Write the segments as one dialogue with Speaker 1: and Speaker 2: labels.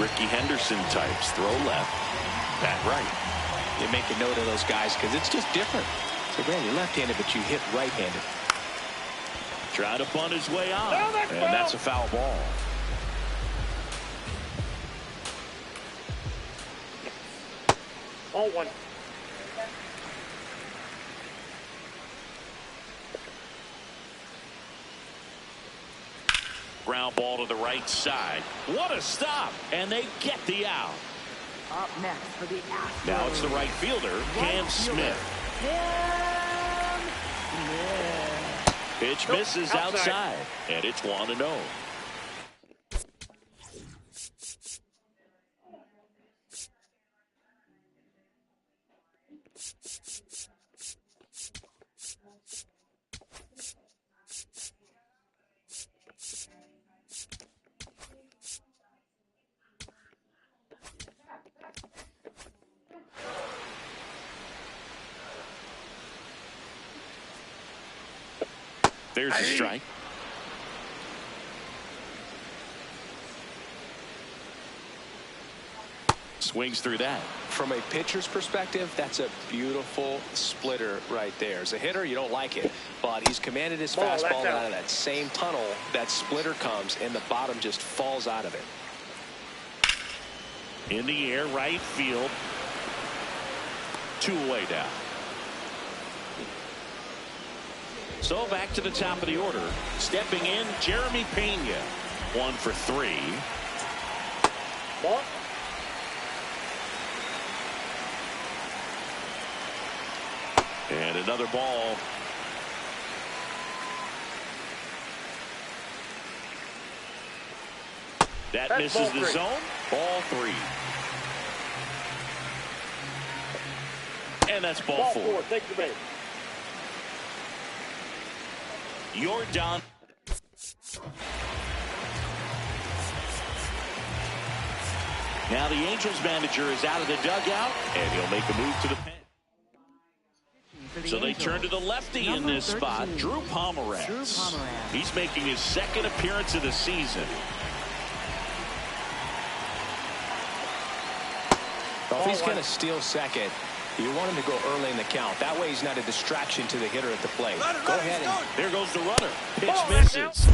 Speaker 1: Ricky Henderson types. Throw left, bat right.
Speaker 2: You make a note of those guys because it's just different. So, man, you're left-handed, but you hit right-handed.
Speaker 1: Trying to bunt his way on. And that's a foul ball.
Speaker 3: All one.
Speaker 1: Ground ball to the right side. What a stop. And they get the out.
Speaker 4: Up next for the Astros.
Speaker 1: Now it's the right fielder, Cam Smith. Pitch misses outside. And it's 1-0. There's a strike. Swings through that.
Speaker 2: From a pitcher's perspective, that's a beautiful splitter right there. As a hitter, you don't like it, but he's commanded his fastball out of that same tunnel. That splitter comes, and the bottom just falls out of it.
Speaker 1: In the air, right field. 2 away now. So back to the top of the order. Stepping in, Jeremy Pena. 1 for 3.
Speaker 3: Ball.
Speaker 1: And another ball. That misses the zone. Ball 3. And that's ball 4.
Speaker 3: Take the base.
Speaker 1: You're down. Now the Angels manager is out of the dugout, and he'll make a move to the pen. So they turn to the lefty in this spot, Drew Pomeranz. He's making his 2nd appearance of the season.
Speaker 2: Well, if he's going to steal second, you want him to go early in the count. That way he's not a distraction to the hitter at the plate. Go ahead. And
Speaker 1: there goes the runner. Pitch misses.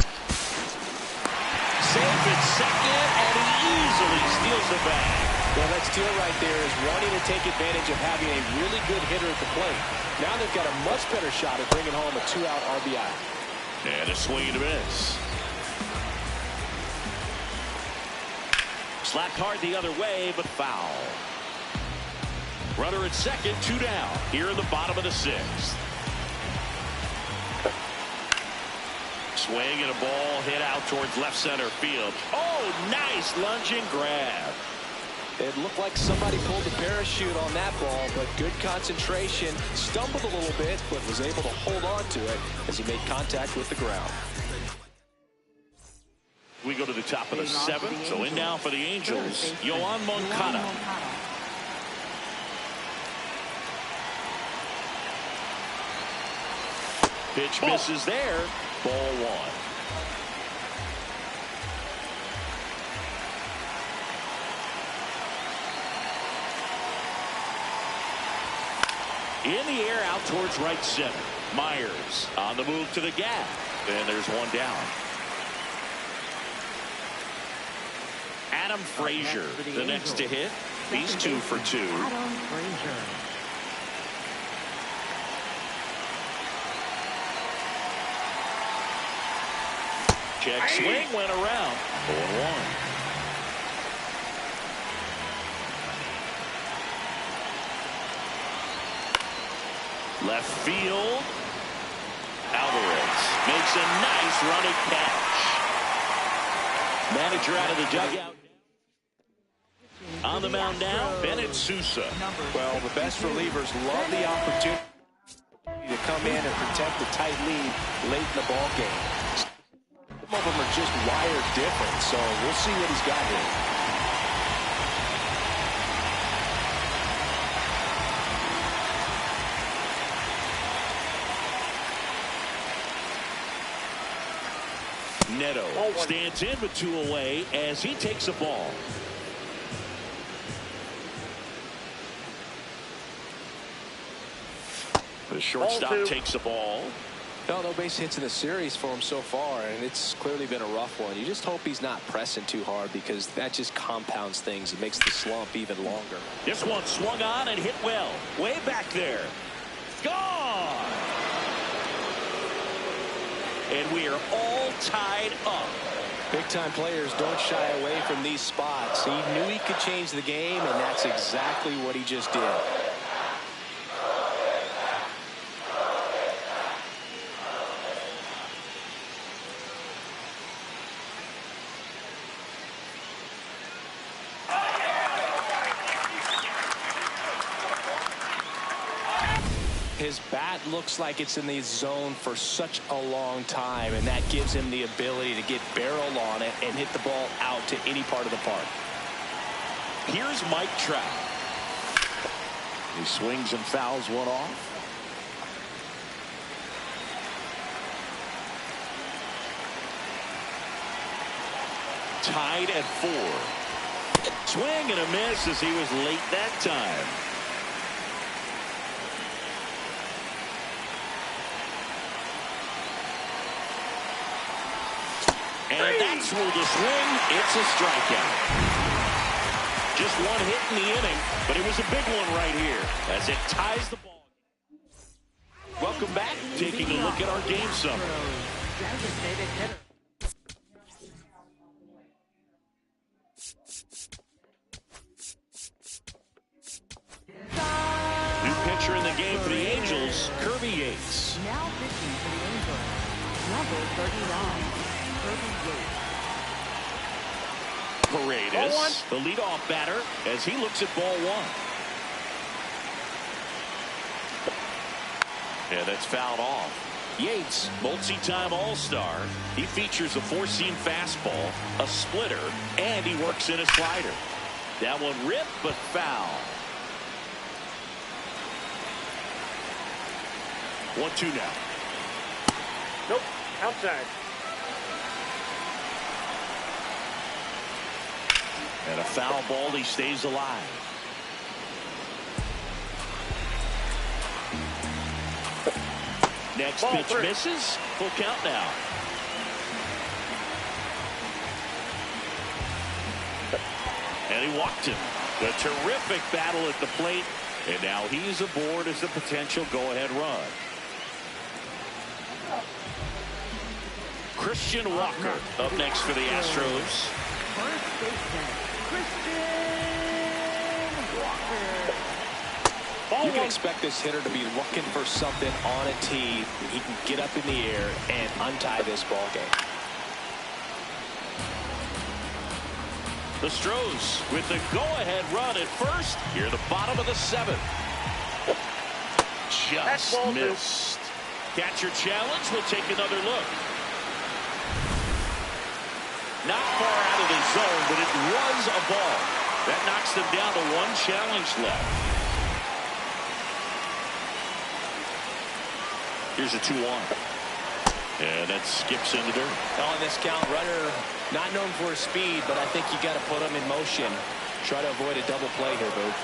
Speaker 1: Safe at second, and he easily steals the bag.
Speaker 2: Well, that steal right there is wanting to take advantage of having a really good hitter at the plate. Now they've got a much better shot at bringing home a 2-out RBI.
Speaker 1: And a swing and a miss. Slapped hard the other way, but foul. Runner at second, 2 down. Here in the bottom of the 6th. Swing and a ball hit out towards left center field. Oh, nice lunging grab.
Speaker 2: It looked like somebody pulled the parachute on that ball, but good concentration. Stumbled a little bit, but was able to hold on to it as he made contact with the ground.
Speaker 1: We go to the top of the 7th. So in now for the Angels, Yoan Moncada. Pitch misses there. Ball 1. In the air out towards right center. Myers on the move to the gap. And there's 1 down. Adam Frazier, the next to hit. He's 2 for 2.
Speaker 4: Adam Frazier.
Speaker 1: Check swing went around. 0-1. Left field. Alvarez makes a nice running catch. Manager out of the dugout. On the mound now, Bennett Sousa.
Speaker 2: Well, the best relievers love the opportunity to come in and protect the tight lead late in the ball game. Some of them are just wired different, so we'll see what he's got here.
Speaker 1: Neto stands in with 2 away as he takes a ball. The shortstop takes the ball.
Speaker 2: No base hits in the series for him so far, and it's clearly been a rough one. You just hope he's not pressing too hard, because that just compounds things. It makes the slump even longer.
Speaker 1: This one swung on and hit well. Way back there. Gone! And we are all tied up.
Speaker 2: Big-time players don't shy away from these spots. He knew he could change the game, and that's exactly what he just did. His bat looks like it's in the zone for such a long time, and that gives him the ability to get barrel on it and hit the ball out to any part of the park.
Speaker 1: Here's Mike Trout. He swings and fouls one off. Tied at 4. Swing and a miss as he was late that time. And that's where the swing. It's a strikeout. Just one hit in the inning, but it was a big one right here as it ties the ball. Welcome back. Taking a look at our game summary. New pitcher in the game for the Angels, Kirby Yates.
Speaker 4: Now pitching for the Angels, number 39.
Speaker 1: Paredes, the leadoff batter, as he looks at ball 1. Yeah, that's fouled off. Yates, multi-time All-Star. He features a 4-seam fastball, a splitter, and he works in a slider. That one ripped, but foul. 1-2 now.
Speaker 3: Nope, outside.
Speaker 1: And a foul ball, he stays alive. Next pitch misses. Full count now. And he walked him. A terrific battle at the plate. And now he's aboard as a potential go-ahead run. Christian Walker up next for the Astros.
Speaker 4: First baseman, Christian Walker.
Speaker 2: You can expect this hitter to be looking for something on a tee. He can get up in the air and untie this ball game.
Speaker 1: The Stros with the go-ahead run at first. Here at the bottom of the 7th. Just missed. Catcher challenge. We'll take another look. Not far out of the zone, but it was a ball. That knocks them down to 1 challenge left. Here's a 2-1. And that skips into dirt.
Speaker 2: On this count, runner not known for his speed, but I think you got to put him in motion. Try to avoid a double play here, Booth.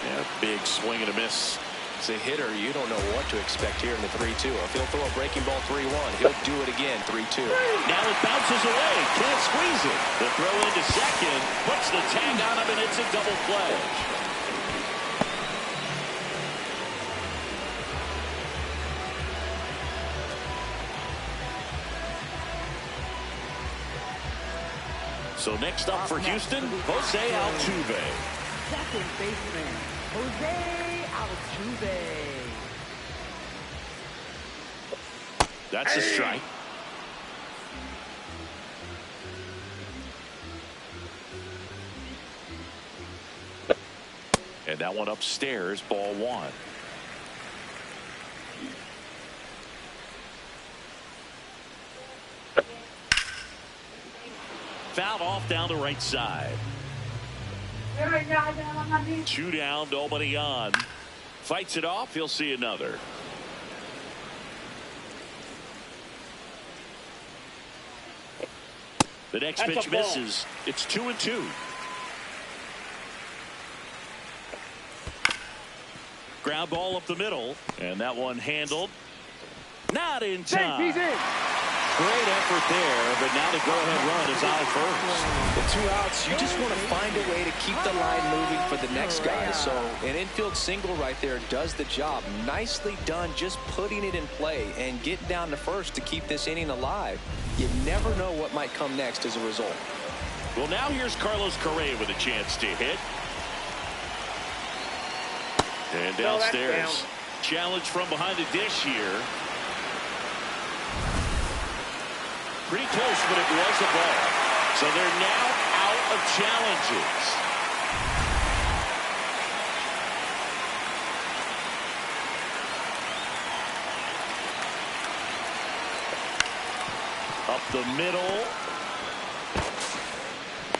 Speaker 1: Yeah, big swing and a miss.
Speaker 2: As a hitter, you don't know what to expect here in the 3-2. If he'll throw a breaking ball 3-1, he'll do it again 3-2.
Speaker 1: Now it bounces away. Can't squeeze it. The throw into second. Puts the tag on him, and it's a double play. So next up for Houston, Jose Altuve.
Speaker 4: Second baseman, Jose Altuve.
Speaker 1: That's a strike. And that one upstairs, ball 1. Fouled off down the right side. 2 down, nobody on. Fights it off, he'll see another. The next pitch misses. It's 2-2. Ground ball up the middle, and that one handled. Not in time.
Speaker 3: He's in.
Speaker 1: Great effort there, but now the go-ahead run is out first.
Speaker 2: With 2 outs, you just want to find a way to keep the line moving for the next guy. So an infield single right there does the job. Nicely done, just putting it in play and getting down to first to keep this inning alive. You never know what might come next as a result.
Speaker 1: Well, now here's Carlos Correa with a chance to hit. And downstairs. Challenge from behind the dish here. Pretty close, but it was a ball. So they're now out of challenges. Up the middle.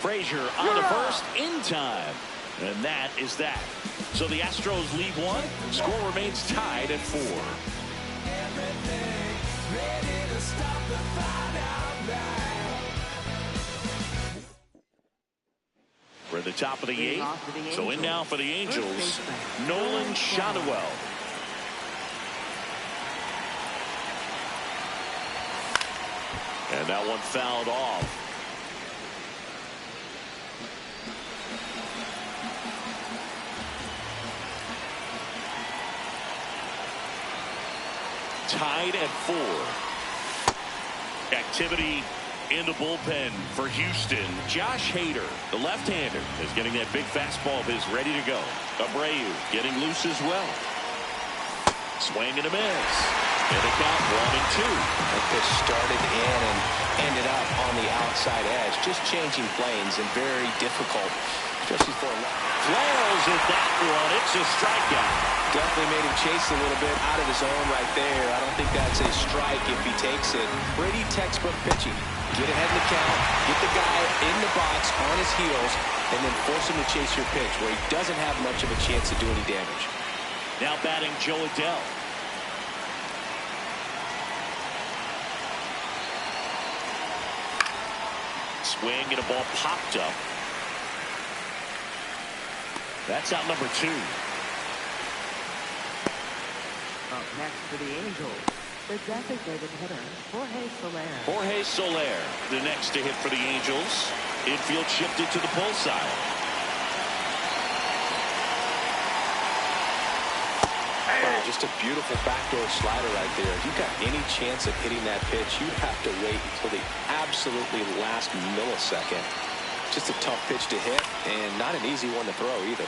Speaker 1: Frazier on the first in time. And that is that. So the Astros lead 1. Score remains tied at 4. We're at the top of the 8th. So in now for the Angels, Nolan Shotwell. And that one fouled off. Tied at 4. Activity in the bullpen for Houston. Josh Hader, the left-hander, is getting that big fastball of his ready to go. Abreu getting loose as well. Swing and a miss. And a count 1-2.
Speaker 2: That pitch started in and ended up on the outside edge. Just changing planes and very difficult, especially for a left.
Speaker 1: Flails at that one. It's a strikeout.
Speaker 2: Definitely made him chase a little bit out of his zone right there. I don't think that's a strike if he takes it. Pretty textbook pitching. Get ahead in the count, get the guy in the box on his heels, and then force him to chase your pitch where he doesn't have much of a chance to do any damage.
Speaker 1: Now batting Joe Adell. Swing and a ball popped up. That's out number 2.
Speaker 4: Up next for the Angels, the designated hitter, Jorge Soler.
Speaker 1: Jorge Soler, the next to hit for the Angels. Infield shifted to the pull side.
Speaker 2: Oh, just a beautiful backdoor slider right there. If you've got any chance of hitting that pitch, you have to wait until the absolutely last millisecond. Just a tough pitch to hit, and not an easy one to throw either.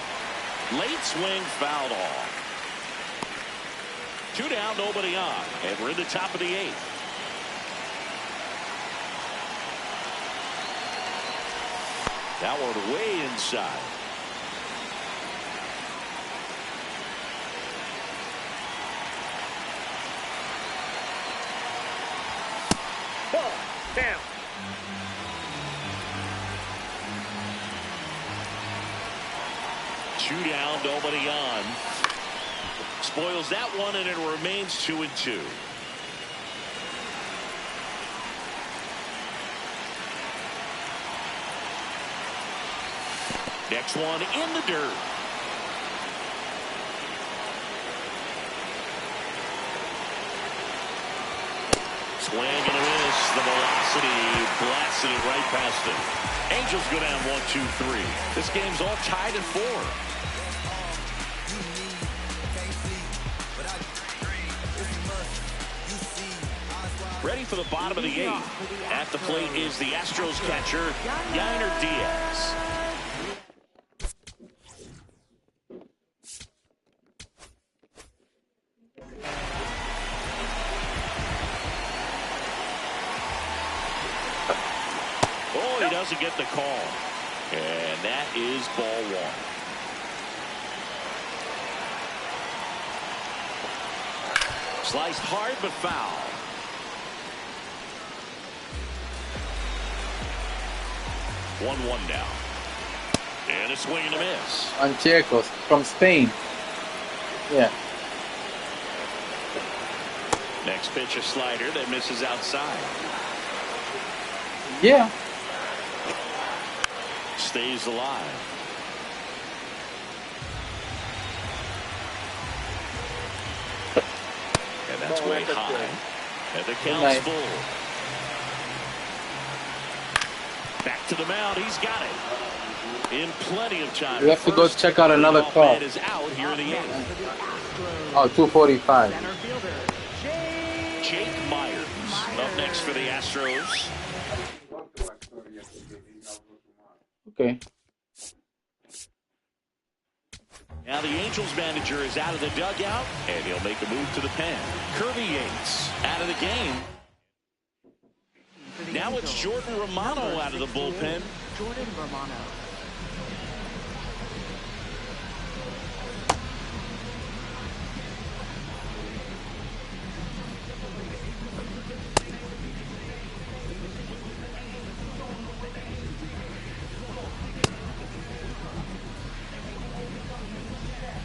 Speaker 1: Late swing fouled off. 2 down, nobody on, and we're in the top of the 8th. That one way inside.
Speaker 3: Ball down.
Speaker 1: Two down, nobody on. Spoils that one, and it remains 2-2. Next one in the dirt. Swing and a miss. The velocity blasted it right past him. Angels go down 1-2-3. This game's all tied at 4. Ready for the bottom of the 8th. At the plate is the Astros catcher, Yainer Diaz. Oh, he doesn't get the call. And that is ball 1. Sliced hard but foul. 1-1 now. And a swing and a miss.
Speaker 5: Anchecos from Spain. Yeah.
Speaker 1: Next pitch, a slider that misses outside.
Speaker 5: Yeah.
Speaker 1: Stays alive. That's way high. And the count's
Speaker 5: night.
Speaker 1: full. Back to the mound. He's got it. In plenty of time.
Speaker 5: We have to go check out another call.
Speaker 1: Is out here in the eighth.
Speaker 5: Oh, 2:45.
Speaker 4: Center fielder,
Speaker 1: Jake Myers up next for the Astros.
Speaker 5: Okay.
Speaker 1: Now the Angels manager is out of the dugout, and he'll make a move to the pen. Kirby Yates out of the game. Now it's Jordan Romano out of the bullpen.
Speaker 4: Jordan Romano.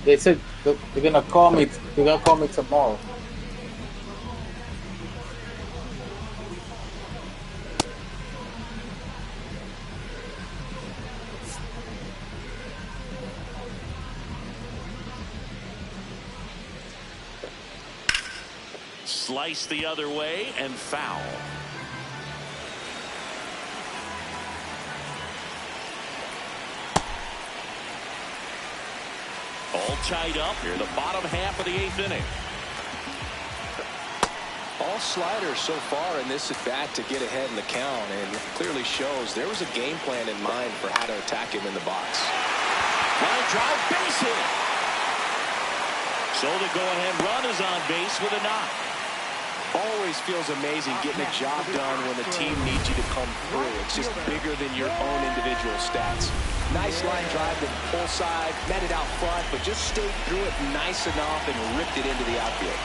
Speaker 5: They said they're gonna call me. They're gonna call me tomorrow.
Speaker 1: Slice the other way and foul. All tied up here, the bottom half of the eighth inning.
Speaker 2: All sliders so far in this at bat to get ahead in the count, and it clearly shows there was a game plan in mind for how to attack him in the box.
Speaker 1: Line drive, base hit. So the go-ahead run is on base with a knock.
Speaker 2: Always feels amazing getting a job done when the team needs you to come through. It's just bigger than your own individual stats. Nice line drive to the pull side, met it out front, but just stayed through it nice enough and ripped it into the outfield.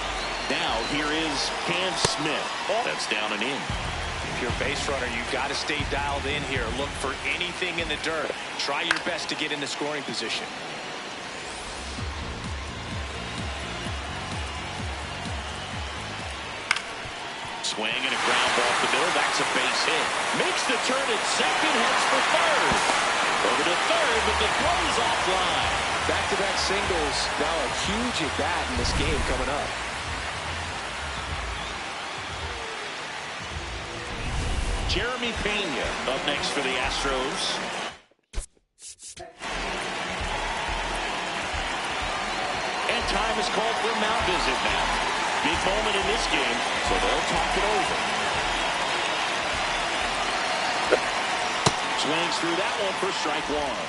Speaker 1: Now here is Cam Smith. That's down and in.
Speaker 2: If you're a base runner, you've got to stay dialed in here. Look for anything in the dirt. Try your best to get into scoring position.
Speaker 1: Swing and a ground ball to the middle. That's a base hit. Makes the turn at second, heads for third. Over to third, but the throw is offline.
Speaker 2: Back-to-back singles. Now a huge at bat in this game coming up.
Speaker 1: Jeremy Pena up next for the Astros. And time is called for a mound visit now. Big moment in this game, so they'll talk it over. Swings through that one for strike one.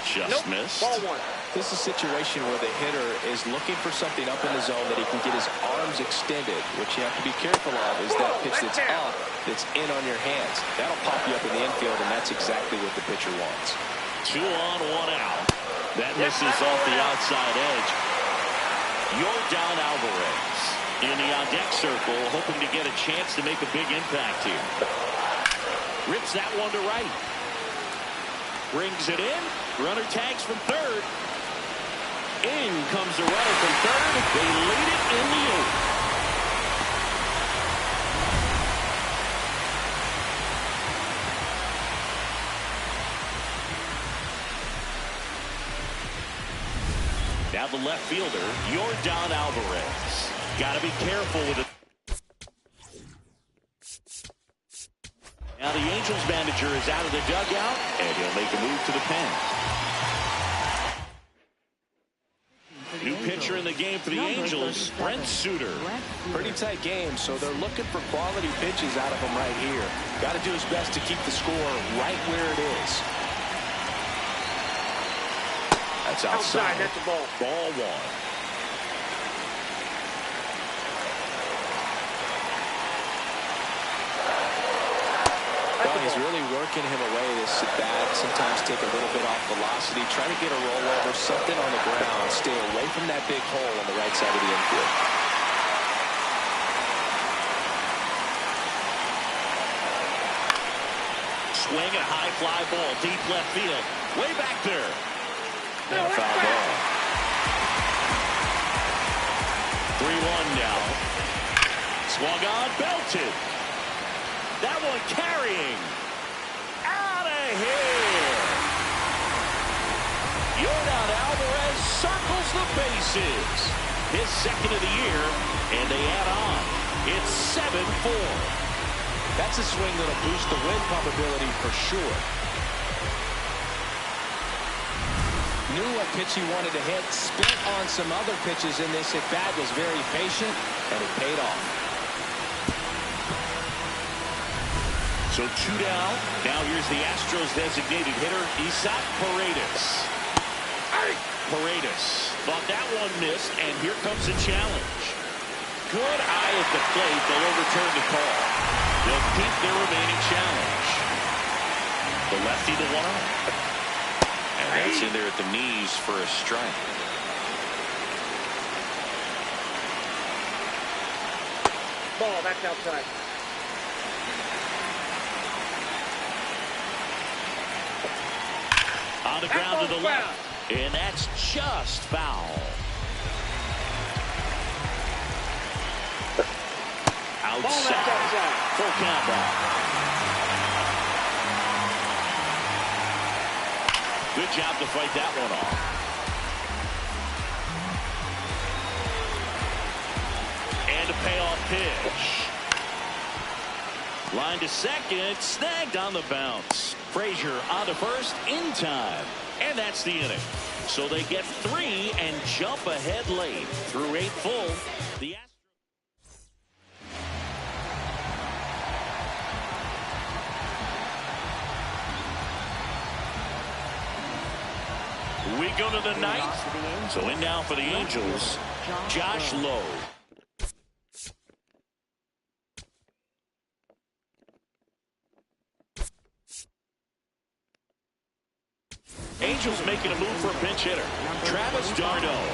Speaker 1: Just missed.
Speaker 3: Ball one.
Speaker 2: This is a situation where the hitter is looking for something up in the zone that he can get his arms extended. What you have to be careful of is that pitch that's up, that's in on your hands. That'll pop you up in the infield, and that's exactly what the pitcher wants.
Speaker 1: 2 on, 1 out. That misses off the outside edge. Yordan Alvarez in the on-deck circle, hoping to get a chance to make a big impact here. Rips that one to right. Brings it in. Runner tags from third. In comes the runner from third. They lead it in the eighth. Now the left fielder, Yordan Alvarez. Got to be careful with it. Now the Angels manager is out of the dugout, and he'll make a move to the pen. New pitcher in the game for the Angels, Brent Suter.
Speaker 2: Pretty tight game, so they're looking for quality pitches out of him right here. Got to do his best to keep the score right where it is. That's outside.
Speaker 3: That's the ball.
Speaker 1: Ball one.
Speaker 2: Well, he's really working him away this at bat. Sometimes take a little bit off velocity, try to get a rollover, something on the ground, stay away from that big hole on the right side of the infield.
Speaker 1: Swing and a high fly ball, deep left field, way back there. And a foul ball. 3-1 now. Swung on, belted. That one carrying. Out of here. Yordan bases. His second of the year, and they add on. It's 7-4.
Speaker 2: That's a swing that'll boost the win probability for sure. Knew what pitch he wanted to hit, spent on some other pitches in this at-bat, was very patient, and it paid off.
Speaker 1: So 2 down. Now here's the Astros designated hitter, Isaac Paredes. Paredes thought that one missed, and here comes the challenge. Good eye at the plate. They'll overturn the call. They'll keep their remaining challenge. The lefty, the 1-0. And that's in there at the knees for a strike.
Speaker 3: Ball, that's outside.
Speaker 1: On the ground to the left. And that's just foul. Outside. Full count back. Good job to fight that one off. And a payoff pitch. Line to second, snagged on the bounce. Frazier on to first in time. And that's the inning. So they get 3 and jump ahead late through 8 full. The We go to the 9th. So in now for the Angels, Josh Lowe. Angels making a move for a pinch hitter. Travis d'Arnaud.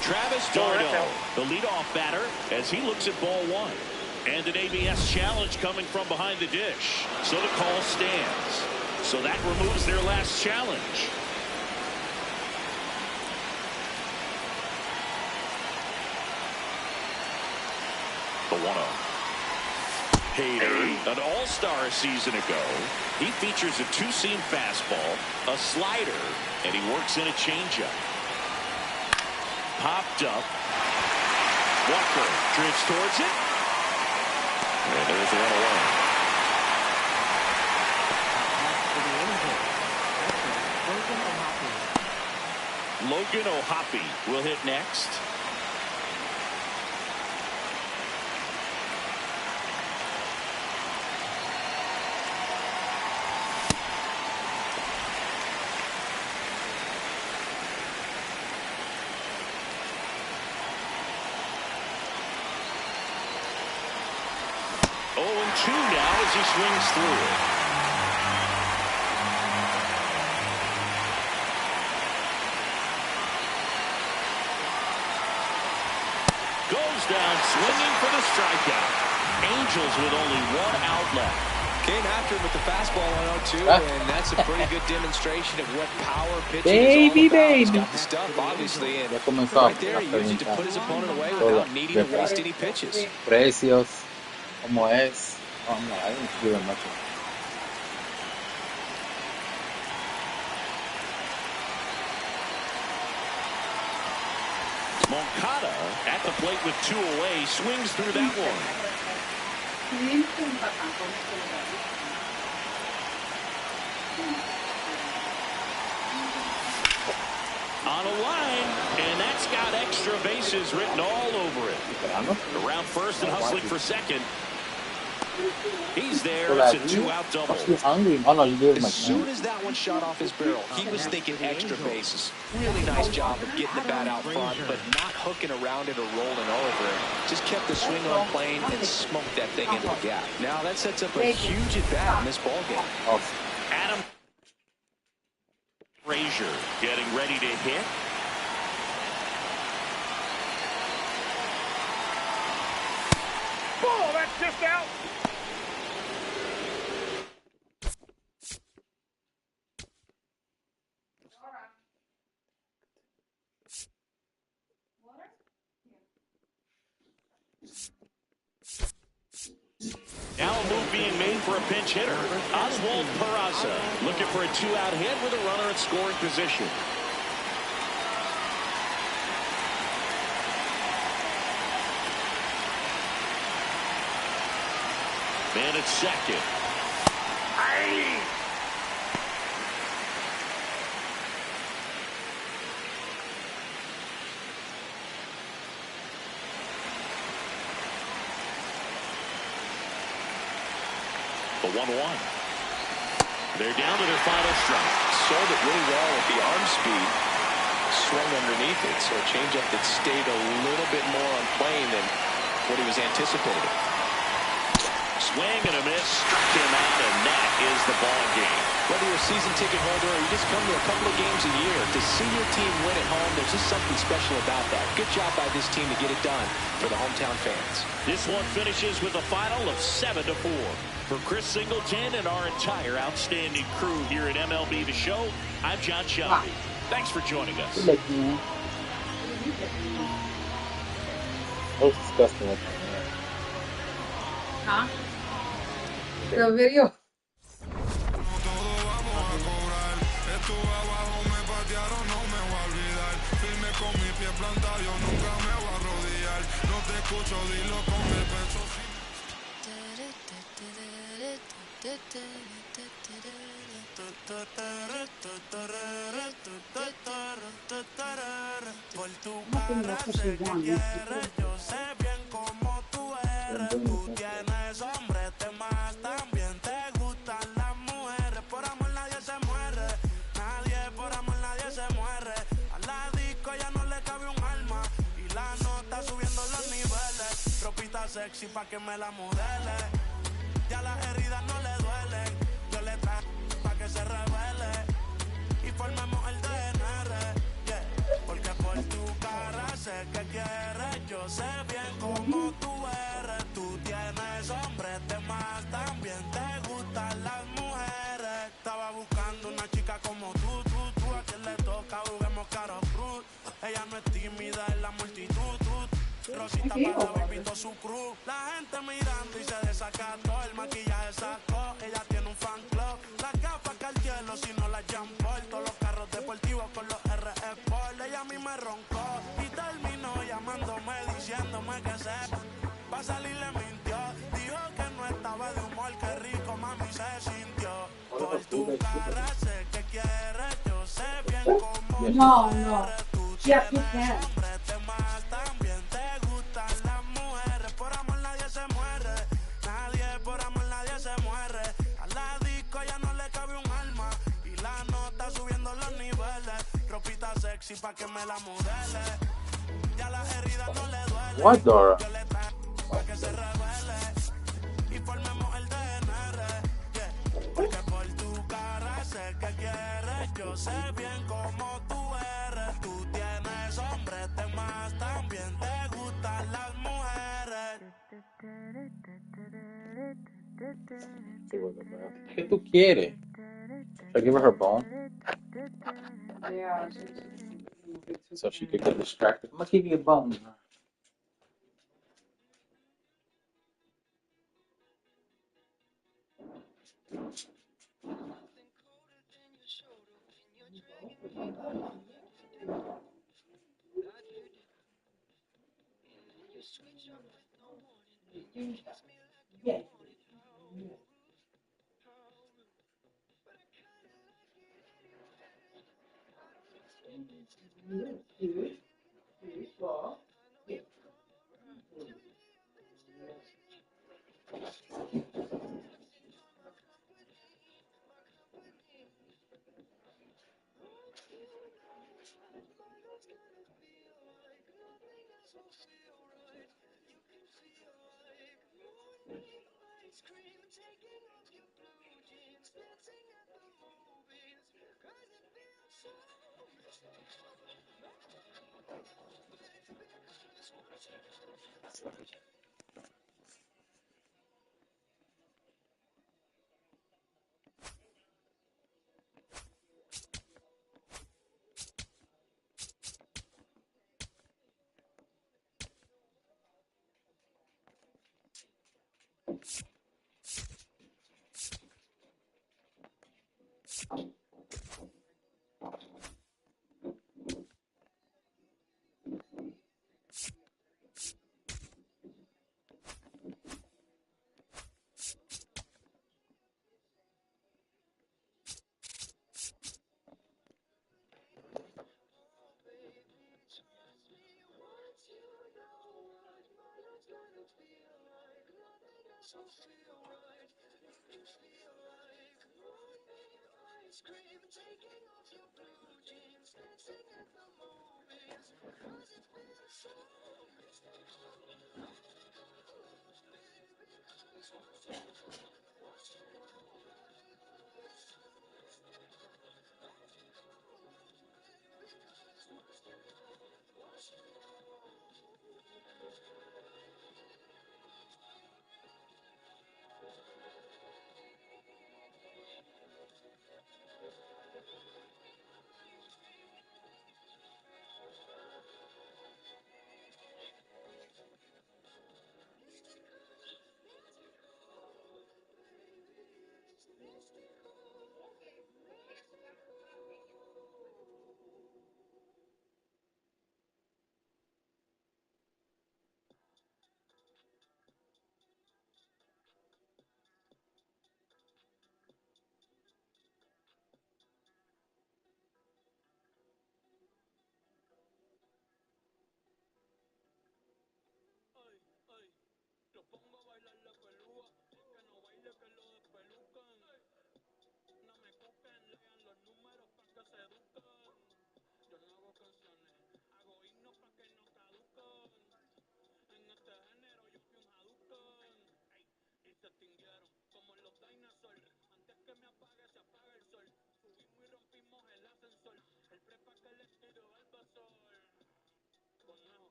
Speaker 1: Travis d'Arnaud, the leadoff batter, as he looks at ball 1. And an ABS challenge coming from behind the dish. So the call stands. So that removes their last challenge. The 1-0. Hader, an all-star a season ago. He features a 2-seam fastball, a slider, and he works in a changeup. Popped up. Walker drifts towards it. And there's the 1-away. Logan O'Hoppe will hit next. Two now as he swings through it. Goes down swinging for the strikeout. Angels with only 1 out left.
Speaker 2: Came after him with the fastball on 0-2, and that's a pretty good demonstration of what power pitching is all about. He's got the stuff, obviously, and right there he used it to put his opponent away without needing to waste any pitches.
Speaker 5: Precios, como es. Oh, no, I didn't give him much.
Speaker 1: Moncada at the plate with 2 away, swings through that one. On a line, and that's got extra bases written all over it. Around first and hustling for second. He's there. It's a 2-out double.
Speaker 2: As soon as that one shot off his barrel, he was thinking extra bases. Really nice job of getting the bat out front, but not hooking around it or rolling over it. Just kept the swing on plane and smoked that thing into the gap. Now that sets up a huge at-bat in this ballgame.
Speaker 1: Adam Frazier getting ready to hit.
Speaker 3: Ball, that's just out.
Speaker 1: for a pinch hitter. Oswald Peraza looking for a two-out hit with a runner in scoring position. Man at second. Aye. The 1-1. They're down to their final strike.
Speaker 2: Sold it really well with the arm speed. Swung underneath it, so a changeup that stayed a little bit more on plane than what he was anticipating.
Speaker 1: Swing and a miss, struck him out, and that is the ball game.
Speaker 2: Whether you're a season ticket holder or you just come to a couple of games a year, to see your team win at home, there's just something special about that. Good job by this team to get it done for the hometown fans.
Speaker 1: This one finishes with a final of 7-4. For Chris Singleton and our entire outstanding crew here at MLB The Show, I'm John Shelby. Thanks for joining us.
Speaker 5: That was disgusting.
Speaker 6: Huh? The video.
Speaker 7: Por tu cara sé que quieres, yo sé bien cómo tú eres. Tú tienes hombre, te más también te gustan las mujeres. Por amor nadie se muere, nadie por amor nadie se muere. A la disco ya no le cabe un alma y la nota subiendo los niveles. Ropita sexy pa' que me la modele. Ya las heridas no le duelen, yo le traigo pa' que se revele y formemos el DNR, yeah. Porque por tu cara sé que quieres, yo sé bien cómo tú eres. Tú tienes hombre, te más también te gustan las mujeres. Estaba buscando una chica como tú, a quien le toca juguemos caro cruz. Ella no es tímida en la multitud, Rosita para baby todo su crew. La gente mirando y se desacató. El maquillaje sacó, ella tiene un fan club. Las gafas Cartier, si no las Jean Paul. Todos los carros deportivos con los RE Sport. Ella a mí me roncó y terminó llamándome diciéndome que se va a salir, le mintió. Dijo que no estaba de humor, que rico mami se sintió. Por tu cara sé que quieres, yo sé bien cómo
Speaker 6: No.
Speaker 7: tú
Speaker 6: Yes, you
Speaker 7: tienes
Speaker 6: can.
Speaker 7: hombre, te más también te gustan las mujeres. Por amor nadie se muere, nadie por amor nadie se muere. A la disco ya no le cabe un alma y la nota subiendo los niveles. Ropita sexy pa' que me la modele. Ya las heridas no le duelen.
Speaker 5: What, Dora?
Speaker 7: Yo le traigo pa' que se revele y formemos el DNR, yeah. Porque por tu cara sé que quieres, yo sé bien cómo tú eres. Tú tienes hombre, te más también te gustan las mujeres.
Speaker 5: ¿Qué tú quieres? Should I give her bone
Speaker 6: Yeah.
Speaker 5: so she could get distracted? I'm gonna give you a bone.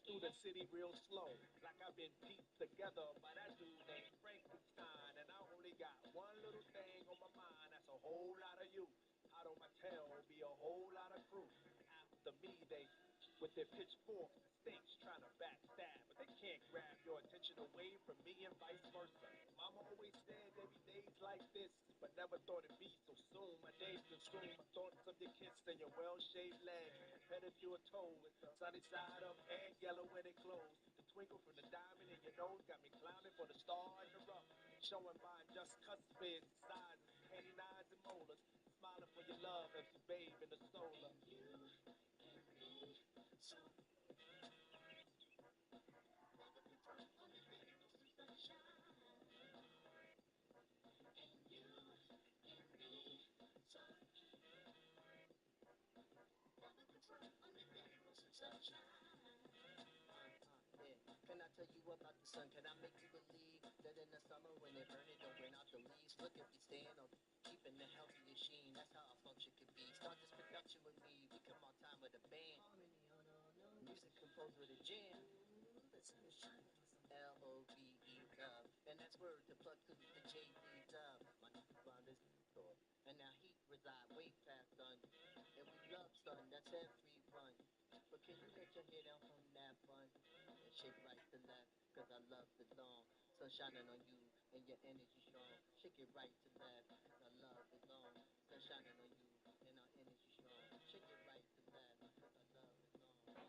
Speaker 2: through the city real slow, like I've been pieced together by that dude named Frankenstein. And I only got one little thing on my mind, that's a whole lot of you. Out on my tail will be a whole lot of crew. After me, they, with their pitchforks and stakes, trying to backstab. But they can't grab your attention away from me and vice versa. Mama always said there'd be days like this, but never thought it'd be so soon. My days consume my thoughts of your kiss and your well-shaped leg, pedicure toes, the sunny side up and yellow when it closed. The twinkle from the diamond in your nose got me clowning for the star in the rough, showing my just cuspids, sizes, candy nines and molars, smiling for your love as you bathe in the solar. Can I tell you about the sun? Can I make you believe that in the summer when they burn it, don't burn out the leaves? Look at me staying on keeping the healthy sheen. That's how our function could be. Start this production with me. We come on time with a band. Music composed with a jam. L-O-V-E dub. And that's word to plug to the J-D dub. My rhyme is thought. And now heat reside way past done. And we love sun, that's everyone. But can you let your hair down from that bun? And shake right to left, cause I love the long. Sun shining on you and your energy strong. Shake it right to left, cause I love the long. Sun shining on you and our energy strong. Shake it right to left, cause I love the long.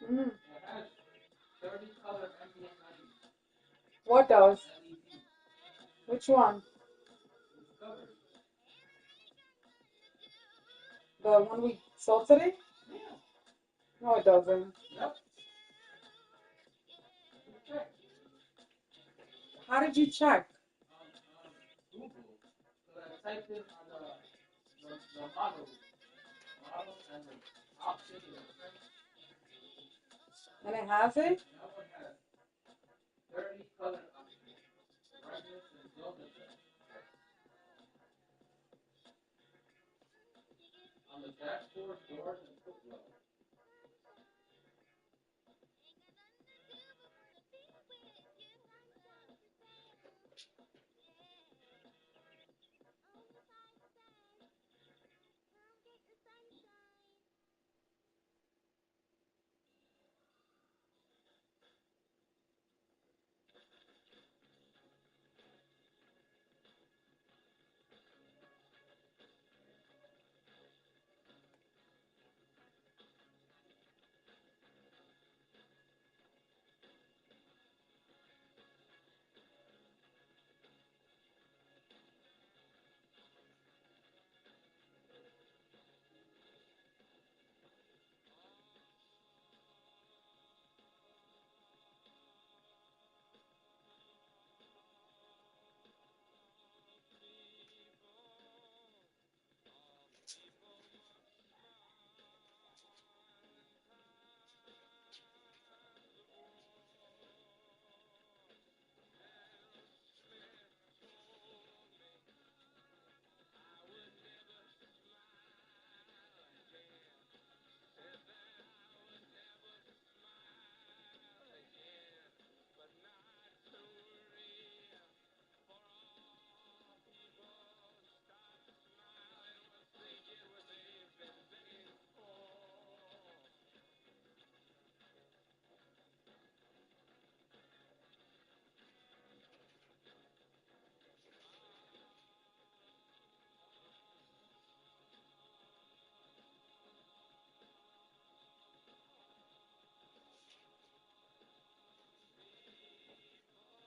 Speaker 6: Mm. What does? Which one? The one we saw today? No, it doesn't. How did you check? And it has it?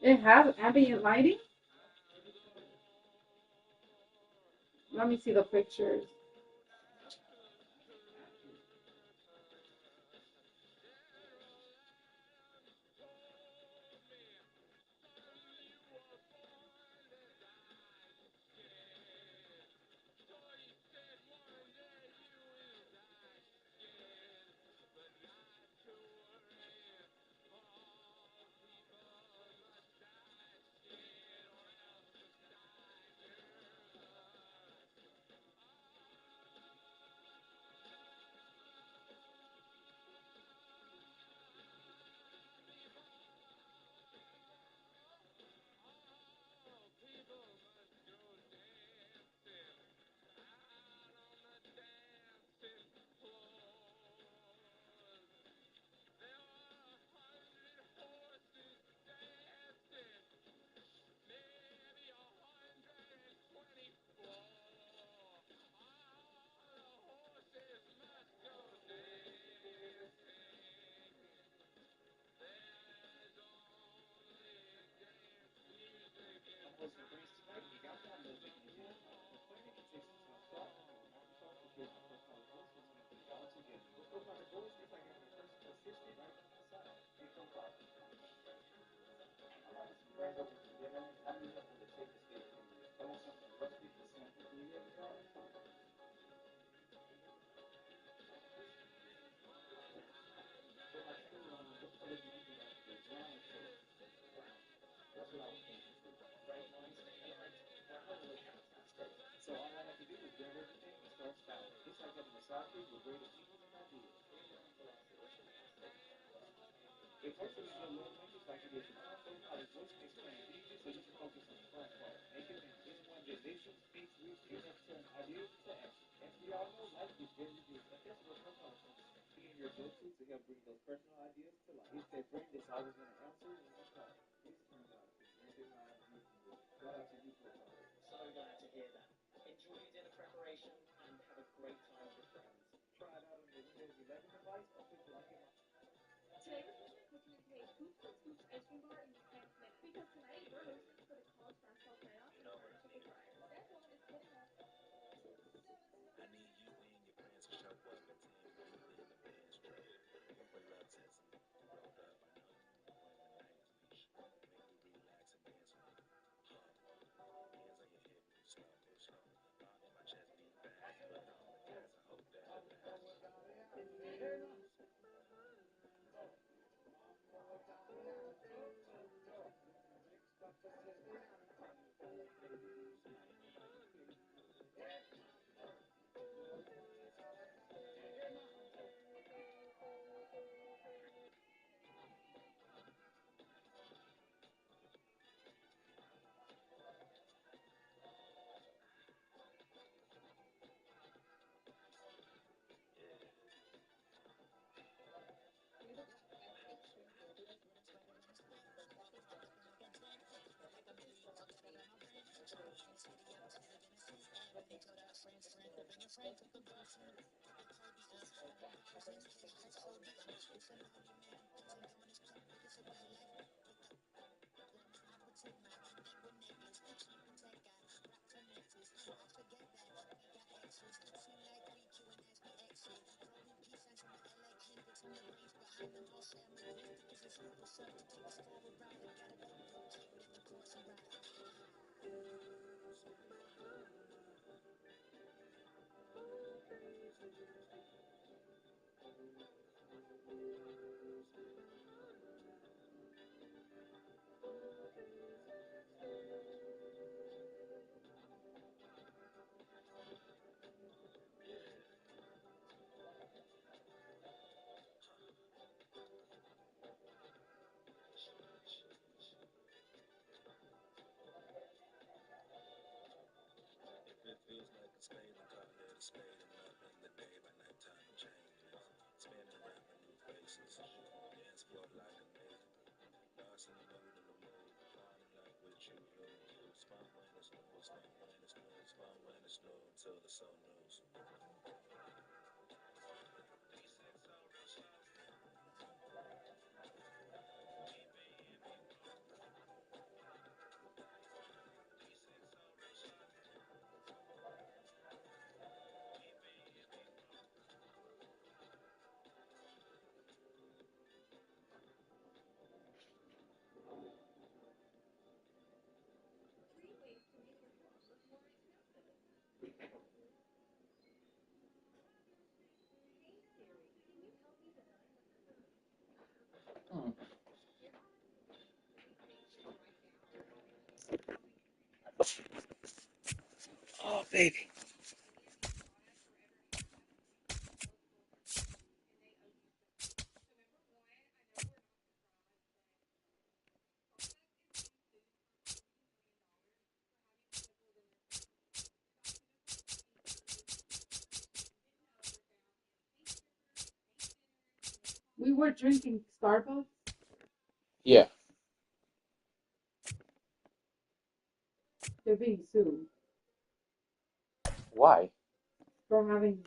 Speaker 6: It has ambient lighting? Let me see the pictures.
Speaker 5: Oh, baby.
Speaker 6: We were drinking Starbucks.
Speaker 5: Yeah.
Speaker 6: They're being sued
Speaker 5: Why?
Speaker 6: for having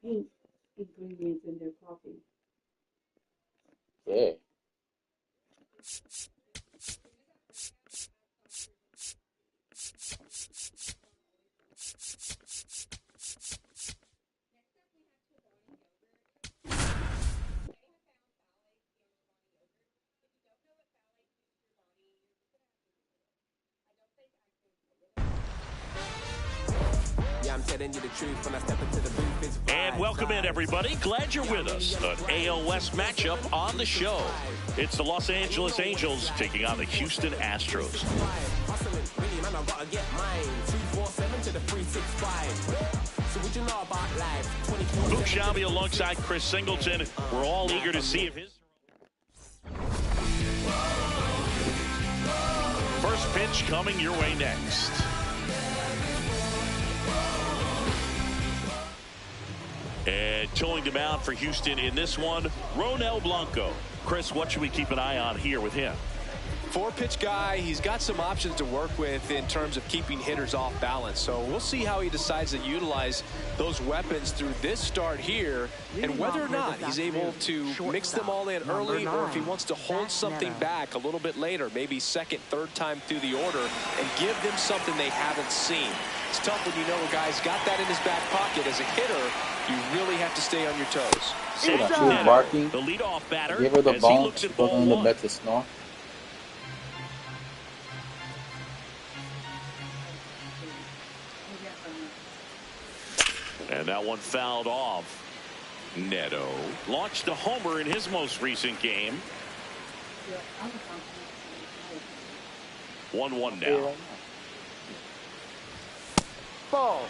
Speaker 6: pink ingredients in their coffee.
Speaker 5: Yeah.
Speaker 1: And welcome in, everybody. Glad you're with us. An AL West matchup on the show. It's the Los Angeles Angels taking on the Houston Astros. Luke Shelby alongside Chris Singleton. We're all eager to see if his first pitch coming your way next. And towing the mound for Houston in this one, Ronel Blanco. Chris, what should we keep an eye on here with him?
Speaker 2: 4-pitch guy. He's got some options to work with in terms of keeping hitters off balance. So we'll see how he decides to utilize those weapons through this start here, and whether or not he's able to mix them all in early, or if he wants to hold something back a little bit later, maybe second, third time through the order, and give them something they haven't seen. It's tough when you know a guy's got that in his back pocket. As a hitter, you really have to stay on your toes.
Speaker 5: She was barking.
Speaker 1: The leadoff batter.
Speaker 5: Give her the
Speaker 1: as
Speaker 5: ball.
Speaker 1: he looks
Speaker 5: She
Speaker 1: at
Speaker 5: goes
Speaker 1: ball
Speaker 5: on the
Speaker 1: one.
Speaker 5: bed to snore.
Speaker 1: And that one fouled off. Neto launched a homer in his most recent game. 1-1 now.
Speaker 2: Ball.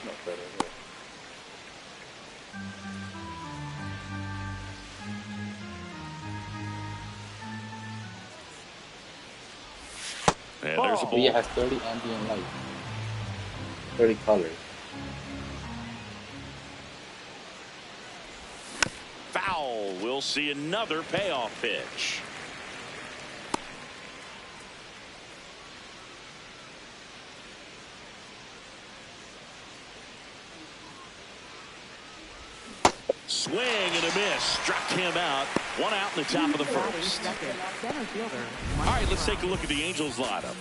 Speaker 5: Not better.
Speaker 1: And there's a ball.
Speaker 5: Villa has 30 ambient light. 30 colors.
Speaker 1: Foul. We'll see another payoff pitch. Swing and a miss. Struck him out. One out in the top of the first. All right, let's take a look at the Angels lineup.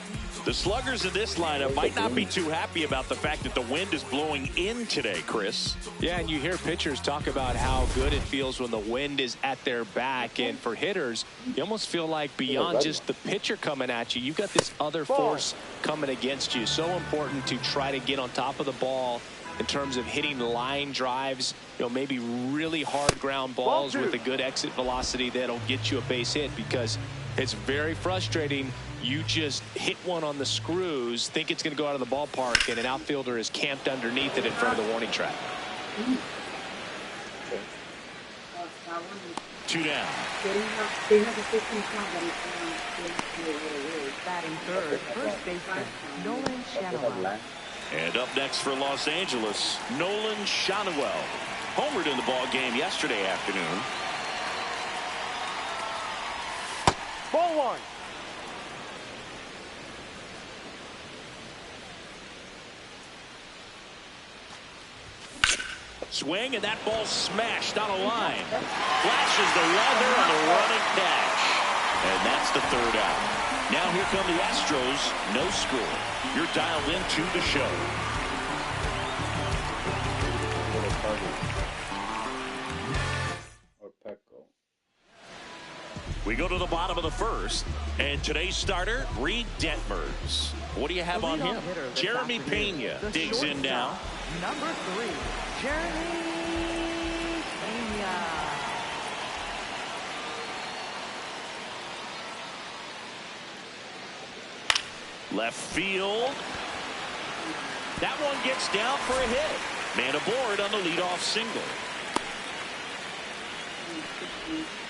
Speaker 1: The sluggers in this lineup might not be too happy about the fact that the wind is blowing in today, Chris.
Speaker 2: Yeah, and you hear pitchers talk about how good it feels when the wind is at their back. And for hitters, you almost feel like beyond just the pitcher coming at you, you've got this other force coming against you. So important to try to get on top of the ball in terms of hitting line drives, maybe really hard ground balls with a good exit velocity that'll get you a base hit, because it's very frustrating. You just hit one on the screws, think it's going to go out of the ballpark, and an outfielder is camped underneath it in front of the warning track.
Speaker 1: 2 down.
Speaker 4: Batting third, first baseman, Nolan Shanaway.
Speaker 1: And up next for Los Angeles, Nolan Shanaway. Homered in the ball game yesterday afternoon.
Speaker 3: Ball one.
Speaker 1: Swing, and that ball smashed on a line. Flashes the leather on the running catch. And that's the third out. Now here come the Astros. No score. You're dialed into the show.
Speaker 5: Or Petco.
Speaker 1: We go to the bottom of the first. And today's starter, Reed Detmers. What do you have on him? Jeremy Pena digs in now.
Speaker 4: Number 3, Jeremy Pena.
Speaker 1: Left field. That one gets down for a hit. Man aboard on the leadoff single.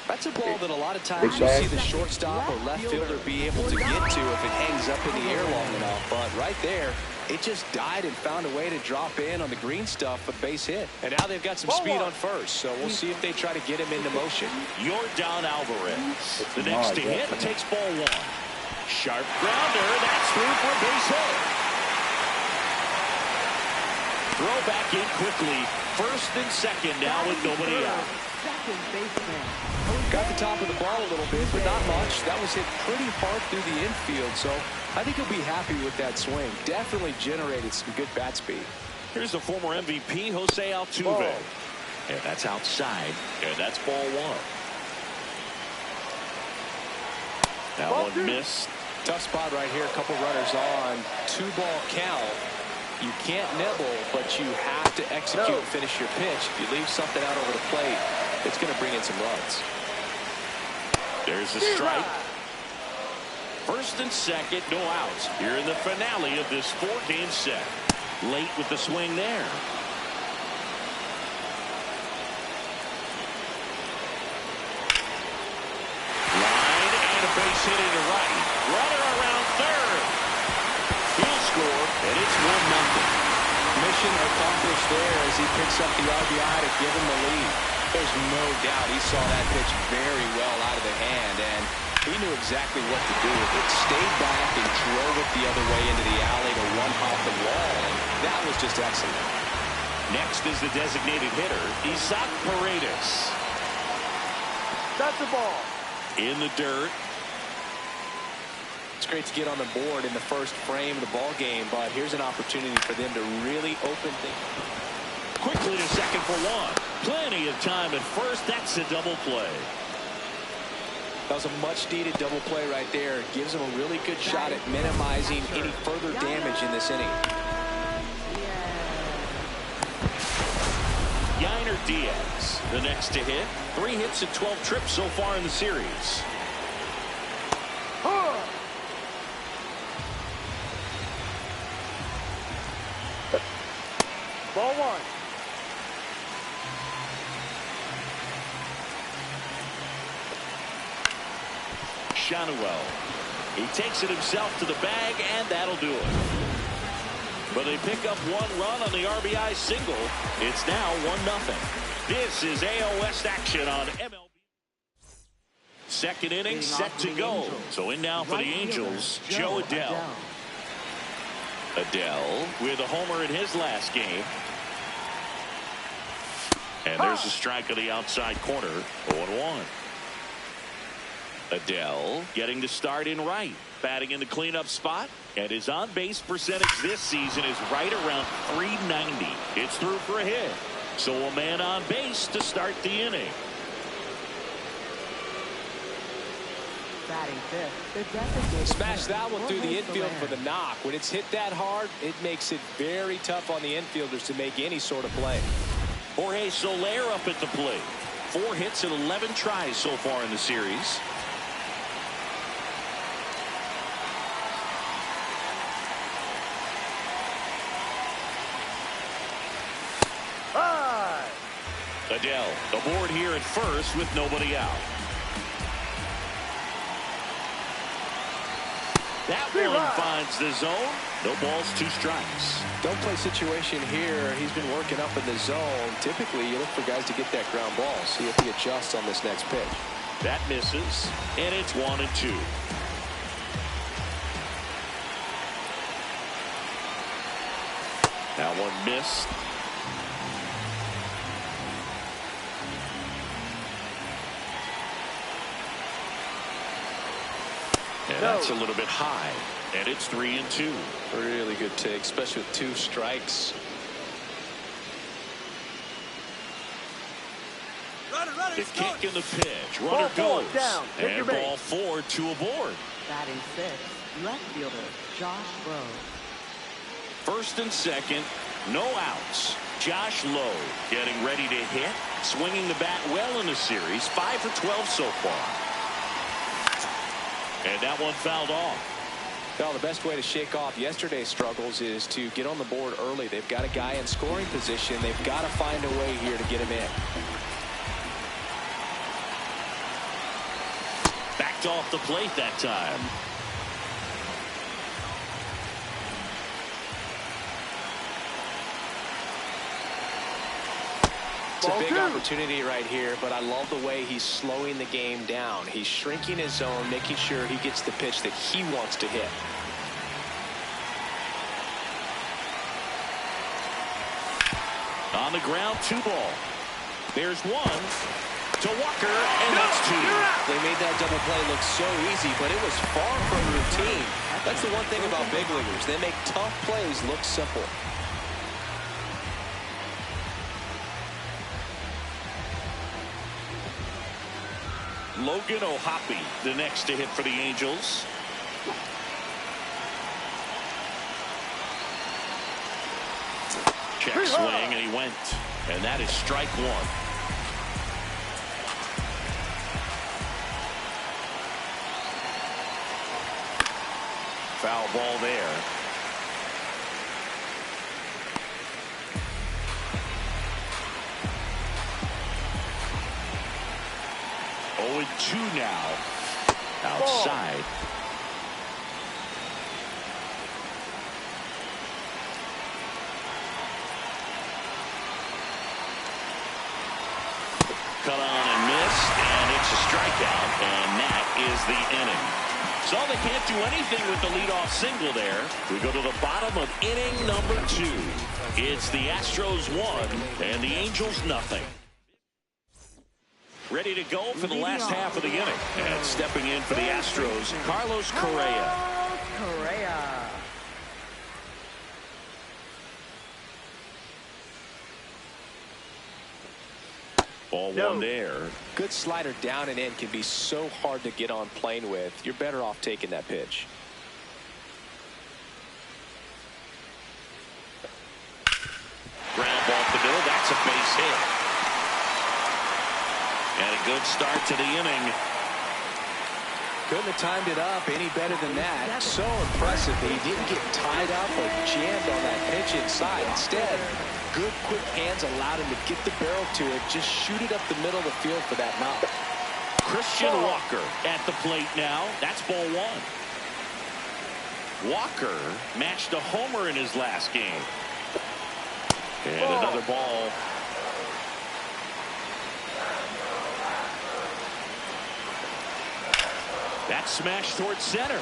Speaker 2: That's a ball that a lot of times you see the shortstop or left fielder be able to get to if it hangs up in the air long enough. But right there, it just died and found a way to drop in on the green stuff, a base hit. And now they've got some speed on first, so we'll see if they try to get him into motion.
Speaker 1: Yordan Alvarez. The next to hit takes ball one. Sharp grounder. That's through for a base hit. Throw back in quickly. First and second now with nobody out.
Speaker 4: Second baseman.
Speaker 2: Got the top of the ball a little bit, but not much. That was hit pretty hard through the infield, so I think he'll be happy with that swing. Definitely generated some good bat speed.
Speaker 1: Here's the former MVP, Jose Altuve. And that's outside. And that's ball one. That one missed.
Speaker 2: Tough spot right here. A couple runners on. 2-ball count. You can't nibble, but you have to execute and finish your pitch. If you leave something out over the plate, it's going to bring in some runs.
Speaker 1: There's the strike. First and second, no outs. Here in the finale of this 4-game set. Late with the swing there. Line and a base hit into right. Runner around third. He'll score, and it's 1-0.
Speaker 2: Mission accomplished there as he picks up the RBI to give him the lead. There's no doubt he saw that pitch very well out of the hand, and he knew exactly what to do with it. Stayed back and drove it the other way into the alley to one-hop the wall, and that was just excellent.
Speaker 1: Next is the designated hitter, Isaac Paredes.
Speaker 3: That's the ball.
Speaker 1: In the dirt.
Speaker 2: It's great to get on the board in the first frame of the ball game, but here's an opportunity for them to really open things.
Speaker 1: Quickly to second for one. Plenty of time at first. That's a double play.
Speaker 2: That was a much-needed double play right there. Gives them a really good shot at minimizing any further damage in this inning.
Speaker 1: Yainer Diaz, the next to hit. 3 hits and 12 trips so far in the series.
Speaker 3: Ball one.
Speaker 1: Shanuel. He takes it himself to the bag, and that'll do it. But they pick up 1 run on the RBI single. It's now 1-0. This is AL West action on MLB. Second inning set to go. So in now for the Angels, Joe Adell. Adell with a homer in his last game. And there's a strike on the outside corner. 0-1. Adell getting the start in right. Batting in the cleanup spot. And his on-base percentage this season is right around .390. It's through for a hit. So a man on base to start the inning.
Speaker 4: Batting fifth, the designated
Speaker 2: Smash
Speaker 4: hitter,
Speaker 2: that one through the
Speaker 4: Jorge
Speaker 2: infield
Speaker 4: Soler.
Speaker 2: for the knock. When it's hit that hard, it makes it very tough on the infielders to make any sort of play.
Speaker 1: Jorge Soler up at the plate. 4 hits and 11 tries so far in the series. Adell aboard here at first with nobody out. That one finds the zone. No balls, 2 strikes.
Speaker 2: Don't play situation here. He's been working up in the zone. Typically, you look for guys to get that ground ball. See if he adjusts on this next pitch.
Speaker 1: That misses, and it's 1-2. That one missed. And that's a little bit high. And it's 3-2.
Speaker 2: Really good take, especially with 2 strikes.
Speaker 1: The kick and the pitch. Runner
Speaker 3: Ball 4
Speaker 1: goes.
Speaker 3: down. Take your
Speaker 1: And
Speaker 3: base.
Speaker 1: ball 4 to aboard.
Speaker 4: Batting sixth, left fielder Josh Lowe.
Speaker 1: First and second, no outs. Josh Lowe getting ready to hit. Swinging the bat well in the series. 5 for 12 so far. And that one fouled off.
Speaker 2: Well, the best way to shake off yesterday's struggles is to get on the board early. They've got a guy in scoring position. They've got to find a way here to get him in.
Speaker 1: Backed off the plate that time.
Speaker 2: It's a big opportunity right here, but I love the way he's slowing the game down. He's shrinking his zone, making sure he gets the pitch that he wants to hit.
Speaker 1: On the ground, 2 ball. There's 1 to Walker, and that's 2.
Speaker 2: They made that double play look so easy, but it was far from routine. That's the one thing about big leaguers. They make tough plays look simple.
Speaker 1: Logan O'Hoppe, the next to hit for the Angels. Check swing, and he went. And that is strike one. Foul ball there. Oh, 2 now. Outside. Cut on and miss, and it's a strikeout, and that is the inning. So they can't do anything with the leadoff single there. We go to the bottom of inning number 2. It's the Astros 1 and the Angels nothing. Ready to go for the last half of the inning. And stepping in for the Astros, Carlos Correa. Ball one there.
Speaker 2: Good slider down and in can be so hard to get on plane with. You're better off taking that pitch.
Speaker 1: Ground ball to the middle. That's a base hit. And a good start to the inning.
Speaker 2: Couldn't have timed it up any better than that. So impressive that he didn't get tied up or jammed on that pitch inside. Instead, good quick hands allowed him to get the barrel to it, just shoot it up the middle of the field for that knock.
Speaker 1: Christian Walker at the plate now. That's ball one. Walker matched a homer in his last game. And another ball. That's smashed towards center.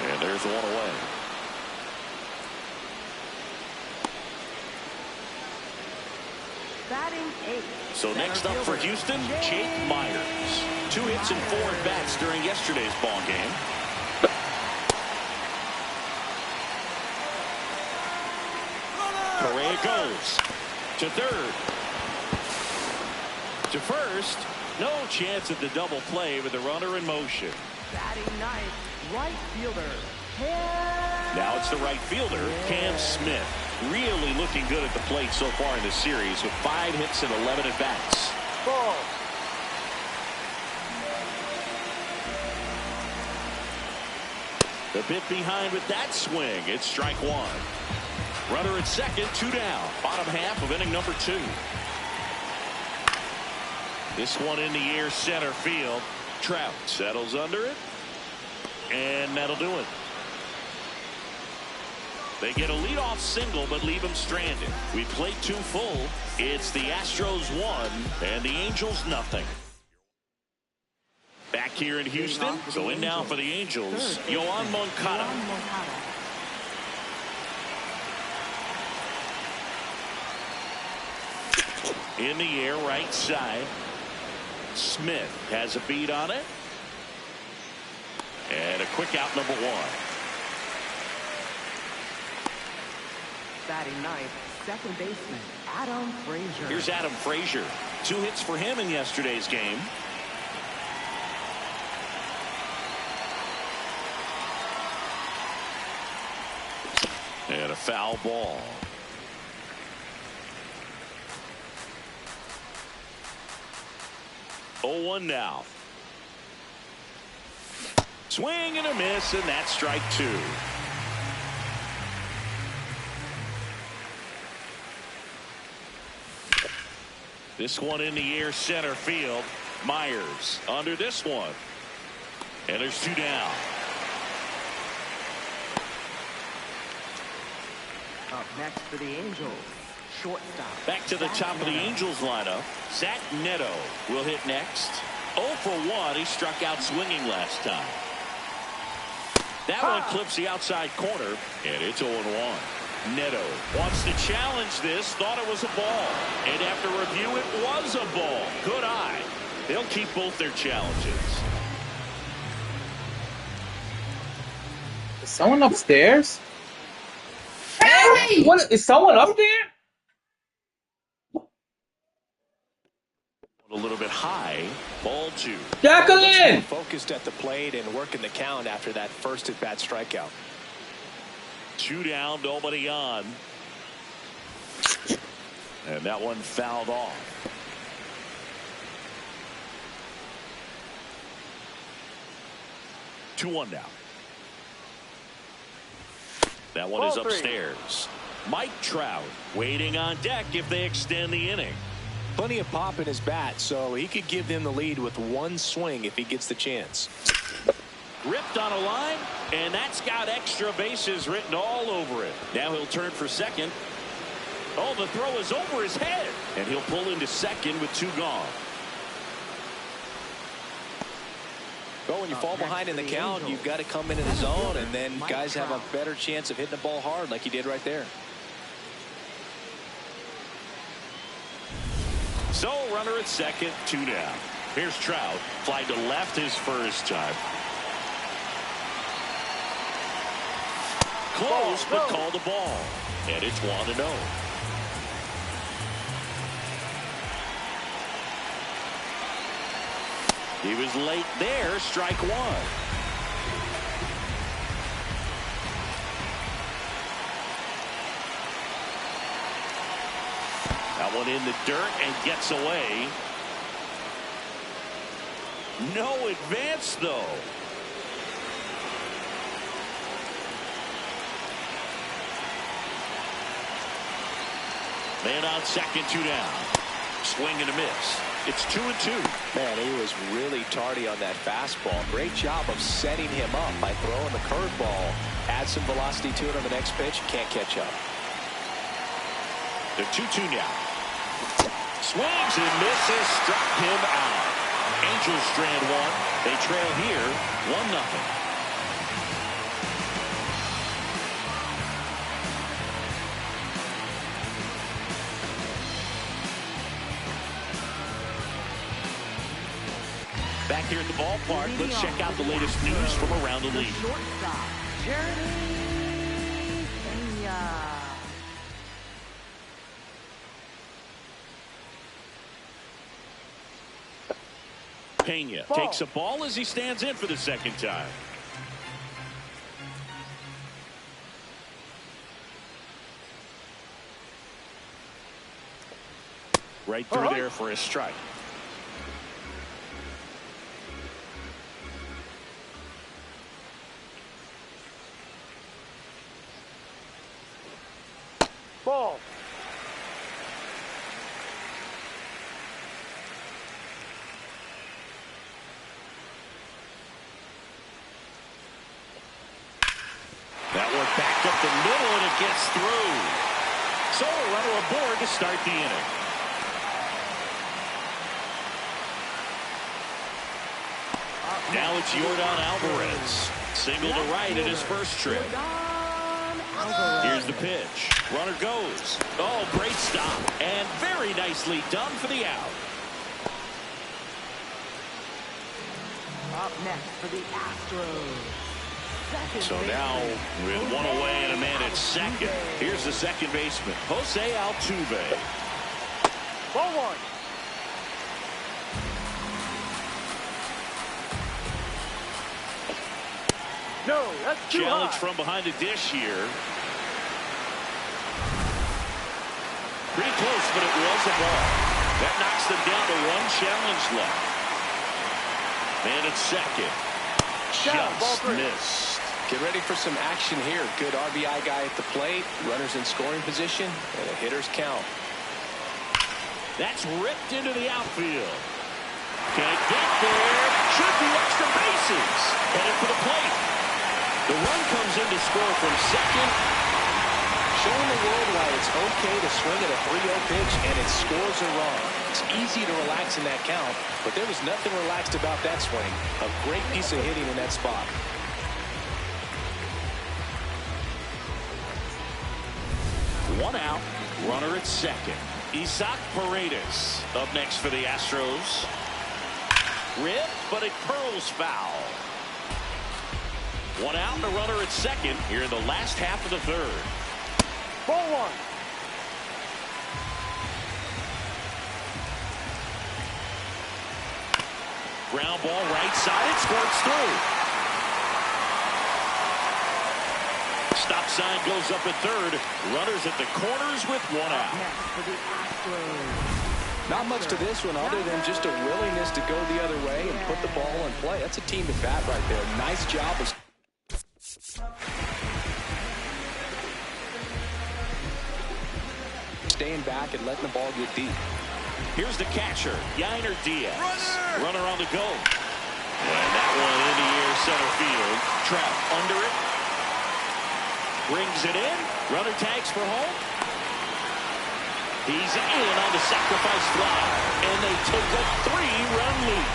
Speaker 1: And there's one away.
Speaker 4: Batting 8.
Speaker 1: So next up for Houston, Jake Myers. 2 hits and 4 at-bats during yesterday's ball game. Correa goes to third. To first. No chance at the double play with the runner in motion.
Speaker 4: Batting 9th, right fielder.
Speaker 1: Now it's the right fielder, Cam Smith. Really looking good at the plate so far in this series with 5 hits and 11 at-bats.
Speaker 3: Ball.
Speaker 1: A bit behind with that swing. It's strike one. Runner at second, 2 down. Bottom half of inning number 2. This one in the air, center field. Trout settles under it. And that'll do it. They get a leadoff single, but leave him stranded. We played 2 full. It's the Astros 1 and the Angels nothing. Back here in Houston. So in now for the Angels, Yoan Moncada. In the air, right side. Smith has a beat on it. And a quick out, number 1.
Speaker 4: Batting 9th, second baseman, Adam Frazier.
Speaker 1: Here's Adam Frazier. 2 hits for him in yesterday's game. And a foul ball. Oh, 1 now. Swing and a miss, and that's strike 2. This one in the air, center field. Myers under this one. And there's 2 down.
Speaker 4: Up next for the Angels, shortstop.
Speaker 1: Back to the top of the Angels lineup. Zach Neto will hit next. 0 for 1. He struck out swinging last time. That one clips the outside corner, and it's 0-1. Neto wants to challenge this, thought it was a ball. And after review, it was a ball. Good eye. They'll keep both their challenges.
Speaker 5: Is someone upstairs? Hey! What? Is someone up there?
Speaker 1: A little bit high. Ball 0-2.
Speaker 5: Jacqueline!
Speaker 2: Focused at the plate and working the count after that first at-bat strikeout.
Speaker 1: 2 down, nobody on. And that one fouled off. 2-1 now. That one is upstairs. Mike Trout waiting on deck if they extend the inning.
Speaker 2: Plenty of pop in his bat, so he could give them the lead with one swing if he gets the chance.
Speaker 1: Ripped on a line, and that's got extra bases written all over it. Now he'll turn for second. Oh, the throw is over his head, and he'll pull into second with 2 gone.
Speaker 2: Well, when you fall behind in the count, you've got to come into the zone, and then guys have a better chance of hitting the ball hard like he did right there.
Speaker 1: So, runner at second, 2 down. Here's Trout, fly to left his first time. Close, but called the ball. And it's 1-0. He was late there, strike 1. That one in the dirt and gets away. No advance, though. Man on second, 2 down. Swing and a miss. It's 2-2.
Speaker 2: Man, he was really tardy on that fastball. Great job of setting him up by throwing the curveball. Add some velocity to it on the next pitch. Can't catch up.
Speaker 1: The 2-2 now. Swings and misses. Struck him out. Angels strand 1. They trail here 1-0. Back here at the ballpark, let's check out the latest news from around the league.
Speaker 4: Shortstop, Jeremy Pena.
Speaker 1: Pena takes a ball as he stands in for the second time. Right through there for a strike.
Speaker 3: Ball.
Speaker 1: That one backed up the middle, and it gets through. So a runner aboard to start the inning. Now it's Yordan Alvarez. Single to right in his first trip. Here's the pitch. Runner goes. Oh, great stop. And very nicely done for the out.
Speaker 4: Up next for the Astros.
Speaker 1: So now with 1 away and a man at second. Here's the second baseman, Jose Altuve.
Speaker 3: Ball 1. No, that's too
Speaker 1: Challenge
Speaker 3: high.
Speaker 1: from behind the dish here. Pretty close, but it was a ball. That knocks them down to 1 challenge left. Man at second. Just missed.
Speaker 2: Get ready for some action here. Good RBI guy at the plate. Runners in scoring position. And a hitter's count.
Speaker 1: That's ripped into the outfield. Can't get there. Should be extra bases. Headed for the plate. The run comes in to score from second.
Speaker 2: Showing the world why it's okay to swing at a 3-0 pitch and its scores are wrong. It's easy to relax in that count, but there was nothing relaxed about that swing. A great piece of hitting in that spot.
Speaker 1: One out. Runner at second. Isaac Paredes up next for the Astros. Ripped, but it curls foul. 1 out and a runner at second here in the last half of the third.
Speaker 3: Ball 1.
Speaker 1: ground ball right side. It squirts through. Stop sign goes up at third. Runners at the corners with one out.
Speaker 4: Next for the Astros.
Speaker 2: Not much to this one other than just a willingness to go the other way and put the ball in play. That's a team at bat right there. Nice job of staying back and letting the ball get deep.
Speaker 1: Here's the catcher, Yainer Diaz. Runner on the go. And that one in the air center field. Trout under it. Brings it in. Runner tags for home. He's in on the sacrifice fly. And they take a 3-run lead.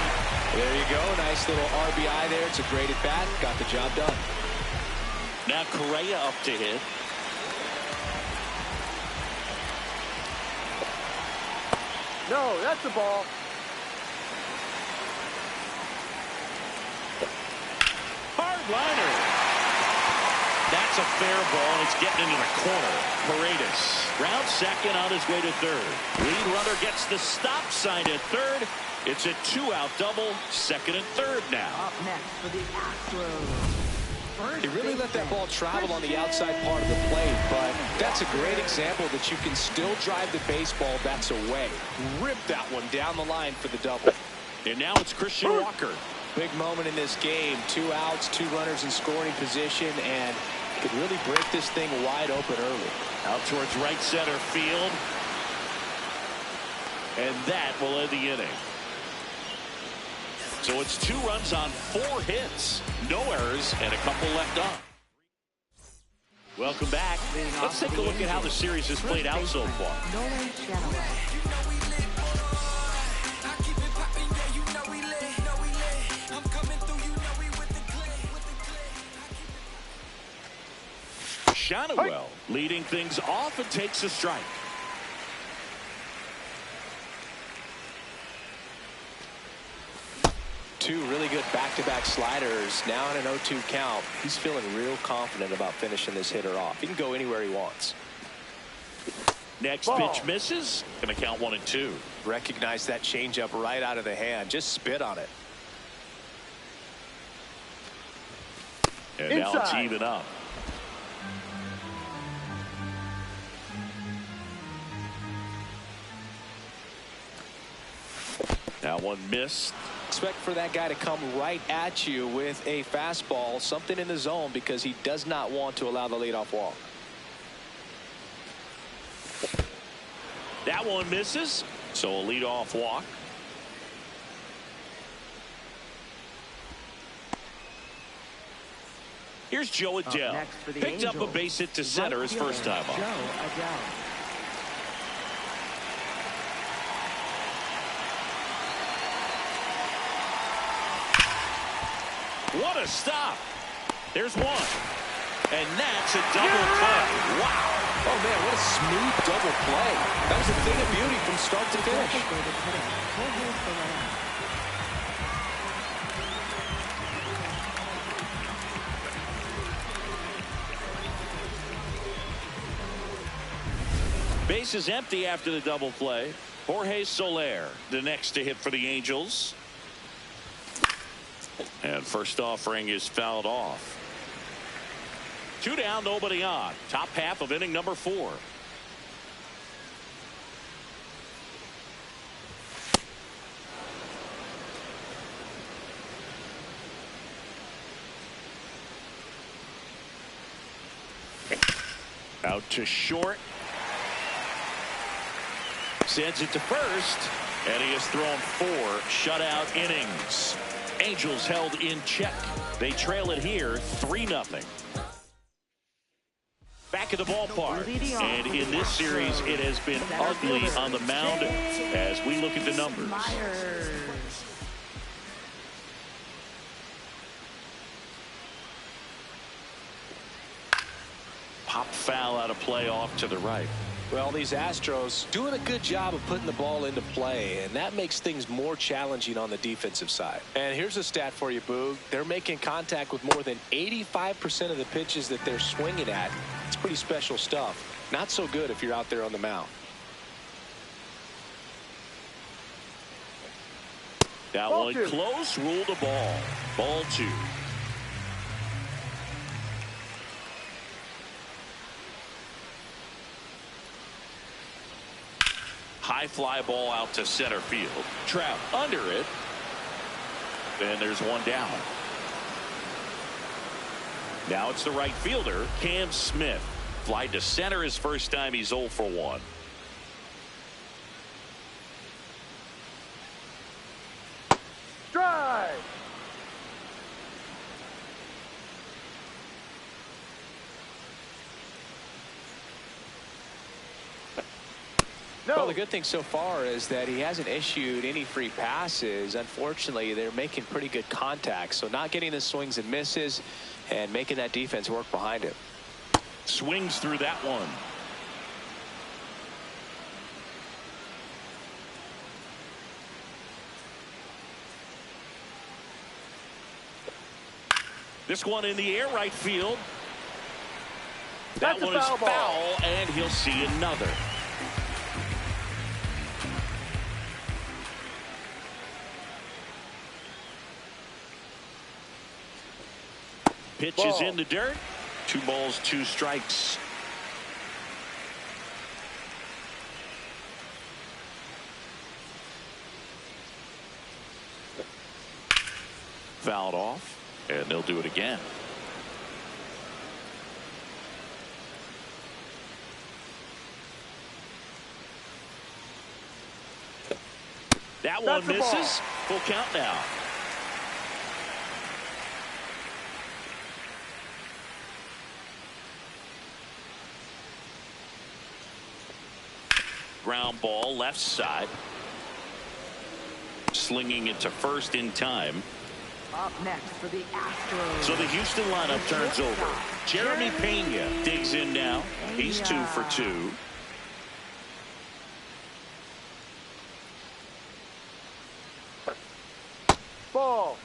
Speaker 2: There you go. Nice little RBI there. It's a great at bat. Got the job done.
Speaker 1: Now Correa up to hit.
Speaker 3: No, that's the ball.
Speaker 1: Hard liner. That's a fair ball, and it's getting into the corner. Paredes round second on his way to third. Lead runner gets the stop sign at third. It's a 2-out double. Second and third now.
Speaker 4: Up next for the Astros.
Speaker 2: He really let that ball travel on the outside part of the plate, but that's a great example that you can still drive the baseball bats away. Rip that one down the line for the double.
Speaker 1: And now it's Christian Walker.
Speaker 2: Big moment in this game. 2 outs, 2 runners in scoring position, and could really break this thing wide open early.
Speaker 1: Out towards right center field. And that will end the inning. So it's 2 runs on 4 hits. No errors and a couple left on. Welcome back. Let's take a look at how the series has played out so far. Shadowell leading things off and takes a strike.
Speaker 2: Two really good back-to-back sliders. Now in an 0-2 count. He's feeling real confident about finishing this hitter off. He can go anywhere he wants.
Speaker 1: Next pitch misses. Going to count 1-2.
Speaker 2: Recognize that changeup right out of the hand. Just spit on it.
Speaker 1: And now it's even up. That one missed.
Speaker 2: Expect for that guy to come right at you with a fastball, something in the zone, because he does not want to allow the leadoff walk.
Speaker 1: That one misses. So a leadoff walk. Here's Joe Adele. Picked up a base hit to center his first time up. What a stop. There's one. And that's a double play. Wow.
Speaker 2: Oh, man, what a smooth double play. That was a thing of beauty from start to finish.
Speaker 1: Base is empty after the double play. Jorge Soler, the next to hit for the Angels. And first offering is fouled off. 2 down, nobody on. Top half of inning number 4. Out to short. Sends it to first. And he has thrown 4 shutout innings. Angels held in check. They trail it here 3-0. Back at the ballpark. And in this series, it has been ugly on the mound as we look at the numbers. Pop foul out of play off to the right.
Speaker 2: Well, these Astros doing a good job of putting the ball into play, and that makes things more challenging on the defensive side. And here's a stat for you, Boog. They're making contact with more than 85% of the pitches that they're swinging at. It's pretty special stuff. Not so good if you're out there on the mound.
Speaker 1: That
Speaker 3: Ball
Speaker 1: one
Speaker 3: two.
Speaker 1: close, ruled a ball. Ball 2. High fly ball out to center field. Trout under it. And there's one down. Now it's the right fielder, Cam Smith. Fly to center his first time. He's 0 for 1.
Speaker 3: Drive. No.
Speaker 2: Well, the good thing so far is that he hasn't issued any free passes. Unfortunately, they're making pretty good contact. So not getting the swings and misses and making that defense work behind him.
Speaker 1: Swings through that one. This one in the air, right field. That
Speaker 3: That's a
Speaker 1: one is
Speaker 3: foul ball.
Speaker 1: foul, and he'll see another. Pitch is
Speaker 3: Ball.
Speaker 1: in the dirt. 2 balls, 2 strikes. Fouled off, and they'll do it again. That one
Speaker 3: That's the ball.
Speaker 1: misses. Full count now. Ground ball left side. Slinging it to first in time.
Speaker 4: Up next for the Astros.
Speaker 1: So the Houston lineup turns over. Jeremy Pena digs in now. He's 2 for 2.
Speaker 3: Ball.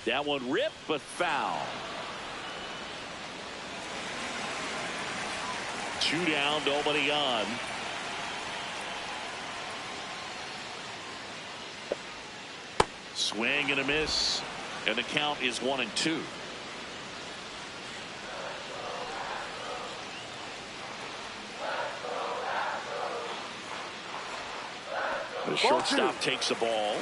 Speaker 1: That one ripped, but foul. 2 down, nobody on. Swing and a miss, and the count is 1-2. The shortstop takes the ball.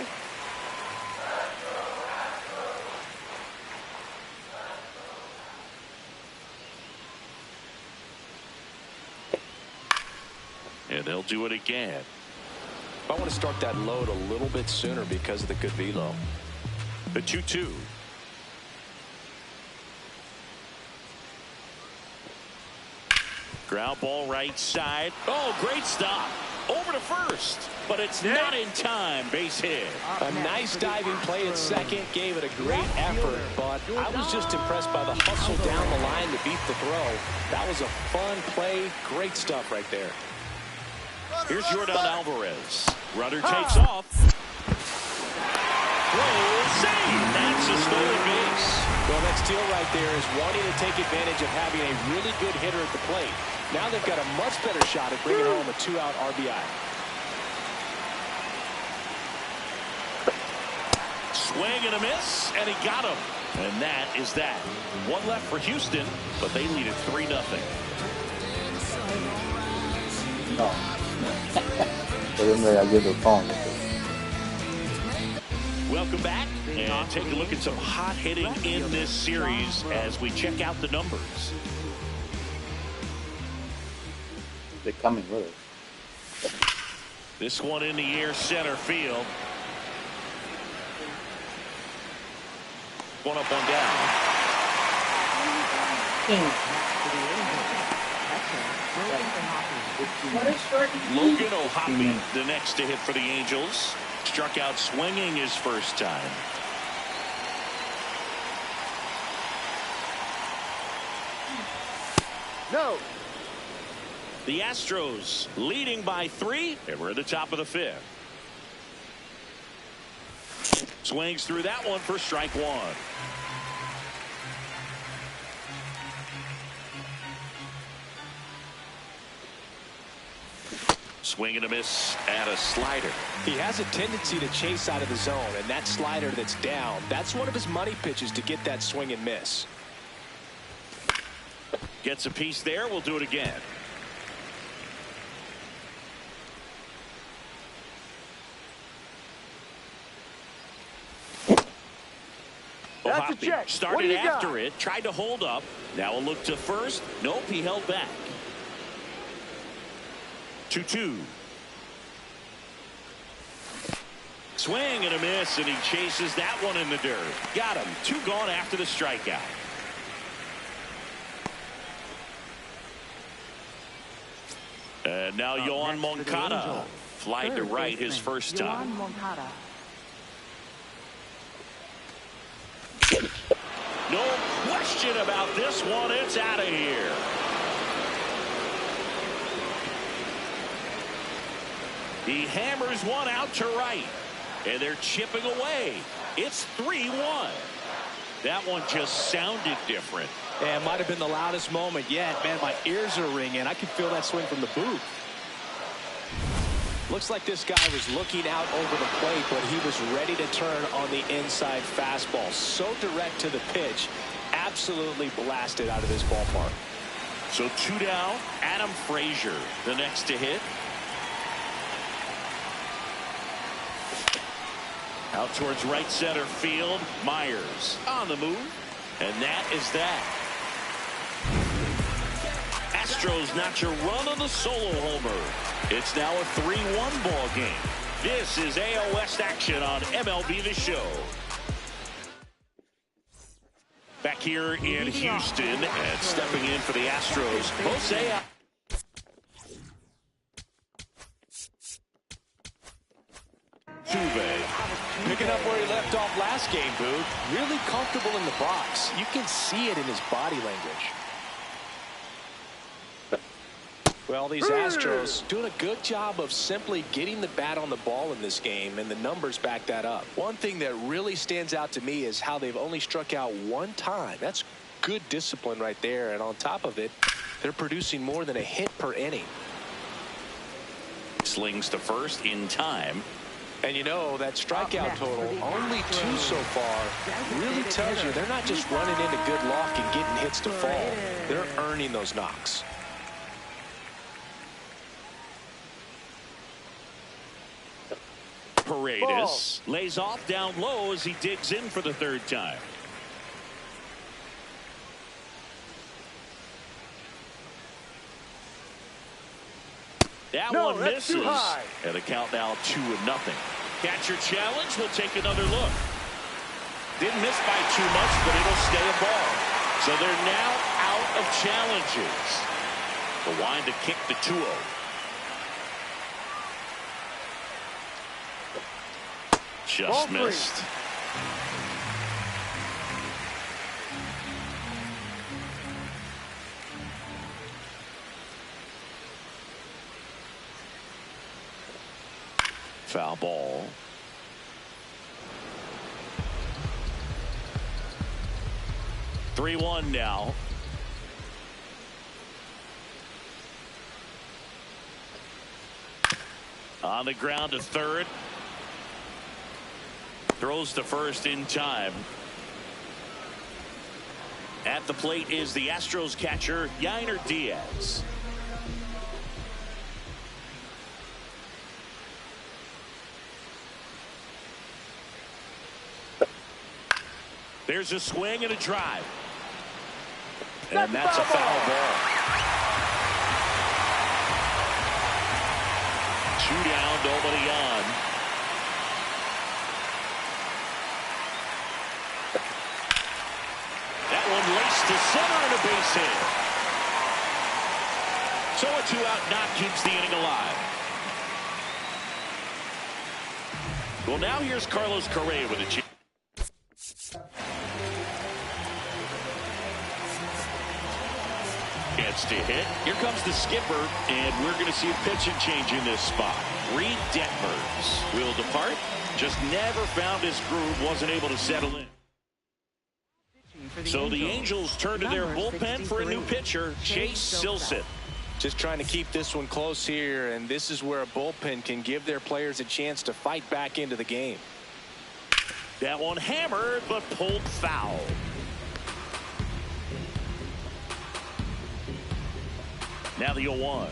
Speaker 1: And they'll do it again.
Speaker 2: I want to start that load a little bit sooner because of the good velo.
Speaker 1: The 2-2. Ground ball right side. Oh, great stop. Over to first, but it's not in time. Base hit.
Speaker 2: A nice diving play at second. Gave it a great effort, but I was just impressed by the hustle down the line to beat the throw. That was a fun play. Great stuff right there.
Speaker 1: Here's Jordan Alvarez. Runner takes off. Throw, save. That's a stolen base.
Speaker 2: Well, that steal right there is wanting to take advantage of having a really good hitter at the plate. Now they've got a much better shot at bringing home a 2-out RBI.
Speaker 1: Swing and a miss, and he got him. And that is that. 1 left for Houston, but they lead it 3-0.
Speaker 5: No. Pero me ayer the phone.
Speaker 1: Welcome back, and take a look at some hot hitting in this series as we check out the numbers.
Speaker 5: They're coming with us.
Speaker 1: This one in the air, center field. One up, one down.
Speaker 6: What is short?
Speaker 1: Logan O'Hoppe, the next to hit for the Angels. Struck out swinging his first time.
Speaker 3: No.
Speaker 1: The Astros leading by 3, and we're at the top of the 5th. Swings through that one for strike 1. Swing and a miss at a slider.
Speaker 2: He has a tendency to chase out of the zone, and that slider that's down, that's one of his money pitches to get that swing and miss.
Speaker 1: Gets a piece there. We'll do it again.
Speaker 3: That's a
Speaker 1: Halotv
Speaker 3: check. What
Speaker 1: started
Speaker 3: do you
Speaker 1: after
Speaker 3: got?
Speaker 1: it, tried to hold up. Now a look to first. Nope, he held back. 2-2. Swing and a miss, and he chases that one in the dirt. Got him. 2 gone after the strikeout. And now Yohan Moncada flied to right his first time. No question about this one. It's out of here. He hammers one out to right. And they're chipping away. It's 3-1. That one just sounded different.
Speaker 2: Yeah, it might have been the loudest moment yet. Man, my ears are ringing. I can feel that swing from the booth. Looks like this guy was looking out over the plate, but he was ready to turn on the inside fastball. So direct to the pitch. Absolutely blasted out of this ballpark.
Speaker 1: So 2 down. Adam Frazier, the next to hit. Out towards right center field. Myers on the move. And that is that. Astros notch a run on the solo homer. It's now a 3-1 ball game. This is AL West action on MLB The Show. Back here in Houston and stepping in for the Astros, Jose.
Speaker 2: Picking up where he left off last game, Booth. Really comfortable in the box. You can see it in his body language. Well, these Astros doing a good job of simply getting the bat on the ball in this game, and the numbers back that up. One thing that really stands out to me is how they've only struck out 1 time. That's good discipline right there, and on top of it, they're producing more than a hit per inning.
Speaker 1: Slings to first in time.
Speaker 2: And you know, that strikeout total, only 2 so far, really tells you they're not just running into good luck and getting hits to fall. They're earning those knocks.
Speaker 1: Paredes lays off down low as he digs in for the 3rd time. That one misses. And the count now 2-0. Catcher challenge. We'll take another look. Didn't miss by too much, but it'll stay a ball. So they're now out of challenges. The wind to kick the 2-0. Just missed. Foul ball. Three-1 now. On the ground to third. Throws to first in time. At the plate is the Astros catcher, Yainer Diaz. There's a swing and a drive. And that's a foul ball. 2 down, nobody on. That one laced to center and a base hit. So a 2-out knock keeps the inning alive. Well, now here's Carlos Correa with a chance. To hit. Here comes the skipper, and we're going to see a pitching change in this spot. Reed Detmers will depart. Just never found his groove, wasn't able to settle in. So the Angels turn to their bullpen for a new pitcher, Chase Silseth.
Speaker 2: Just trying to keep this one close here, and this is where a bullpen can give their players a chance to fight back into the game.
Speaker 1: That one hammered, but pulled foul. Now the 0-1.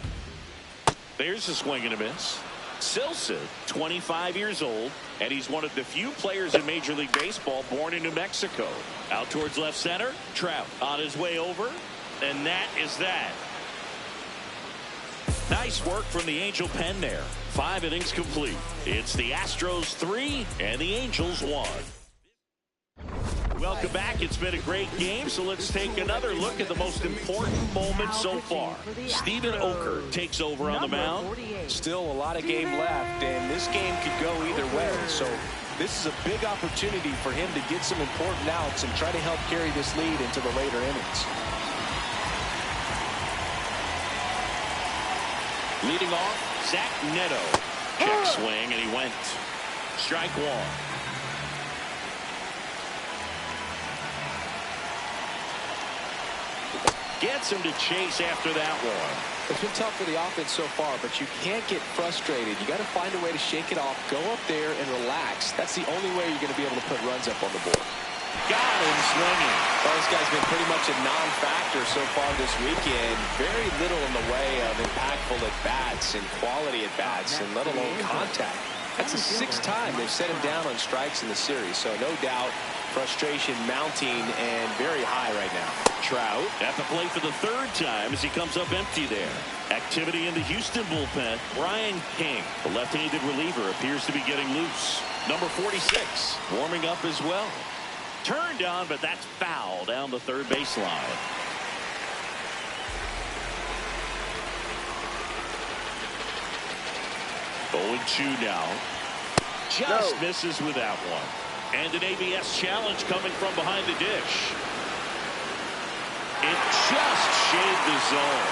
Speaker 1: There's a swing and a miss. Silsa, 25 years old, and he's one of the few players in Major League Baseball born in New Mexico. Out towards left center. Trout on his way over, and that is that. Nice work from the Angel pen there. 5 innings complete. It's the Astros 3 and the Angels 1. Welcome back. It's been a great game, so let's take another look at the most important moment so far. Stephen Oker takes over on the mound.
Speaker 2: Still a lot of game left, and this game could go either way. So this is a big opportunity for him to get some important outs and try to help carry this lead into the later innings.
Speaker 1: Leading off, Zach Neto. Check swing, and he went. Strike 1. Gets him to chase after that one.
Speaker 2: It's been tough for the offense so far, but you can't get frustrated. You got to find a way to shake it off, go up there and relax. That's the only way you're going to be able to put runs up on the board.
Speaker 1: Got him swinging.
Speaker 2: Well, this guy's been pretty much a non-factor so far this weekend. Very little in the way of impactful at-bats and quality at-bats, and let alone contact. That's the 6th time they've set him down on strikes in the series, so no doubt frustration mounting and very high right now.
Speaker 1: Trout at the plate for the 3rd time as he comes up empty there. Activity in the Houston bullpen. Brian King, the left-handed reliever, appears to be getting loose. Number 46 warming up as well. Turned on, but that's foul down the third baseline. Oh, 2 now. Just misses with that one. And an ABS challenge coming from behind the dish. It just shaved the zone.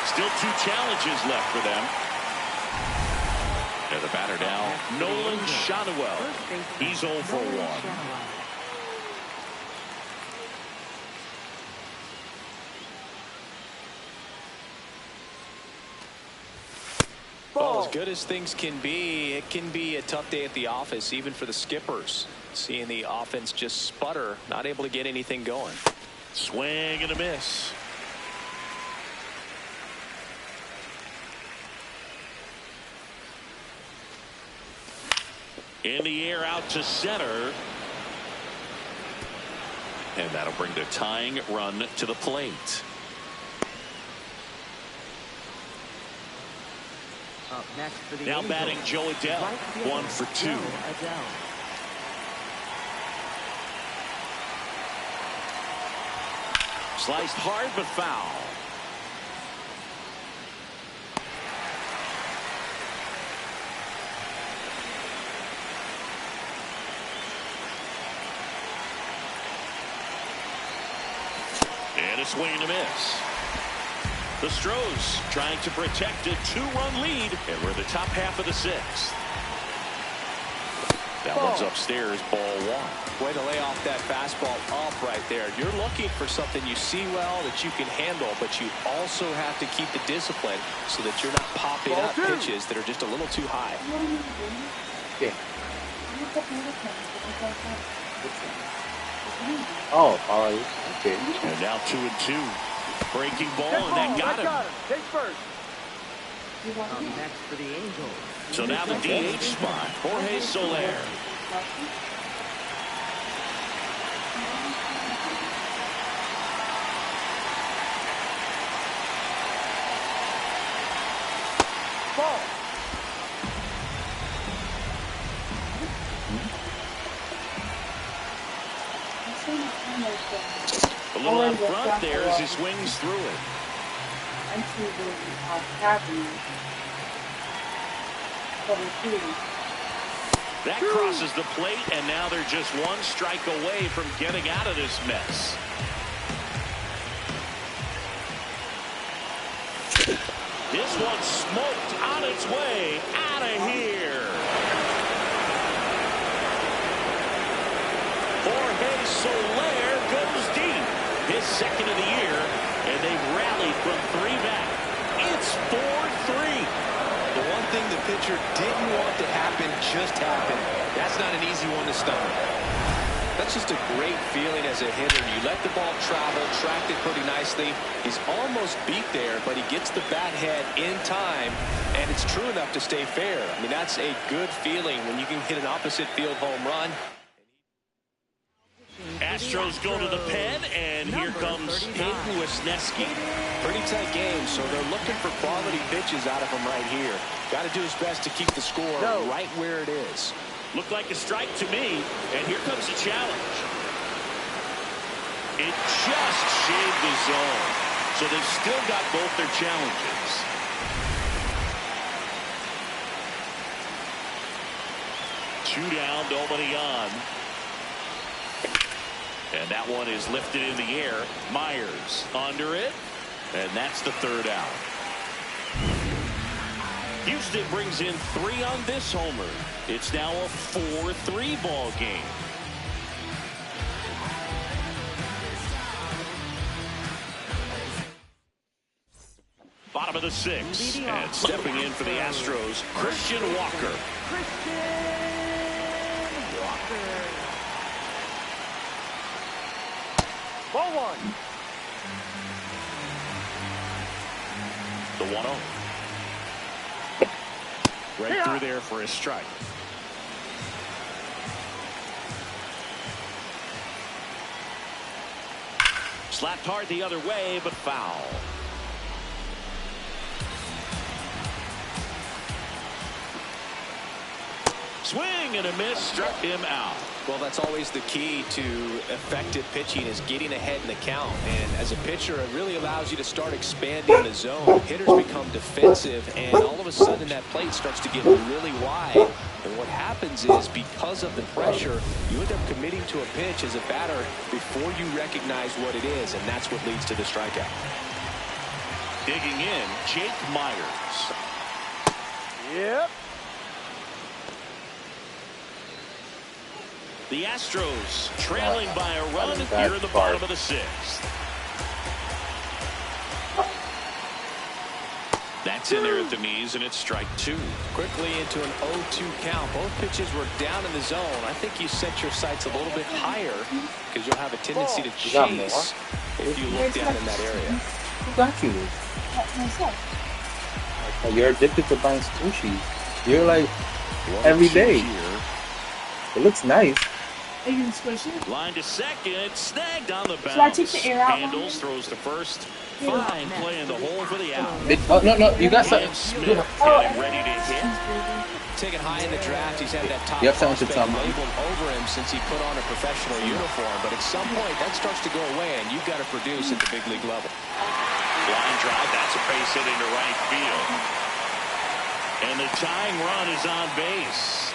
Speaker 1: Still 2 challenges left for them. And the batter now, Nolan Shotwell. He's 0 for 1.
Speaker 2: Well, as good as things can be, it can be a tough day at the office, even for the skippers. Seeing the offense just sputter, not able to get anything going.
Speaker 1: Swing and a miss. In the air out to center. And that'll bring the tying run to the plate.
Speaker 4: Up next for the
Speaker 1: Now
Speaker 4: Angels,
Speaker 1: batting Joe Adele, 1 for 2. Sliced hard but foul. And a swing and a miss. The Stros trying to protect a 2-run lead, and we're the top half of the 6th. That one's upstairs, ball 1.
Speaker 2: Way to lay off that fastball up right there. You're looking for something you see well that you can handle, but you also have to keep the discipline so that you're not popping up pitches that are just a little too high.
Speaker 5: Okay. Oh, okay.
Speaker 1: And now 2-2. Breaking ball, and that got him.
Speaker 3: Take first.
Speaker 4: Up next for the Angels.
Speaker 1: So now the DH spot, Jorge Soler.
Speaker 3: Ball.
Speaker 1: A little out front there as he swings through it. That crosses the plate, and now they're just 1 strike away from getting out of this mess. This one smoked on its way out of here. Jorge Soler goes deep. His 2nd of the year, and they've rallied from 3 back. It's
Speaker 2: pitcher didn't want to happen just happened. That's not an easy one to stomach. That's just a great feeling as a hitter. You let the ball travel, tracked it pretty nicely. He's almost beat there, but he gets the bat head in time, and it's true enough to stay fair. I mean, that's a good feeling when you can hit an opposite field home run.
Speaker 1: Astros go to the pen, and here comes Hayden Wesneski.
Speaker 2: Pretty tight game, so they're looking for quality pitches out of him right here. Got to do his best to keep the score right where it is.
Speaker 1: Looked like a strike to me, and here comes the challenge. It just shaved the zone, so they've still got both their challenges. Two down, nobody on. And that one is lifted in the air. Myers under it, and that's the third out. Houston brings in 3 on this homer. It's now a 4-3 ball game. Bottom of the 6th, and stepping in for the Astros, Christian Walker.
Speaker 3: Ball 1.
Speaker 1: The 1-0. Right through there for a strike. Slapped hard the other way, but foul. Swing and a miss, struck him out.
Speaker 2: Well, that's always the key to effective pitching, is getting ahead in the count. And as a pitcher, it really allows you to start expanding the zone. Hitters become defensive, and all of a sudden that plate starts to get really wide. And what happens is, because of the pressure, you end up committing to a pitch as a batter before you recognize what it is, and that's what leads to the strikeout.
Speaker 1: Digging in, Jake Myers.
Speaker 3: Yep.
Speaker 1: The Astros trailing by a run here in the bottom of the 6th. That's in there at the knees, and it's strike 2.
Speaker 2: Quickly into an 0-2 count. Both pitches were down in the zone. I think you set your sights a little bit higher because you'll have a tendency to chase if you look down in that area.
Speaker 5: Who got you this? Like, you're addicted to buying sushi. You're like, every day. It looks nice.
Speaker 8: Are you gonna squish it?
Speaker 1: Line to second, snagged on the bounce.
Speaker 8: Should I take the air out?
Speaker 1: Handles, throws to first. Fine play in the hole for the out.
Speaker 5: Oh, no, you got something.
Speaker 1: Smith getting ready to hit.
Speaker 2: Taken high in the draft, he's had that top
Speaker 5: You have something to
Speaker 2: prospect
Speaker 5: tell me.
Speaker 2: labeled over him since he put on a professional uniform. But at some point, that starts to go away, and you've got to produce at the big league level.
Speaker 1: Line drive, that's a base hit into right field. And the tying run is on base.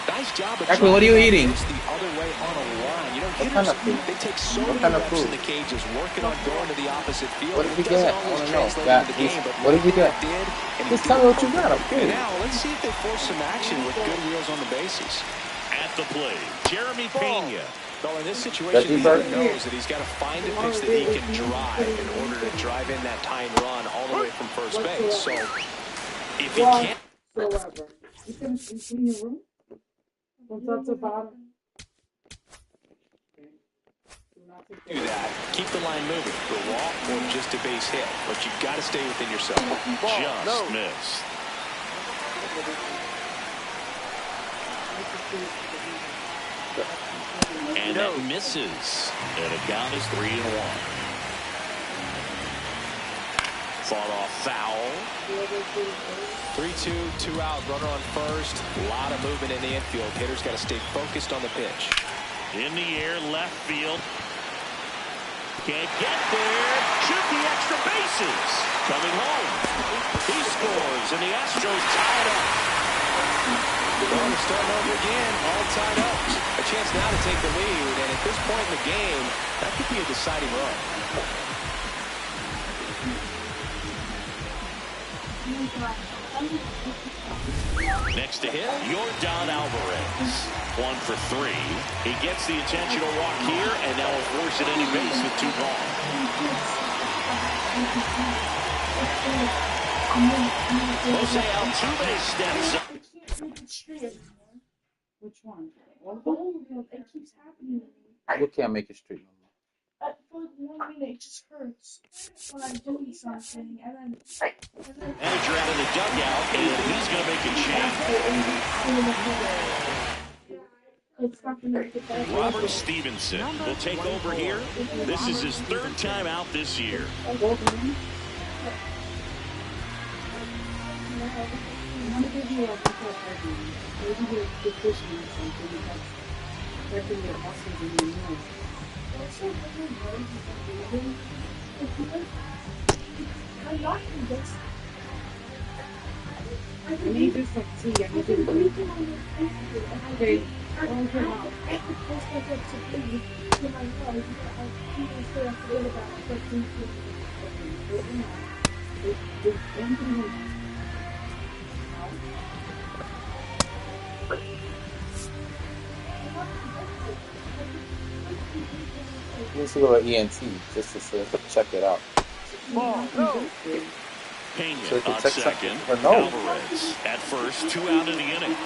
Speaker 2: Nice job of
Speaker 5: Actually, what are you eating?
Speaker 2: the other way on a line. You know,
Speaker 5: What
Speaker 2: hitters,
Speaker 5: kind of food?
Speaker 2: they take so
Speaker 5: What
Speaker 2: many
Speaker 5: kind of
Speaker 2: reps
Speaker 5: food?
Speaker 2: in the cages, working on going to the opposite field.
Speaker 5: What did you
Speaker 2: It doesn't
Speaker 5: get? I
Speaker 2: always
Speaker 5: want to know.
Speaker 2: translate
Speaker 5: That,
Speaker 2: into the game, but
Speaker 5: what did you get?
Speaker 2: did, and he
Speaker 5: Just
Speaker 2: did
Speaker 5: tell me
Speaker 2: it
Speaker 5: what you got. I'm
Speaker 2: And
Speaker 5: curious.
Speaker 2: now, let's see if they force some action with good wheels on the bases.
Speaker 1: At the plate, Jeremy Pena.
Speaker 2: Well, in this situation, he
Speaker 5: Bird.
Speaker 2: knows that he's got to find a pitch that he can drive in order to drive in that tying run all the way from first base. So, if he can't
Speaker 6: Whatsoever. You can clean your room from top to bottom.
Speaker 2: do that, keep the line moving, for a walk or just a base hit. But you've got to stay within yourself.
Speaker 1: Just missed. And that misses. And the count is 3-1. Fought off foul.
Speaker 2: 3-2, 2 out, runner on first. A lot of movement in the infield. Hitters got to stay focused on the pitch.
Speaker 1: In the air, left field. Can't get there. Shoot the extra bases. Coming home. He scores, and the Astros tie it up.
Speaker 2: Well, we're starting over again, all tied up. A chance now to take the lead, and at this point in the game, that could be a deciding run.
Speaker 1: Next to hit, Yordan Alvarez. 1 for 3. He gets the intentional walk here, and now will force it into base with 2 gone. Jose Altuve steps up.
Speaker 8: I can't make it straight anymore.
Speaker 6: Which one? All of
Speaker 8: The
Speaker 6: them?
Speaker 8: whole world, it keeps happening to me.
Speaker 5: You can't make it straight no more.
Speaker 8: For like 1 minute, it just hurts when I'm doing something, and then
Speaker 1: Manager out of the dugout, and he's going to make a change.
Speaker 8: it's not gonna get better.
Speaker 1: Robert Stevenson will take over here. This is his third time out this year.
Speaker 6: All of them? I'm gonna give you a pickup argument. Maybe you're deficient in something that's affecting your muscles in your nose.
Speaker 8: Also, when your nose is breathing, I'm not convinced.
Speaker 6: I need just some tea. I need you to breathe. Okay, open your mouth.
Speaker 8: I have to force myself to breathe to my nose, but I can't say I forget about it. But
Speaker 6: Okay, open your mouth. Just open your mouth.
Speaker 5: You need to go to ENT just to check it out.
Speaker 3: Ball, go.
Speaker 1: Pena
Speaker 5: So if it
Speaker 1: on
Speaker 5: checks
Speaker 1: second.
Speaker 5: for no.
Speaker 1: Alvarez at first, 2 out of the inning.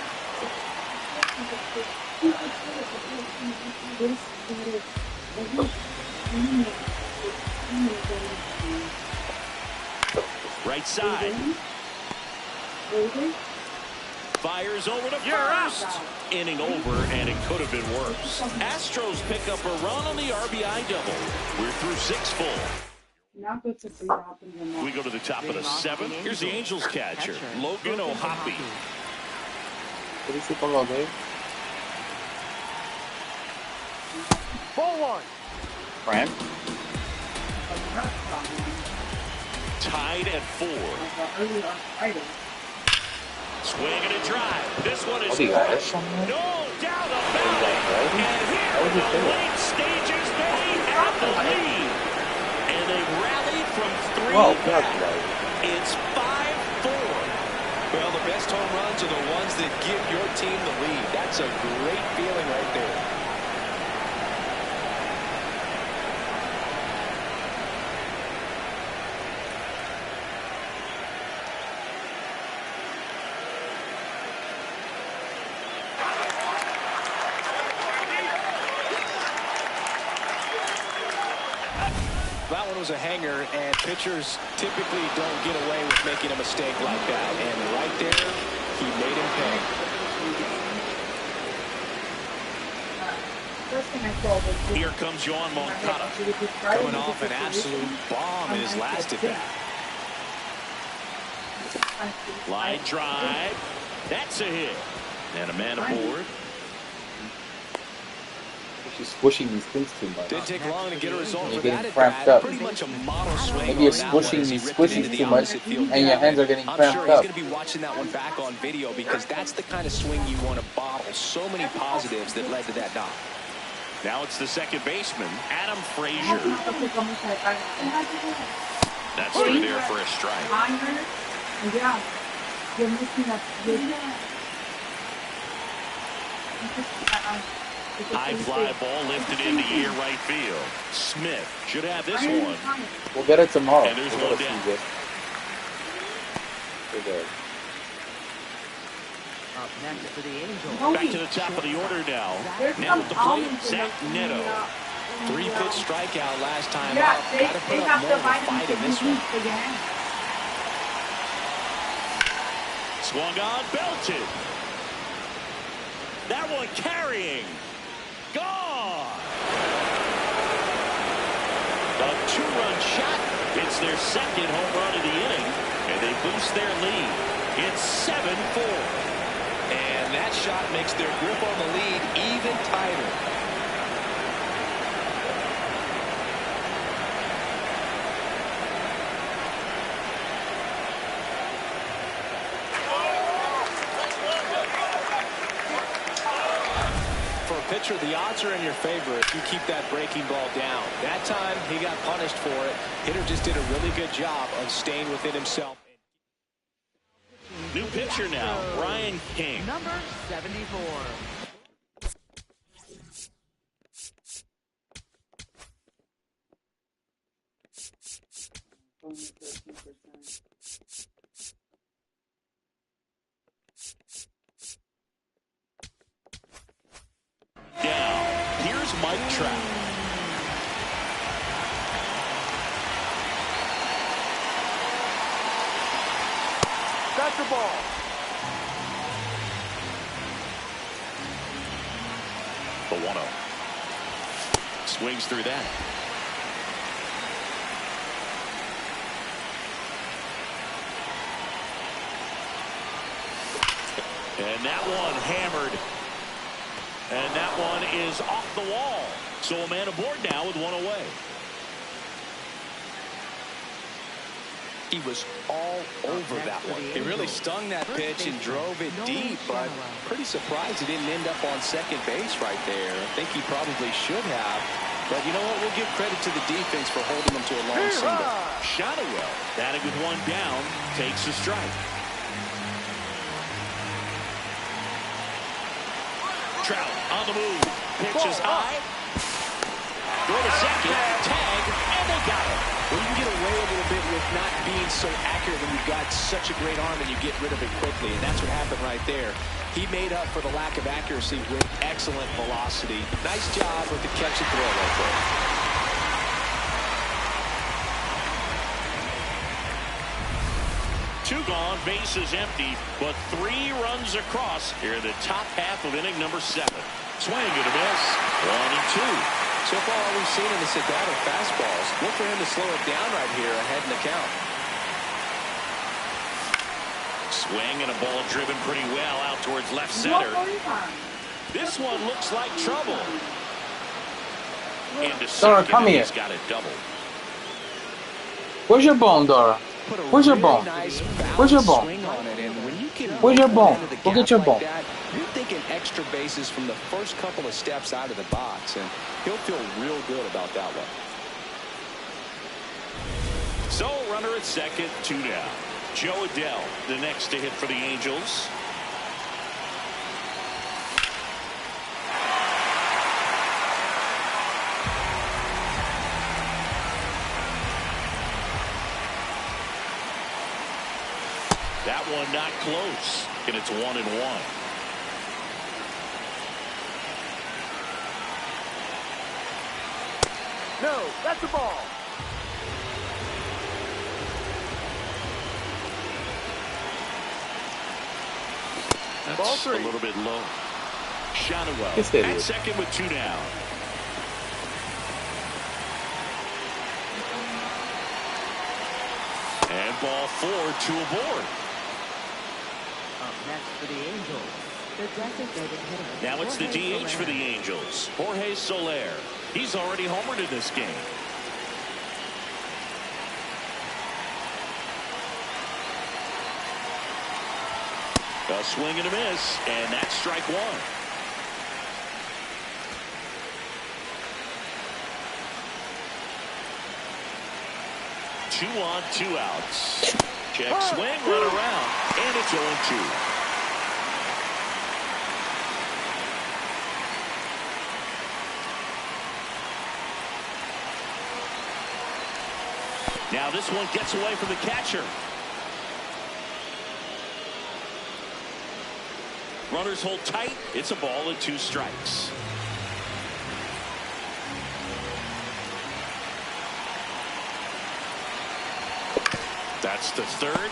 Speaker 1: Right side. Fires over to first. Inning over, and it could have been worse. Astros pick up a run on the RBI double. We're through 6 full.
Speaker 6: Not good to breathe out in your mouth.
Speaker 1: We go to the top of the 7th. Here's the Angels catcher, Logan O'Hoppe.
Speaker 5: What is it called, Dave?
Speaker 3: Ball one.
Speaker 5: Frank?
Speaker 1: Tied at 4. Swing and a drive. This one is crushed. No, down the belly. And here in the late stages, they have the lead. And they've rallied from 3 back. It's 5-4.
Speaker 2: Well, the best home runs are the ones that give your team the lead. That's a great feeling right there. That one was a hanger, and pitchers typically don't get away with making a mistake like that. And right there, he made him pay.
Speaker 6: First thing I saw was
Speaker 1: Here comes Yohan Moncada.
Speaker 2: Coming off an absolute bomb in his last at bat.
Speaker 1: Line drive. That's a hit. And a man aboard.
Speaker 5: She's squishing these things too much.
Speaker 2: Didn't take long to get a result
Speaker 5: You're
Speaker 2: for
Speaker 5: getting
Speaker 2: that at
Speaker 5: cramped
Speaker 2: bat.
Speaker 5: up.
Speaker 2: Pretty much a model swing.
Speaker 5: Maybe you're
Speaker 2: on that one
Speaker 5: squishing
Speaker 2: as he
Speaker 5: these
Speaker 2: ripped it
Speaker 5: squishies
Speaker 2: into the
Speaker 5: too much,
Speaker 2: opposite field
Speaker 5: and your hands are getting
Speaker 2: I'm
Speaker 5: cramped
Speaker 2: sure he's
Speaker 5: up.
Speaker 2: going to be watching that one back on video because that's the kind of swing you want to bottle. So many positives that led to that knock.
Speaker 1: Now it's the second baseman, Adam Frazier. That's through there for a strike.
Speaker 6: Yeah, you're missing that.
Speaker 1: High fly ball lifted into air right field. Smith should have this one.
Speaker 5: We'll get it tomorrow.
Speaker 1: And there's
Speaker 5: We'll
Speaker 1: one
Speaker 5: get
Speaker 1: down.
Speaker 5: it to you. Good.
Speaker 4: Up next for the Angels.
Speaker 1: Back to the top of the order now. Now at the plate, Zach Neto.
Speaker 2: 3-pitch strikeout last time
Speaker 6: Yeah,
Speaker 2: out.
Speaker 6: they
Speaker 2: Got to put up
Speaker 6: have
Speaker 2: more
Speaker 6: the
Speaker 2: of a fight in this one.
Speaker 6: for your hand.
Speaker 1: Swung on, belted. That one carrying. Gone. A 2-run shot. It's their second home run of the inning, and they boost their lead. It's 7-4.
Speaker 2: And that shot makes their grip on the lead even tighter. For a pitcher, the odds are in your favor if you keep that breaking ball down. That time, he got punished for it. Hitter just did a really good job of staying within himself.
Speaker 1: New pitcher now, Ryan King.
Speaker 4: Number 74.
Speaker 1: Mike Trout.
Speaker 3: That's the ball.
Speaker 1: The 1-0. Swings through that. And that one hammered. And that one is off the wall. So a man aboard now with one away.
Speaker 2: He was all over that one. He really stung that pitch and drove it deep, but pretty surprised he didn't end up on second base right there. I think he probably should have. But you know what? We'll give credit to the defense for holding him to a long single.
Speaker 1: Shot it well. Batting with one down, takes a strike. Trout on the move. Pitch is high. Go to second. Tag. And they got it.
Speaker 2: Well, you can get away a little bit with not being so accurate when you've got such a great arm and you get rid of it quickly. And that's what happened right there. He made up for the lack of accuracy with excellent velocity. Nice job with the catch and throw right there.
Speaker 1: Two gone, bases empty, but 3 runs across here in the top half of inning number 7. Swing and a miss. 1-2.
Speaker 2: So far, all we've seen in this at bat are fastballs. Look for him to slow it down right here ahead in the count.
Speaker 1: Swing and a ball driven pretty well out towards left center. This one looks like trouble. Into
Speaker 5: Dora, come here.
Speaker 1: He's got it double.
Speaker 5: Where's your bone, Dora? Where's your bone? Where's your bone? Where's your bone? Go get your bone.
Speaker 2: You're thinking extra bases from the first couple of steps out of the box, and he'll feel real good about that one.
Speaker 1: So runner at second, 2 down. Joe Adell, the next to hit for the Angels. That one not close, and it's 1-1.
Speaker 3: No, that's the ball.
Speaker 1: That's
Speaker 3: Ball 3.
Speaker 1: a little bit low. Shotwell
Speaker 5: Yes, it
Speaker 1: at
Speaker 5: is.
Speaker 1: second with 2 down. And ball 4, 2 aboard.
Speaker 4: Up next for the Angels, the designated hitter.
Speaker 1: Now it's the DH for the Angels, Jorge Soler. He's already homered in this game. A swing and a miss, and that's strike 1. Two on, 2 outs. Check swing, run around, and it's 0-2. Now this one gets away from the catcher. Runners hold tight. It's a ball and 2 strikes. That's the third.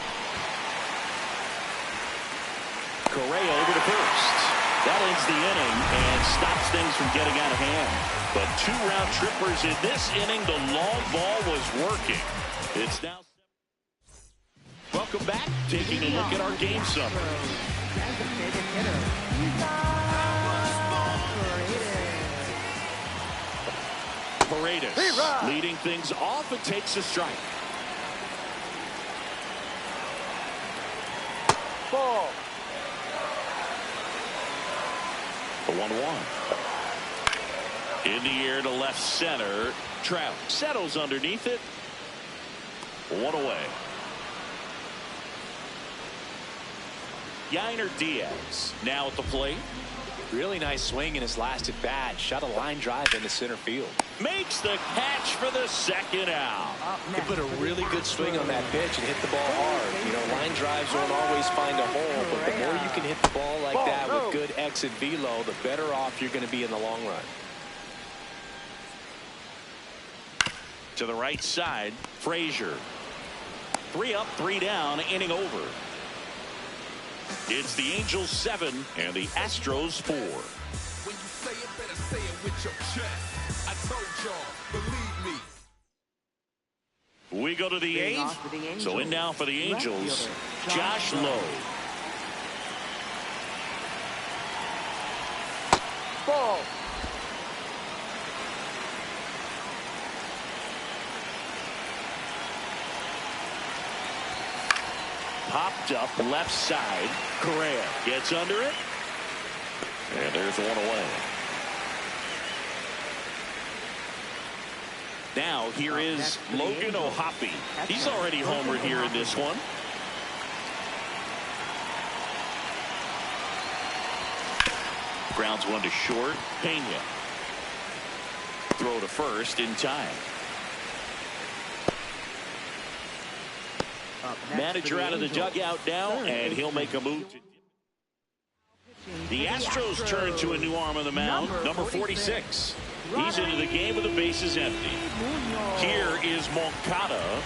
Speaker 1: Correa over to first. That ends the inning and stops things from getting out of hand. But 2 round trippers in this inning. The long ball was working. It's now. Welcome back. Taking a look at our game summary.
Speaker 4: Designated hitter.
Speaker 1: Paredes leading things off and takes a strike.
Speaker 3: Ball.
Speaker 1: The 1-1. In the air to left center. Trout settles underneath it. 1 away. Yainer Diaz now at the plate.
Speaker 2: Really nice swing in his last at bat. Shot a line drive into center field.
Speaker 1: Makes the catch for the second out.
Speaker 2: He put a really good swing on that pitch and hit the ball hard. You know, line drives won't always find a hole, but the more you can hit the ball like that with good exit velo, the better off you're going to be in the long run.
Speaker 1: To the right side, Frazier. 3 up, 3 down, inning over. It's the Angels 7 and the Astros 4.
Speaker 7: When you say it, better say it with your chest. I told y'all, believe me.
Speaker 1: We go to the 8th. So in now for the Angels, Josh Lowe.
Speaker 3: Ball.
Speaker 1: Popped up left side. Correa gets under it. And there's one away. Now here is Logan O'Hoppe. He's already homered here in this one. Grounds one to short. Pena. Throw to first in time. Manager out of the dugout now, and he'll make a move. The Astros turn to a new arm on the mound, number 46. He's into the game with the bases empty. Here is Moncada.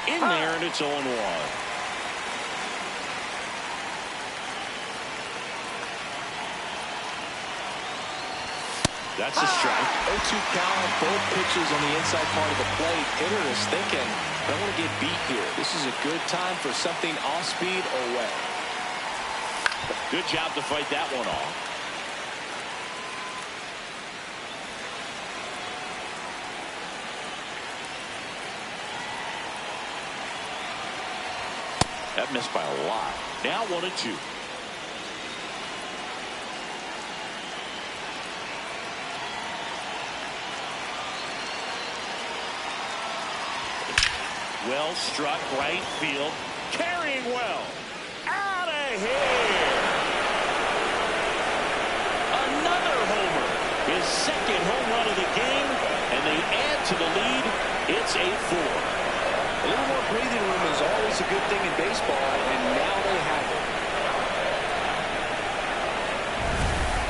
Speaker 1: In there, and it's 0-1. That's a strike.
Speaker 2: 0-2 count, both pitches on the inside part of the plate. Hitter is thinking, I don't want to get beat here. This is a good time for something off speed or wet.
Speaker 1: Good job to fight that one off. That missed by a lot. Now 1-2. Well struck right field. Carrying well. Out of here. Another homer. His second home run of the game. And they add to the lead. It's 8-4.
Speaker 2: A little more breathing room is always a good thing in baseball, and now they have it.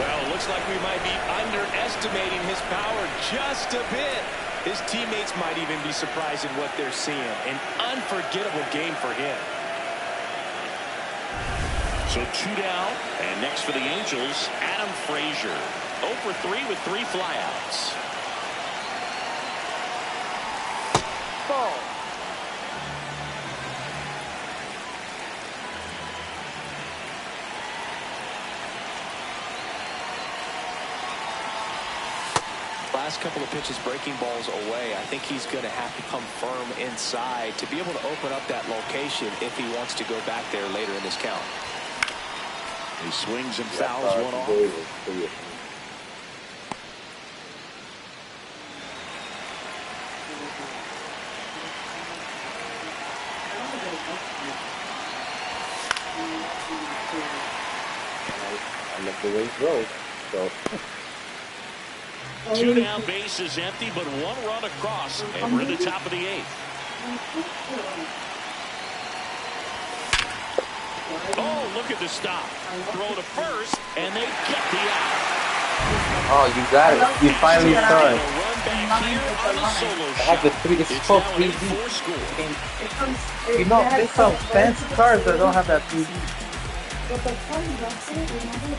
Speaker 2: Well, looks like we might be underestimating his power just a bit. His teammates might even be surprised at what they're seeing. An unforgettable game for him.
Speaker 1: So 2 down, and next for the Angels, Adam Frazier. 0 for 3 with 3 flyouts.
Speaker 3: Ball.
Speaker 2: Last couple of pitches breaking balls away. I think he's going to have to come firm inside to be able to open up that location if he wants to go back there later in this count.
Speaker 1: He swings and fouls one off.
Speaker 5: I love the way it goes. So.
Speaker 1: 2 down, base is empty, but 1 run across, and we're in the top of the 8th. Oh, look at the stop. Throw to first, and they get the out.
Speaker 5: Oh, you got it. You finally saw it.
Speaker 1: Run back here on a solo
Speaker 5: I have the
Speaker 1: shot.
Speaker 5: 3. It's
Speaker 1: It's
Speaker 5: called
Speaker 1: now an
Speaker 5: 3D.
Speaker 1: 8-4 score.
Speaker 5: You know, there's some fancy cars that don't have that 3D.
Speaker 8: But the fun about it, remember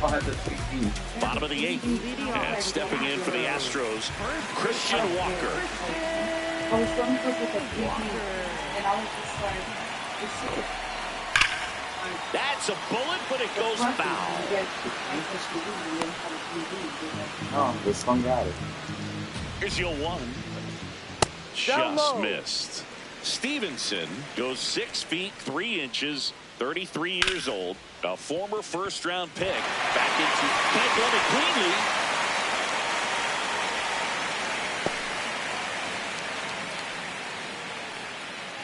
Speaker 5: Don't have the 3D.
Speaker 1: Bottom of the 8th. And stepping in for the Astros, Christian Walker.
Speaker 8: I was going to look at 3D, and I was just like, this is
Speaker 1: That's a bullet, but it goes foul.
Speaker 5: Oh, this one got it.
Speaker 1: Here's your 1. Just missed. Stevenson goes 6 feet 3 inches, 33 years old, a former first-round pick. Back into can't glove it cleanly.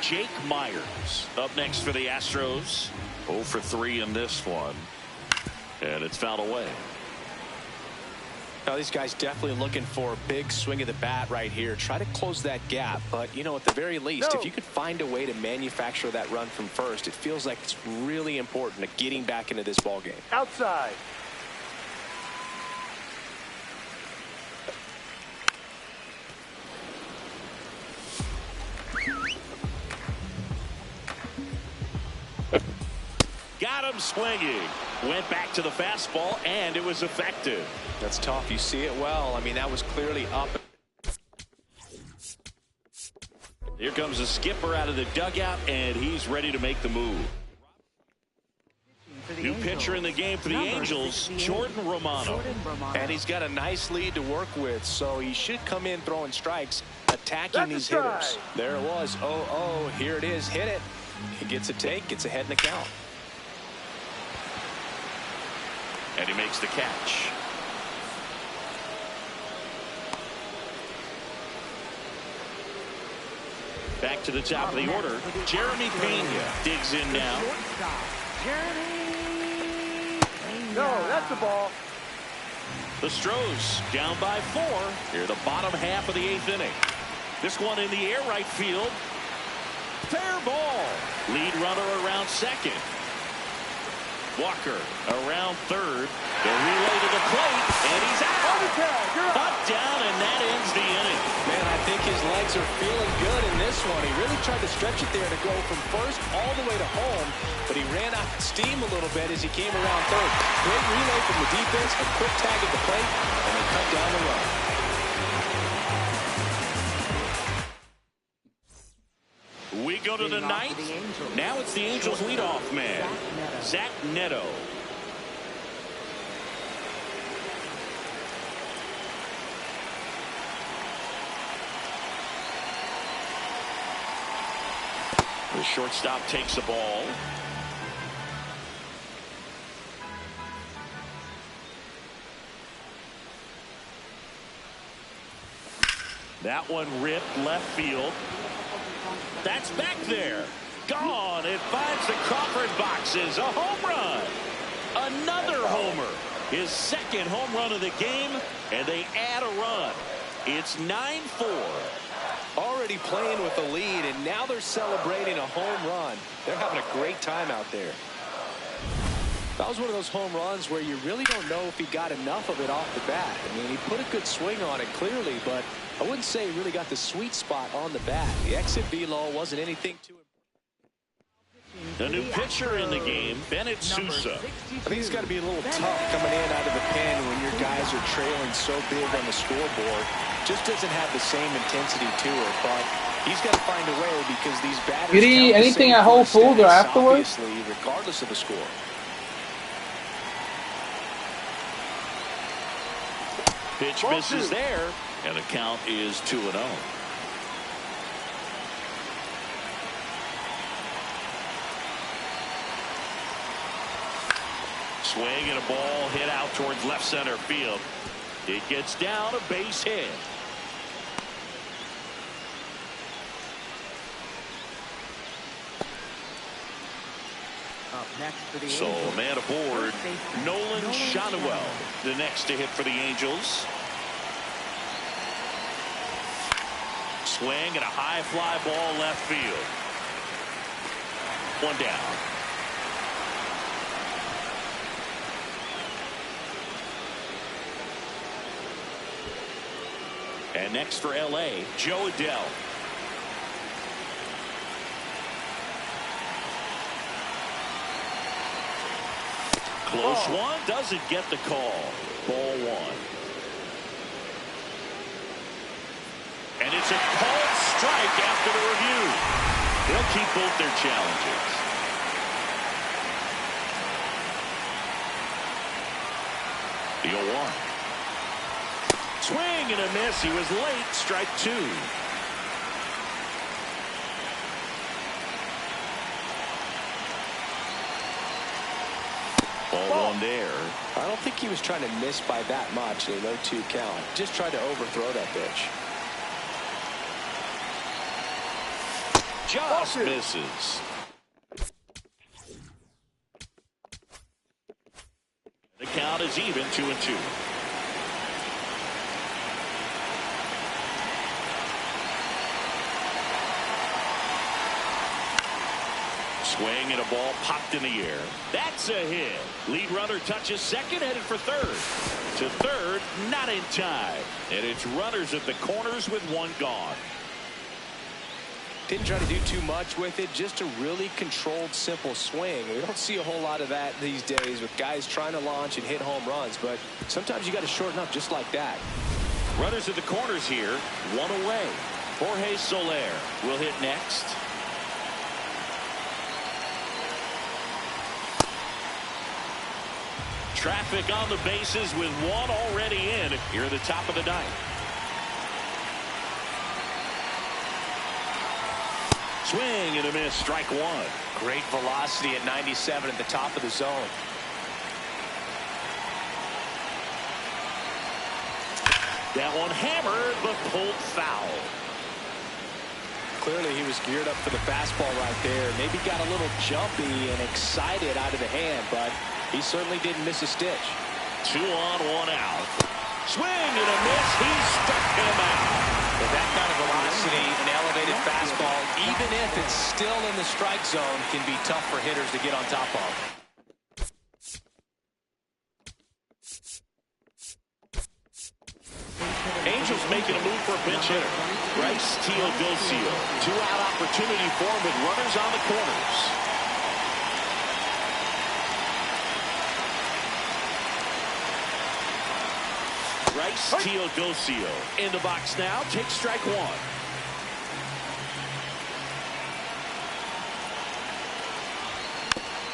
Speaker 1: Jake Myers up next for the Astros. 0 for 3 in this one, and it's fouled away.
Speaker 2: Now, these guys definitely looking for a big swing of the bat right here. Try to close that gap. But, you know, at the very least, if you could find a way to manufacture that run from first, it feels like it's really important to getting back into this ball game.
Speaker 3: Outside.
Speaker 1: Got him swinging. Went back to the fastball, and it was effective.
Speaker 2: That's tough. You see it well. I mean, that was clearly up.
Speaker 1: Here comes the skipper out of the dugout, and he's ready to make the move. New pitcher in the game for the Angels, Jordan Romano.
Speaker 2: And he's got a nice lead to work with, so he should come in throwing strikes, attacking these hitters. There it was. Oh, here it is. Hit it. He gets a take, gets ahead in the count.
Speaker 1: And he makes the catch. Back to the top of the order. Jeremy Pena digs in now.
Speaker 3: No, that's the ball.
Speaker 1: The Stros down by 4. Here the bottom half of the 8th inning. This one in the air right field. Fair ball. Lead runner around second. Walker around third. The relay to the plate, and he's out. Cut down, and that ends the inning.
Speaker 2: Man, I think his legs are feeling good in this one. He really tried to stretch it there to go from first all the way to home, but he ran out of steam a little bit as he came around third. Great relay from the defense, a quick tag at the plate, and they cut down the run.
Speaker 1: We go to the 9th. Now it's the Angels leadoff man, Zach Neto. The shortstop takes the ball. That one ripped left field. That's back there. Gone. It finds the Crawford boxes. A home run. Another homer. His second home run of the game, and they add a run. It's 9-4.
Speaker 2: Already playing with the lead, and now they're celebrating a home run. They're having a great time out there. That was one of those home runs where you really don't know if he got enough of it off the bat. I mean, he put a good swing on it clearly, but I wouldn't say he really got the sweet spot on the bat. The exit velo wasn't anything too important.
Speaker 1: The new pitcher in the game, Bennett Sousa.
Speaker 2: I think it's got to be a little tough coming in out of the pen when your guys are trailing so big on the scoreboard. Just doesn't have the same intensity to it, but he's got to find a way because these batters
Speaker 5: Did he eat anything at Whole Foods or afterwards?
Speaker 2: Regardless of the score.
Speaker 1: Pitch misses there, and the count is 2-0. Swing and a ball hit out towards left center field. It gets down, a base hit.
Speaker 4: Up next for the
Speaker 1: So
Speaker 4: Angels.
Speaker 1: a man aboard, Nolan Schanuel, the next to hit for the Angels. Swing and a high fly ball left field. One down. And next for LA, Joe Adell. Close one, doesn't get the call. Ball 1. And it's a called strike after the review. They'll keep both their challenges. The 0-1. Swing and a miss. He was late. Strike 2. Ball 1 there.
Speaker 2: I don't think he was trying to miss by that much. A 0-2 count. Just tried to overthrow that pitch.
Speaker 1: Just misses. The count is even, 2-2. Swing and a ball popped in the air. That's a hit. Lead runner touches second, headed for third. To third, not in time. And it's runners at the corners with one gone.
Speaker 2: Didn't try to do too much with it, just a really controlled, simple swing. We don't see a whole lot of that these days with guys trying to launch and hit home runs, but sometimes you got to shorten up just like that.
Speaker 1: Runners at the corners here, one away. Jorge Soler will hit next. Traffic on the bases with one already in here at the top of the ninth. Swing and a miss, strike one.
Speaker 2: Great velocity at 97 at the top of the zone.
Speaker 1: That one hammered, but pulled foul.
Speaker 2: Clearly he was geared up for the fastball right there. Maybe got a little jumpy and excited out of the hand, but he certainly didn't miss a stitch.
Speaker 1: 2 on, 1 out. Swing and a miss. He struck him out.
Speaker 2: With that kind of velocity, an elevated fastball, even if it's still in the strike zone, can be tough for hitters to get on top of.
Speaker 1: Angels making a move for a pinch hitter. Bryce Teodosio. 2-out opportunity for him with runners on the corners. Bryce Teodosio in the box now. Takes strike one.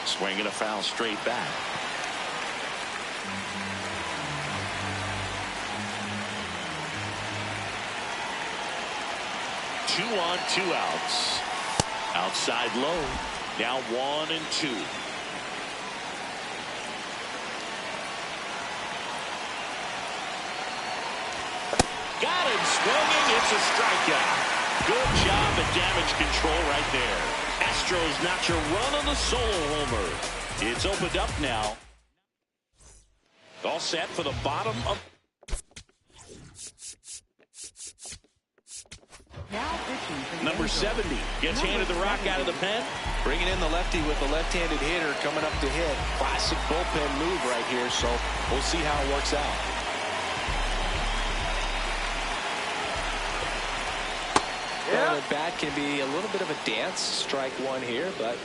Speaker 1: Swinging a foul straight back. Two on, 2 outs. Outside low. Now 1 and 2. Got him swinging. It's a strikeout. Good job at damage control right there. Astros notch a run on the solo homer. It's opened up now. All set for the bottom of. Number 70 gets handed the rock out of the pen.
Speaker 2: Bringing in the lefty with the left-handed hitter coming up to hit. Classic bullpen move right here, so we'll see how it works out. Well, the bat can be a little bit of a dance. Strike one here, but a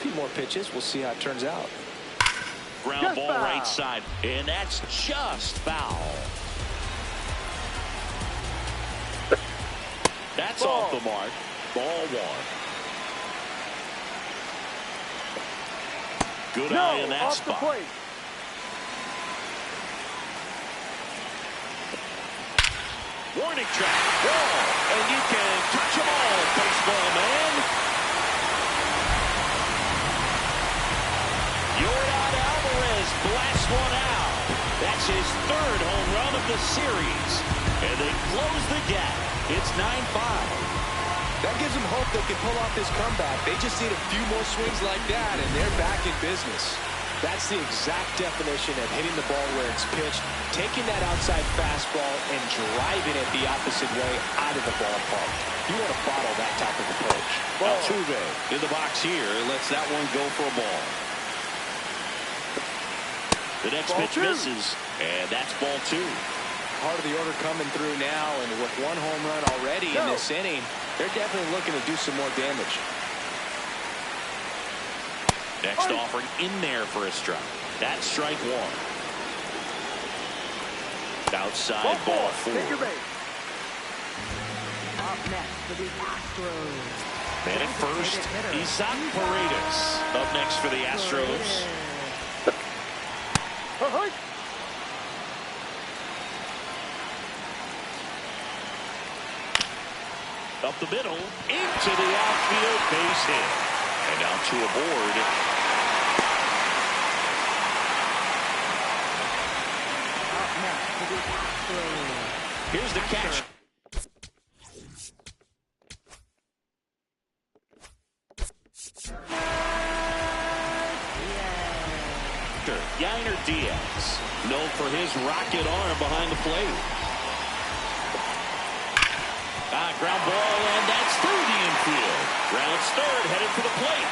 Speaker 2: few more pitches. We'll see how it turns out.
Speaker 1: Ground ball right side, and that's just foul. That's off the mark. Ball 1. Good eye in that spot. Warning track. Ball. And you can touch them all, baseball man. Yordan Alvarez blasts one out. That's his 3rd home run of the series. And they close the gap. It's 9-5.
Speaker 2: That gives them hope they can pull off this comeback. They just need a few more swings like that, and they're back in business. That's the exact definition of hitting the ball where it's pitched, taking that outside fastball and driving it the opposite way out of the ballpark. You want to bottle that type of approach.
Speaker 1: Halotv in the box here lets that one go for a ball. The next pitch misses, and that's ball 2.
Speaker 2: Part of the order coming through now, and with 1 home run already in this inning, they're definitely looking to do some more damage.
Speaker 1: Next offering in there for a strike. That's strike 1. Outside ball 4.
Speaker 4: Up next for the Astros.
Speaker 1: And at first, Isaac Paredes. Up next for the Astros. Up the middle, into the outfield, base hit. And now 2 aboard.
Speaker 4: Up next for the Astros.
Speaker 1: Here's the catch. Yainer Diaz, known for his rocket arm behind the plate. Ground ball, and that's through the infield. Rounds third, headed for the plate.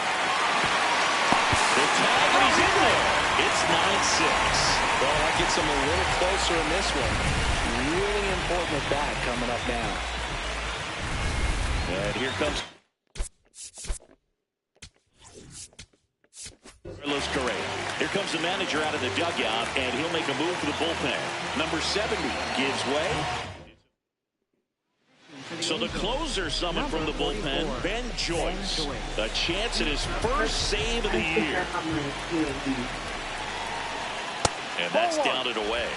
Speaker 2: Well, that gets him a little closer in this one. Really important at bat coming up now.
Speaker 1: And here comes Carlos Correa. Here comes the manager out of the dugout, and he'll make a move for the bullpen. Number 70 gives way. So the closer summoned from the bullpen, Ben Joyce. A chance at his first save of the year. And that's down and away.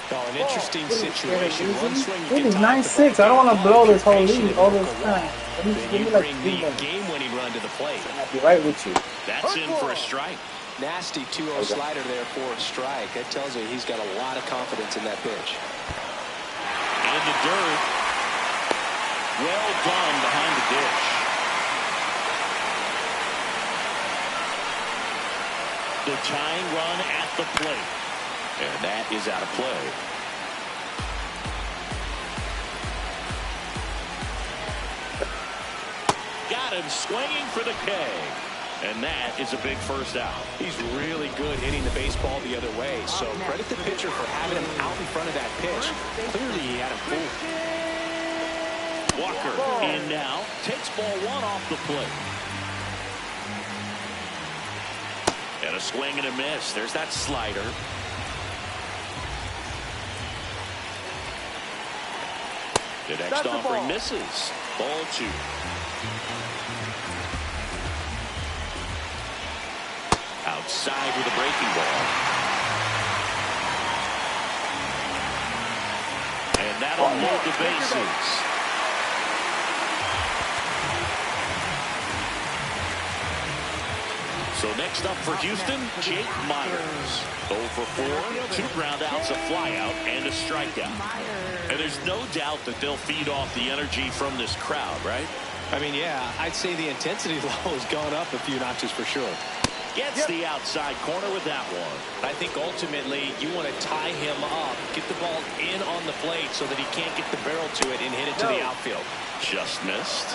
Speaker 2: Oh, an interesting situation. One swing
Speaker 5: It is 9-6. I don't want to blow this whole lead all this time.
Speaker 2: Then you bring the game-winning run to the plate.
Speaker 5: I'll be right with you.
Speaker 1: That's in for a strike.
Speaker 2: Nasty 2-0 slider there for a strike. That tells you he's got a lot of confidence in that pitch.
Speaker 1: In the dirt. Well done behind the dish. The tying run at the plate. And that is out of play. Got him swinging for the K. And that is a big first out.
Speaker 2: He's really good hitting the baseball the other way. So credit the pitcher for having him out in front of that pitch. Clearly he had him fooled.
Speaker 1: Walker in now. Takes ball one off the plate. And a swing and a miss. There's that slider. The next offering misses. Ball 2. Outside with a breaking ball. And that'll load the bases. So next up for Houston, Jake Myers. 0 for 4, 2 ground outs, a flyout, and a strikeout. And there's no doubt that they'll feed off the energy from this crowd, right?
Speaker 2: I mean, yeah, I'd say the intensity level has gone up a few notches for sure.
Speaker 1: Gets the outside corner with that one.
Speaker 9: I think ultimately you want to tie him up, get the ball in on the plate so that he can't get the barrel to it and hit it to the outfield.
Speaker 1: Just missed.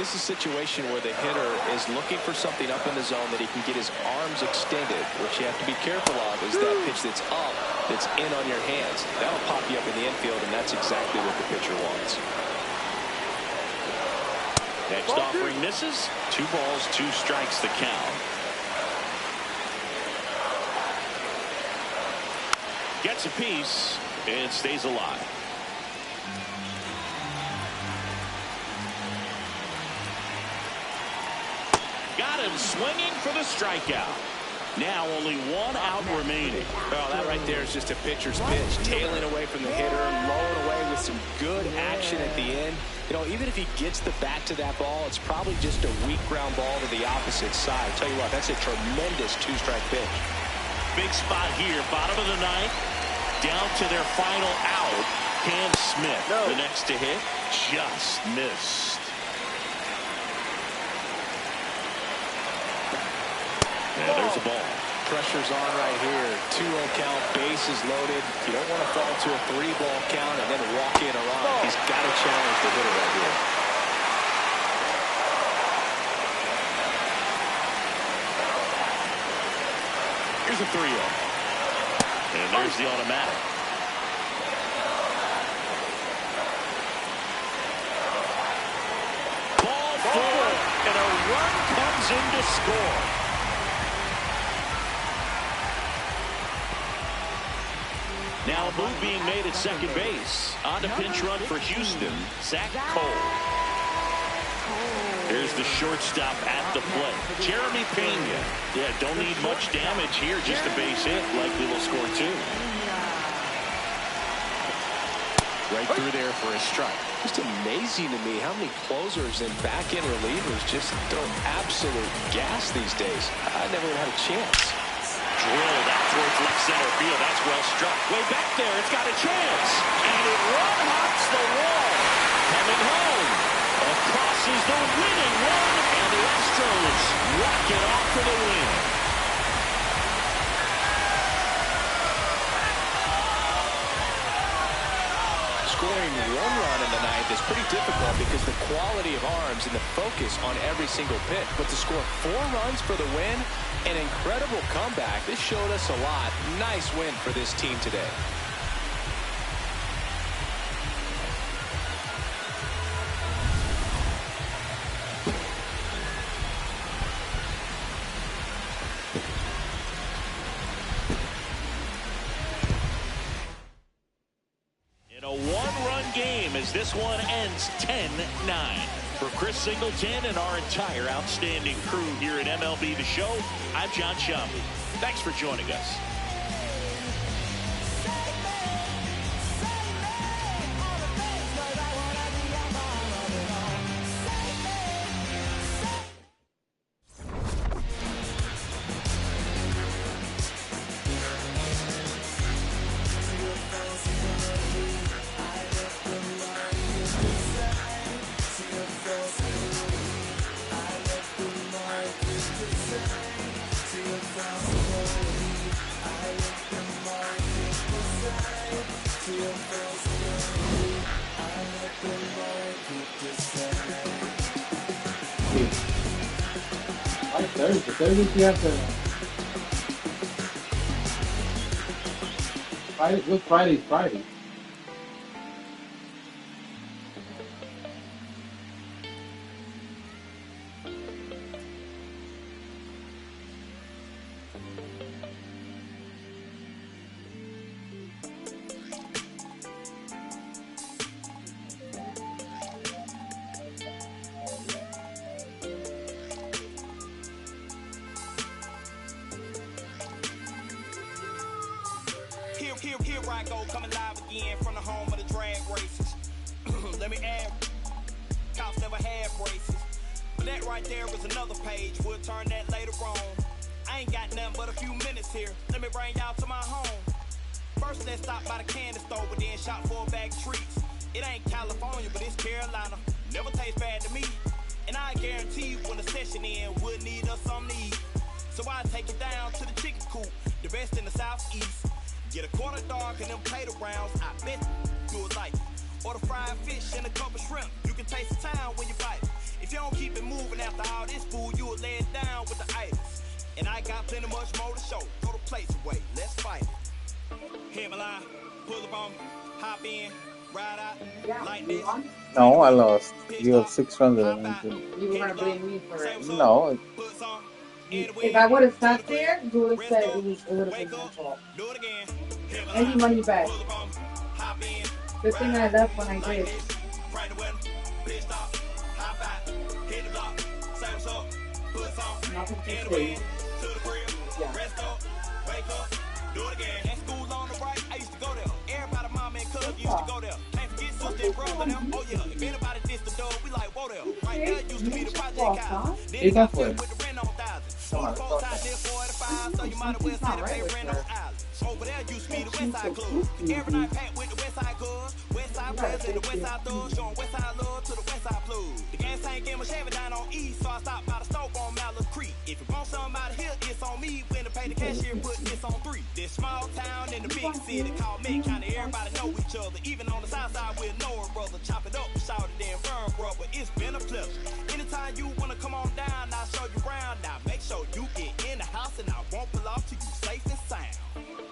Speaker 2: This is a situation where the hitter is looking for something up in the zone that he can get his arms extended. What you have to be careful of is that pitch that's up, that's in on your hands. That'll pop you up in the infield, and that's exactly what the pitcher wants.
Speaker 1: Next offering misses. 2 balls, 2 strikes the count. Gets a piece and stays alive. Got him swinging for the strikeout. Now only 1 out remaining.
Speaker 2: Well, that right there is just a pitcher's pitch. Tailing away from the hitter, lowering away with some good action at the end. You know, even if he gets the bat to that ball, it's probably just a weak ground ball to the opposite side. Tell you what, that's a tremendous 2-strike pitch.
Speaker 1: Big spot here, bottom of the 9th. Down to their final out. Cam Smith, the next to hit, just missed. And there's a ball.
Speaker 2: Pressure's on right here. 2-0 count, bases loaded. You don't want to fall to a 3-ball count and then walk in a run. He's got to challenge the hitter right here.
Speaker 1: Here's a 3-0. And there's the automatic. Ball 4, and a run comes in to score. Now a move being made at second base. On to pinch run for Houston, Zach Cole. Here's the shortstop at the plate, Jeremy Pena. Yeah, don't need much damage here, just a base hit. Likely will score 2. Right through there for a strike.
Speaker 2: Just amazing to me how many closers and back-end relievers just throw absolute gas these days. I never would have a chance.
Speaker 1: Drilled out towards left center field. That's well struck. Way back there. It's got a chance. And it run-hops the wall. Coming home. Across is the winning run. And the Astros rock it off for the win.
Speaker 2: scoring 1 run in the ninth is pretty difficult because the quality of arms and the focus on every single pitch. But to score 4 runs for the win, an incredible comeback. This showed us a lot. Nice win for this team today.
Speaker 1: As this one ends 10-9. For Chris Singleton and our entire outstanding crew here at MLB The Show, I'm John Shambi. Thanks for joining us.
Speaker 5: Friday.
Speaker 10: Here I go, coming live again from the home of the drag races. Let me add, cops never had braces. But that right there is another page, we'll turn that later on. I ain't got nothing but a few minutes here, let me bring y'all to my home. First let's stop by the candy store, but then shop for a bag of treats. It ain't California, but it's Carolina, never tastes bad to me. And I guarantee you when the session in, we'll need us some to eat. So I take it down to the chicken coop, the best in the southeast. Get a quarter dark and them potato browns, I bet you would like it. Or the fried fish and a couple shrimp, you can taste the town when you bite it. If you don't keep it moving after all this food, you will lay it down with the itis. And I got plenty much more to show, throw the plates away, let's fight it. Head my line, pull up on, hop in, ride out, like this.
Speaker 5: No, I lost. You have 6 runs.
Speaker 6: You were gonna blame me for it.
Speaker 5: No.
Speaker 6: If I would have sat there, you would have said it would have been my fault. Any money back. Good thing I left when I did. Nothing to say. Yeah.
Speaker 10: Do it again. At school on the right, I used to go there. Everybody, mama and cuz used to go there. Can't forget sister and brother them. Oh yeah, if anybody dissed the dog, we like, whoa there. Right there used to be the project house. Then it got filled with the rent on thousands. So the 45, so you might as well say the pay rent on island. Over there used to be the West Side Club. Every night packed with the West Side Cubs. West Side players and the West Side thugs. Showing West Side love to the West Side plug. The gas tank in my Chevy down on East, so I stopped by the stove on Mallard Creek. If you want something out of here, it's on me. When to pay the cashier, put this on 3. This small town in the big city called Mid County. Everybody know each other. Even on the south side, we'll know a brother. Chop it up, shout it, then burn, brother. It's been a pleasure. Anytime you wanna come on down, I'll show you around. Now make sure you get in the house and I won't pull off till you safe and sound.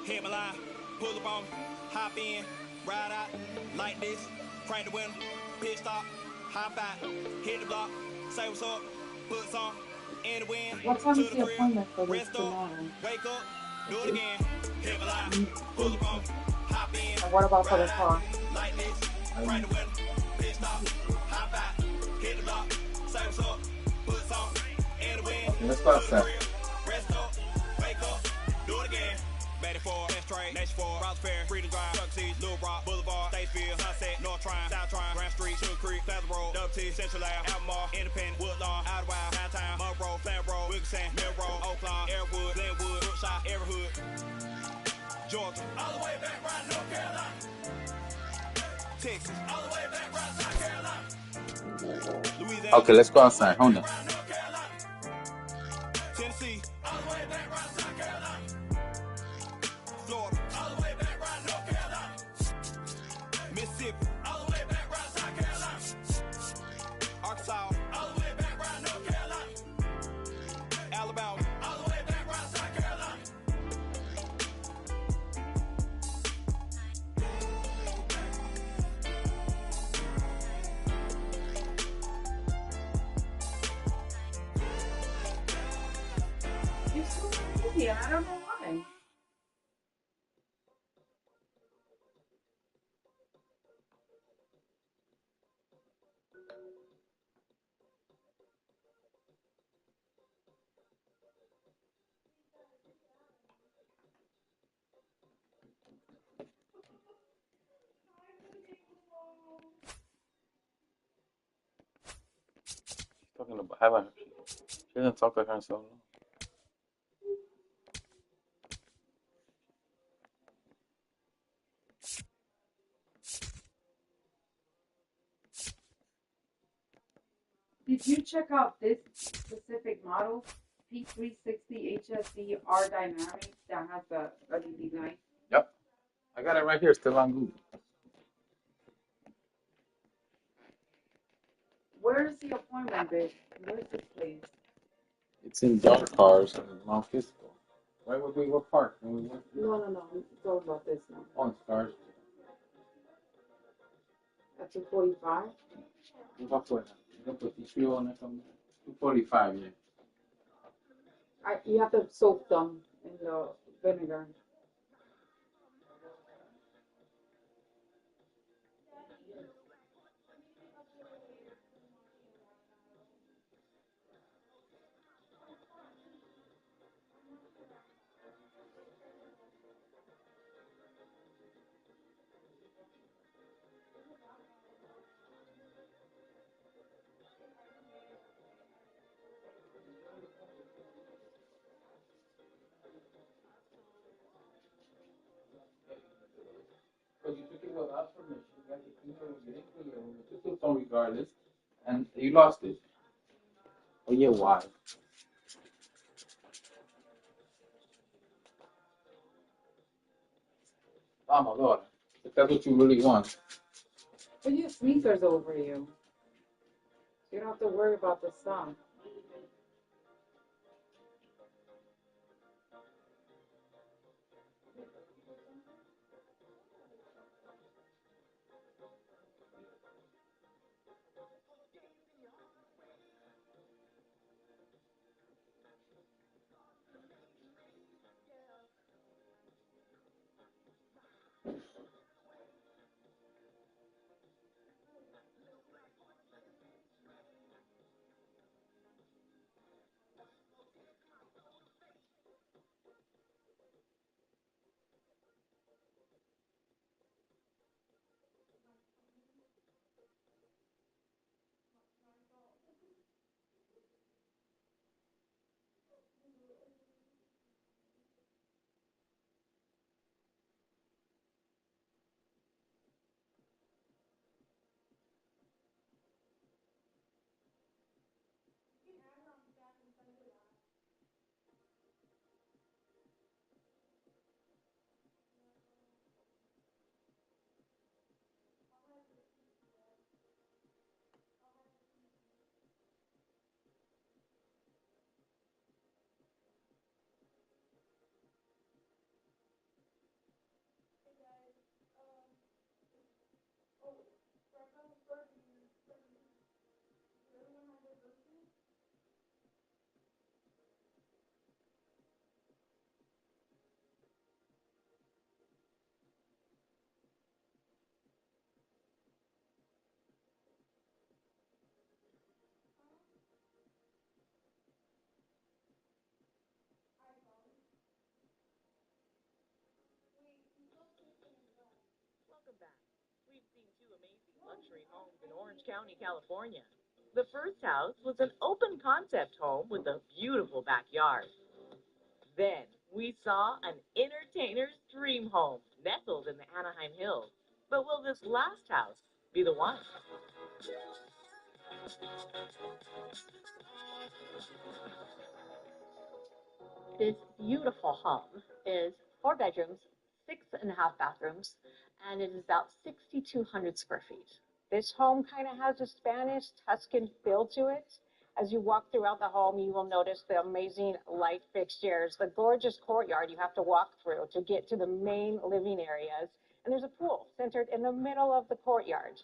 Speaker 10: Head my line, pull up on, hop in, ride out, like this, crank the window, pit stop, hop out, hit the block, say what's up, put some in the wind.
Speaker 6: What time
Speaker 10: to
Speaker 6: is
Speaker 10: the
Speaker 6: the
Speaker 10: crib,
Speaker 6: appointment for this
Speaker 10: rest up,
Speaker 6: tomorrow?
Speaker 10: wake up, do it again. Head my line, pull up on, hop in.
Speaker 6: And what about for the car?
Speaker 10: Like this, crank the window, pit stop, hop out, hit the block, say what's up, put some in the wind.
Speaker 5: Let's go outside.
Speaker 10: Rest up, wake up, do it again. Batty 4, Best Trade, Nation 4, Rouse Fair, Freedom Drive, Chuck Seas, Little Rock, Boulevard, Statesville, Sunset, North Trine, South Trine, Grand Street, Sugar Creek, Plaza Road, Dub T, Central Ave, Albemarle, Independent, Woodlawn, Idlewild, Downtown, Monroe, Flat Road, Wilkinson, Mill Road, Oaklawn, Airwood, Glenwood, Brookshire, Everhood, Georgia, all the way back right North Carolina, Texas, all the way back right South Carolina, Louisiana.
Speaker 5: Okay, let's go outside. Hold on.
Speaker 10: Tennessee, all the way back right South Carolina. Florida, all the way back right North Carolina. Mississippi, all
Speaker 6: me, and I don't know why.
Speaker 5: Talking about haven't she doesn't talk like her in so long.
Speaker 6: Did you check out this specific model? P360 HSD R Dynamic that has the LED light.
Speaker 5: Yep. I got it right here, still on Google.
Speaker 6: Where's the appointment, babe? Where's this place?
Speaker 5: It's in Dark Cars in Mount Fisco. Right where we were parked when we went.
Speaker 6: No. I'm talking about this now.
Speaker 5: On Stars.
Speaker 6: At 245?
Speaker 5: Iba afuera. Yo pues si on it from 245, yeah.
Speaker 6: You have to soak them in the vinegar.
Speaker 5: Because you took it without permission, you had to clean it, you didn't clean it, you took it phone regardless, and you lost it. Oh yeah, why? Vamos, Laura. If that's what you really want.
Speaker 6: Put your sneakers over you. You don't have to worry about the sun.
Speaker 4: Welcome back. We've seen two amazing luxury homes in Orange County, California. The first house was an open concept home with a beautiful backyard. Then we saw an entertainer's dream home nestled in the Anaheim Hills. But will this last house be the one?
Speaker 11: This beautiful home is 4 bedrooms, 6.5 bathrooms, and it is about 6,200 square feet. This home kind of has a Spanish Tuscan feel to it. As you walk throughout the home, you will notice the amazing light fixtures, the gorgeous courtyard you have to walk through to get to the main living areas. And there's a pool centered in the middle of the courtyard.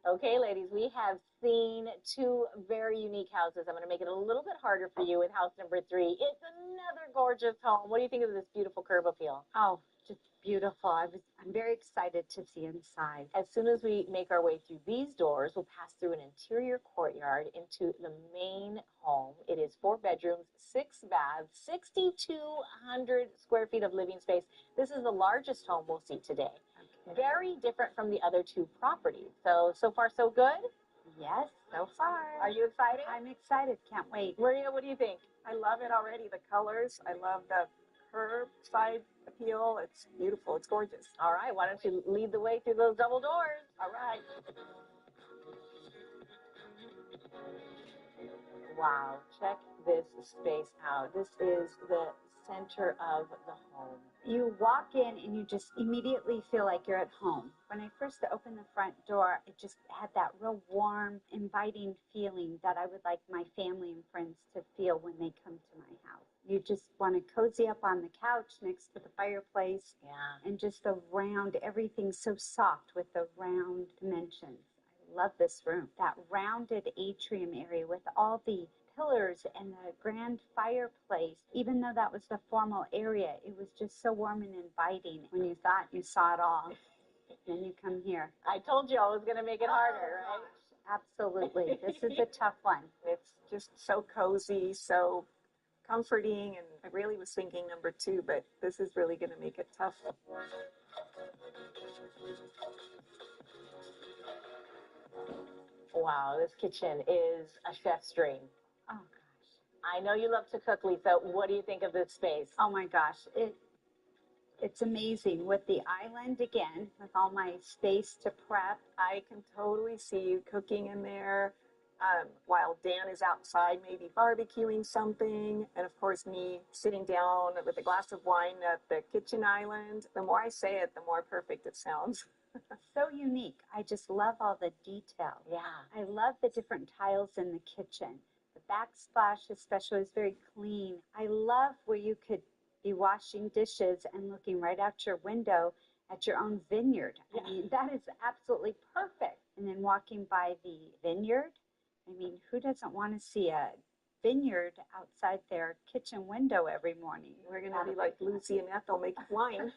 Speaker 11: Okay, ladies, we have seen two very unique houses. I'm going to make it a little bit harder for you with house number 3. It's another gorgeous home. What do you think of this beautiful curb appeal?
Speaker 12: Oh, just beautiful. I'm very excited to see inside.
Speaker 11: As soon as we make our way through these doors, we'll pass through an interior courtyard into the main home. It is 4 bedrooms, 6 baths, 6,200 square feet of living space. This is the largest home we'll see today. Very different from the other 2 properties. So far, so good?
Speaker 12: Yes, so far.
Speaker 11: Are you excited?
Speaker 12: I'm excited. Can't wait.
Speaker 11: Maria, what do you think?
Speaker 13: I love it already. The colors. I love the curb side appeal. It's beautiful. It's gorgeous.
Speaker 11: All right. Why don't you lead the way through those double doors?
Speaker 13: All right.
Speaker 11: Wow. Check this space out. This is the center of the home.
Speaker 12: You walk in and you just immediately feel like you're at home. When I first opened the front door, it just had that real warm, inviting feeling that I would like my family and friends to feel when they come to my house. You just want to cozy up on the couch next to the fireplace.
Speaker 11: Yeah.
Speaker 12: And just the round, everything's so soft with the round dimensions. I love this room. That rounded atrium area with all the pillars and the grand fireplace. Even though that was the formal area, it was just so warm and inviting when you thought you saw it all. Then you come here.
Speaker 11: I told you I was going to make it harder, right?
Speaker 12: Absolutely. This is a tough one.
Speaker 13: It's just so cozy, so comforting, and I really was thinking number 2, but this is really going to make it tough.
Speaker 11: Wow, this kitchen is a chef's dream.
Speaker 12: Oh, gosh.
Speaker 11: I know you love to cook, Lisa. What do you think of this space?
Speaker 12: Oh, my gosh. It's amazing with the island again, with all my space to prep.
Speaker 13: I can totally see you cooking in there while Dan is outside maybe barbecuing something, and of course me sitting down with a glass of wine at the kitchen island. The more I say it, the more perfect it sounds.
Speaker 12: So unique. I just love all the detail.
Speaker 11: Yeah.
Speaker 12: I love the different tiles in the kitchen. The backsplash especially is very clean. I love where you could be washing dishes and looking right out your window at your own vineyard. I mean, that is absolutely perfect. And then walking by the vineyard, I mean, who doesn't want to see a vineyard outside their kitchen window every morning?
Speaker 13: We're going to be like Lucy and Ethel making wine.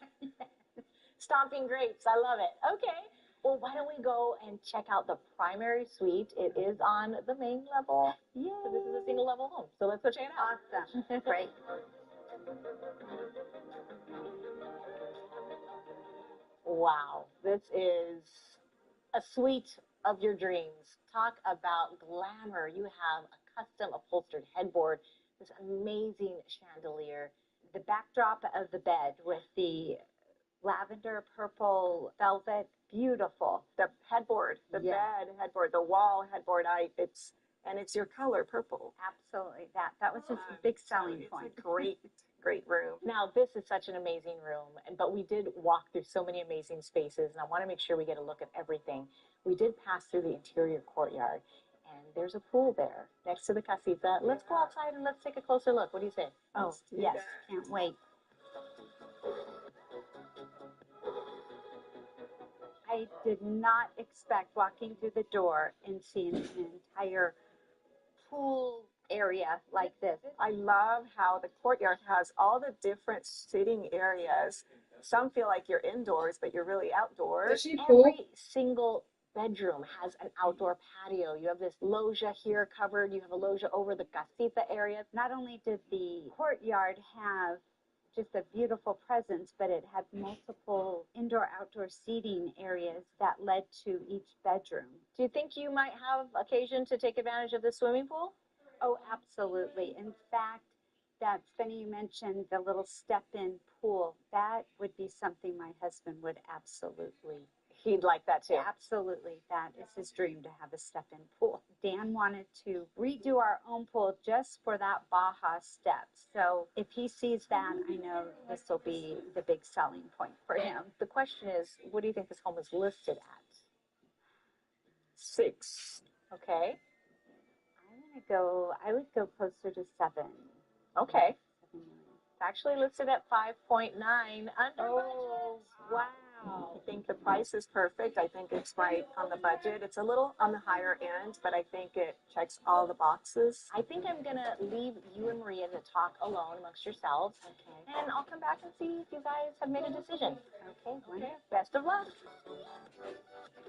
Speaker 11: Stomping grapes. I love it. Okay. Well, why don't we go and check out the primary suite? It is on the main level.
Speaker 12: Yeah.
Speaker 11: So this is a single level home. So let's go check it out.
Speaker 12: Awesome. Great.
Speaker 11: Wow. This is a suite of your dreams. Talk about glamour. You have a custom upholstered headboard, this amazing chandelier.
Speaker 12: The backdrop of the bed with the lavender purple velvet, beautiful.
Speaker 13: The headboard, the bed headboard, the wall headboard, it's your color, purple.
Speaker 12: Absolutely. That was a big selling point.
Speaker 13: It's a great room.
Speaker 11: Now, this is such an amazing room, but we did walk through so many amazing spaces, and I want to make sure we get a look at everything. We did pass through the interior courtyard, and there's a pool there next to the casita. Let's go outside and let's take a closer look. What do you say?
Speaker 12: Oh, yes. Can't wait. I did not expect walking through the door and seeing an entire pool area like this.
Speaker 13: I love how the courtyard has all the different sitting areas. Some feel like you're indoors, but you're really outdoors.
Speaker 11: Every single bedroom has an outdoor patio. You have this loggia here covered. You have a loggia over the casita area.
Speaker 12: Not only did the courtyard have just a beautiful presence, but it had multiple indoor-outdoor seating areas that led to each bedroom.
Speaker 11: Do you think you might have occasion to take advantage of the swimming pool?
Speaker 12: Oh, absolutely. In fact, that's funny you mentioned the little step-in pool. That would be something my husband would absolutely.
Speaker 11: He'd like that too.
Speaker 12: Absolutely. That is his dream, to have a step-in pool. Dan wanted to redo our own pool just for that Baja step. So if he sees that, I know this will be the big selling point for him.
Speaker 11: The question is, what do you think this home is listed at?
Speaker 13: 6.
Speaker 11: Okay.
Speaker 12: I would go closer to 7.
Speaker 11: Okay. It's actually listed at 5.9 under budget.
Speaker 12: Wow.
Speaker 13: I think the price is perfect. I think it's right on the budget. It's a little on the higher end, but I think it checks all the boxes.
Speaker 11: I think I'm going to leave you and Maria to talk alone amongst yourselves. Okay. And I'll come back and see if you guys have made a decision. Okay. Best of luck.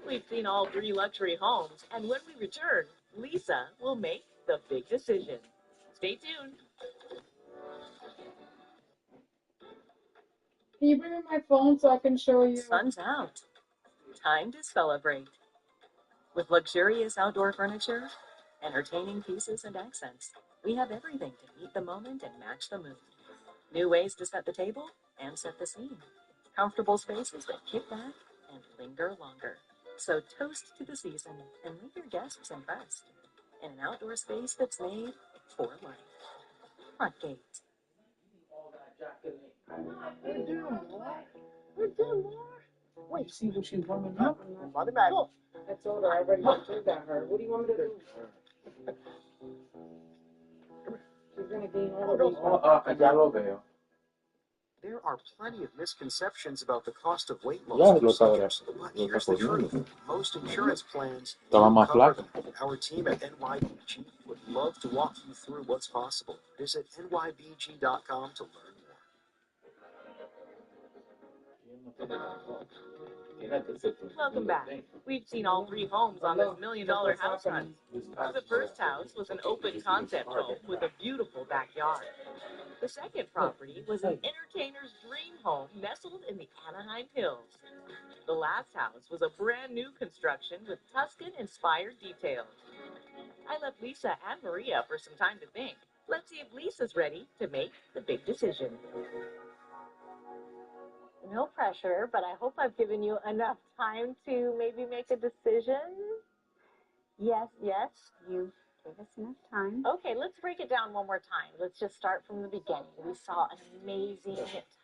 Speaker 4: We've seen all 3 luxury homes, and when we return, Lisa will make the big decision. Stay tuned.
Speaker 6: Can you bring me my phone so I can show you?
Speaker 4: Sun's out. Time to celebrate. With luxurious outdoor furniture, entertaining pieces and accents, we have everything to meet the moment and match the mood. New ways to set the table and set the scene. Comfortable spaces that kick back and linger longer. So toast to the season and leave your guests impressed in an outdoor space that's made for life. Front Gate.
Speaker 5: Wait, see what she's warming up?
Speaker 6: Mother back. I told her I already told her. What do you want me to do? She's gonna gain all of these.
Speaker 5: Ya lo veo.
Speaker 14: There are plenty of misconceptions about the cost of weight
Speaker 5: Ya
Speaker 14: loss
Speaker 5: lo sabrá.
Speaker 14: procedures, but here's the truth. Most insurance plans
Speaker 5: Estaba más
Speaker 14: cover
Speaker 5: flaca.
Speaker 14: them. Our team at NYBG would love to walk you through what's possible. Visit nybg.com to learn more.
Speaker 4: Welcome back. We've seen all 3 homes on this $1 million house hunt. The first house was an open concept home with a beautiful backyard. The second property was an entertainer's dream home nestled in the Anaheim Hills. The last house was a brand new construction with Tuscan-inspired details. I left Lisa and Maria for some time to think. Let's see if Lisa's ready to make the big decision.
Speaker 11: No pressure, but I hope I've given you enough time to maybe make a decision.
Speaker 12: Yes, you gave us enough time.
Speaker 11: Okay, let's break it down one more time. Let's just start from the beginning. We saw an amazing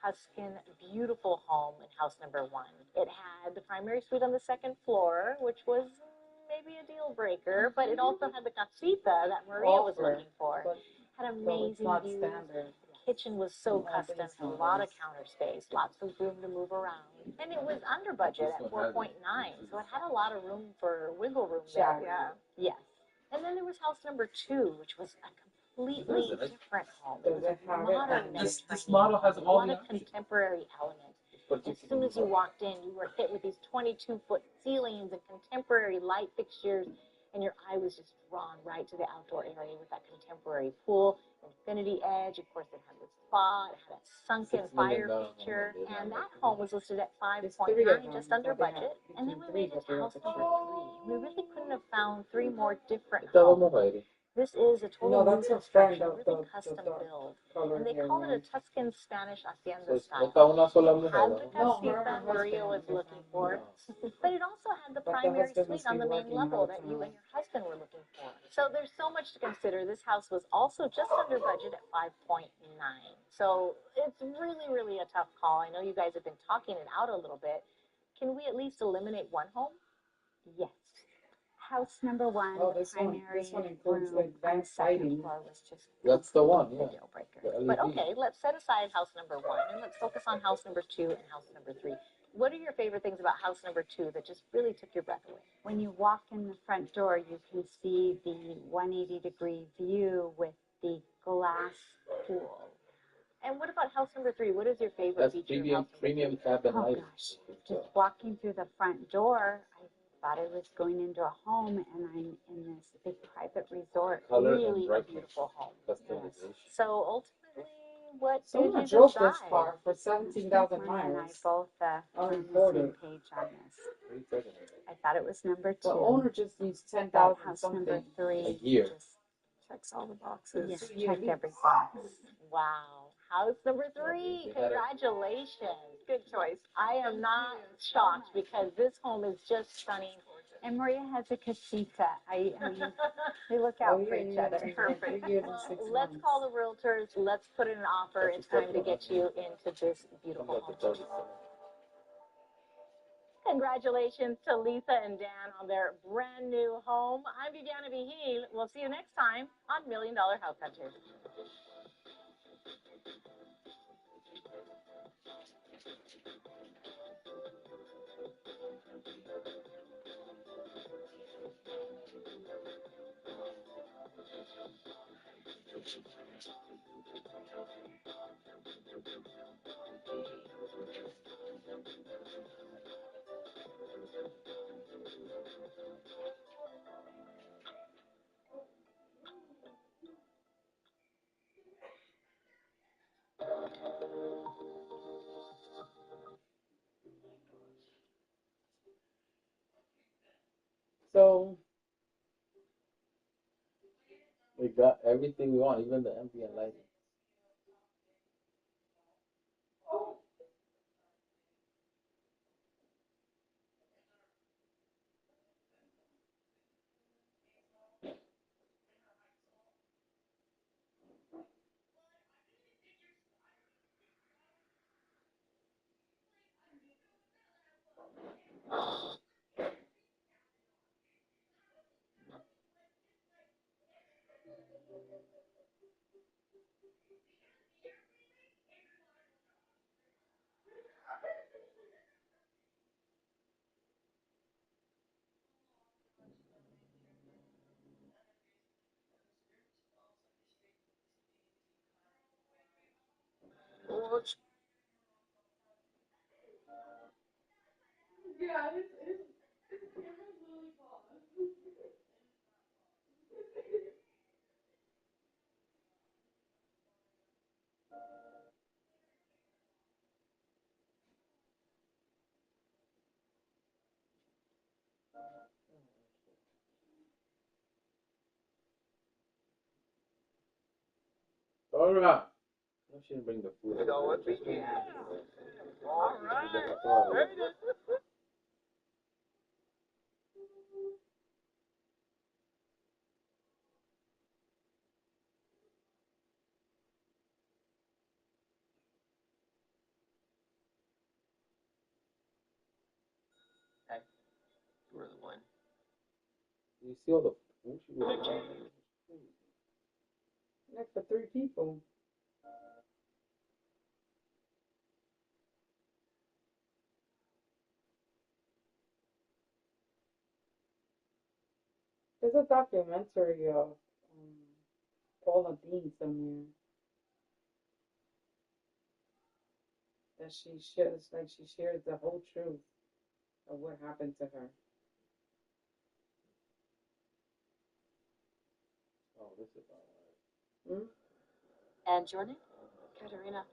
Speaker 11: Tuscan, beautiful home in house number 1. It had the primary suite on the 2nd floor, which was maybe a deal breaker, but it also had the casita that Maria was looking for. Had amazing views. The kitchen was so custom, had a lot of counter space, lots of room to move around. And it was under budget at 4.9, so it had a lot of room for wiggle room there.
Speaker 13: Yeah.
Speaker 11: Yes. And then there was house number 2, which was a completely different home. It was modern.
Speaker 5: This model has
Speaker 11: a lot of contemporary elements. As soon as you walked in, you were hit with these 22-foot ceilings and contemporary light fixtures, and your eye was just drawn right to the outdoor area with that contemporary pool, infinity edge. Of course, it had the spa, it had a sunken fire feature, and that home was listed at 5.9, just under budget. And then we made it to house number 3. We really couldn't have found 3 more different homes. This is a total new construction, really custom build. And they called it a Tuscan Spanish hacienda style. It had the casita Maria was looking for, but it also had the primary suite on the main level that you and your husband were looking for. So there's so much to consider. This house was also just under budget at 5.9. So it's really, really a tough call. I know you guys have been talking it out a little bit. Can we at least eliminate one home?
Speaker 12: Yes. House number 1, primary
Speaker 6: this one includes
Speaker 12: room on the 2nd floor was just
Speaker 5: That's the one,
Speaker 12: a deal breaker.
Speaker 11: But okay, let's set aside house number 1 and let's focus on house number 2 and house number 3. What are your favorite things about house number 2 that just really took your breath away?
Speaker 12: When you walk in the front door, you can see the 180-degree view with the glass pool.
Speaker 11: And what about house number 3? What is your favorite feature of house
Speaker 5: premium cabin
Speaker 12: Oh
Speaker 5: life.
Speaker 12: gosh, just walking through the front door, I thought I was going into a home, and I'm in this big private resort.
Speaker 11: Really a beautiful home.
Speaker 12: Yes.
Speaker 11: So ultimately, what
Speaker 6: Someone
Speaker 11: did you
Speaker 6: drove
Speaker 11: decide?
Speaker 6: this car for 17,000
Speaker 12: Mine and I
Speaker 6: miles.
Speaker 12: both on the
Speaker 6: Unreported.
Speaker 12: same page on this. I thought it was number 2.
Speaker 6: The owner just needs
Speaker 12: That
Speaker 6: 10,000
Speaker 12: house
Speaker 6: something.
Speaker 12: number 3
Speaker 5: a year.
Speaker 12: just
Speaker 13: Checks all the boxes.
Speaker 12: checked every box.
Speaker 11: Wow. House number 3. Congratulations.
Speaker 13: Good choice.
Speaker 11: I am not shocked because this home is just stunning.
Speaker 12: And Maria has a casita. We look out for each other.
Speaker 13: Perfect.
Speaker 6: 3 years and 6
Speaker 11: Let's
Speaker 6: months.
Speaker 11: call the realtors. Let's put in an offer. It's time to get you into this beautiful home. Congratulations to Lisa and Dan on their brand new home. I'm Viviana Vigil. We'll see you next time on $1 Million House Hunters.
Speaker 5: So we got everything we want, even the ambient lighting.
Speaker 6: Yeah, it's
Speaker 5: All right. I shouldn't bring the food.
Speaker 9: You know what? Yeah. All right.
Speaker 5: There
Speaker 9: it is. Hey, you were the one.
Speaker 5: You see all the food she was
Speaker 6: next for 3 people. There's a documentary of Paula Dean somewhere that she shares, like she shares the whole truth of what happened to her.
Speaker 5: Oh, this is all right.
Speaker 11: And your name? Katerina.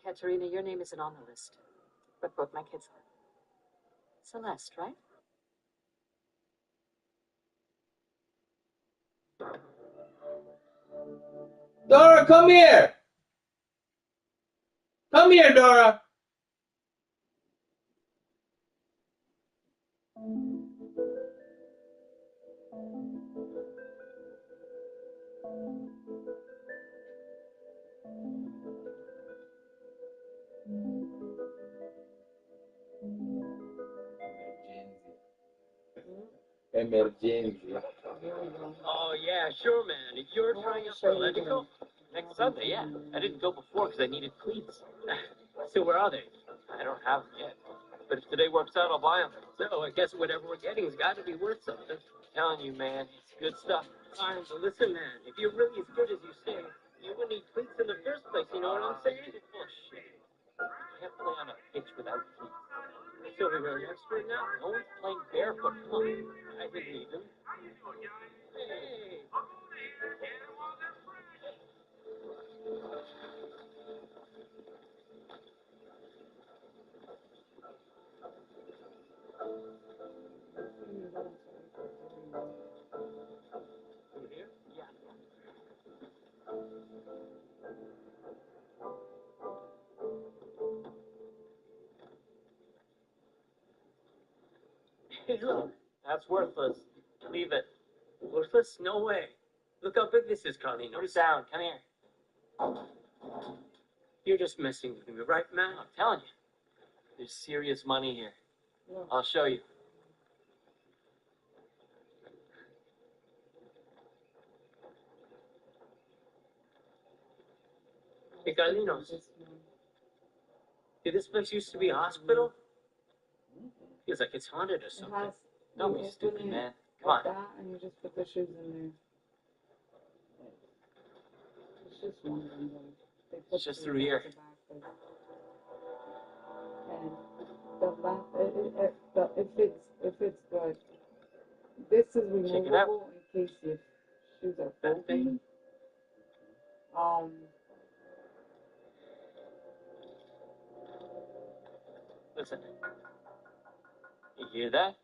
Speaker 11: Katerina, your name isn't on the list, but both my kids are. Celeste, right?
Speaker 5: Dora, come here! Come here, Dora! Emergency.
Speaker 9: Oh, yeah, sure, man. If you're trying out for Atlético next Sunday, yeah. I didn't go before because I needed cleats. So where are they? I don't have them yet. But if today works out, I'll buy them. So I guess whatever we're getting has got to be worth something. Telling you, man, it's good stuff. Fine, but listen, man, if you're really as good as you say, you wouldn't need cleats in the first place. You know what I'm saying? Bullshit. You can't play on a pitch without cleats. So we're an expert now. No one's playing barefoot. Come on. I didn't need them. Hey. Hey, look, that's worthless. Leave it. Worthless? No way. Look how big this is, Carly. No sound. Come here. You're just messing with me, right, man? I'm telling you. There's serious money here. I'll show you. Hey, Carlinos. Hey, this place used to be a hospital? Feels like it's haunted or something. Don't be stupid, man.
Speaker 6: like that, and you just put the shoes in there. It's just one of them. They put
Speaker 9: It's just through here.
Speaker 6: And the left, it fits good. This is removable in case your shoes are bulky.
Speaker 9: Listen. You hear that?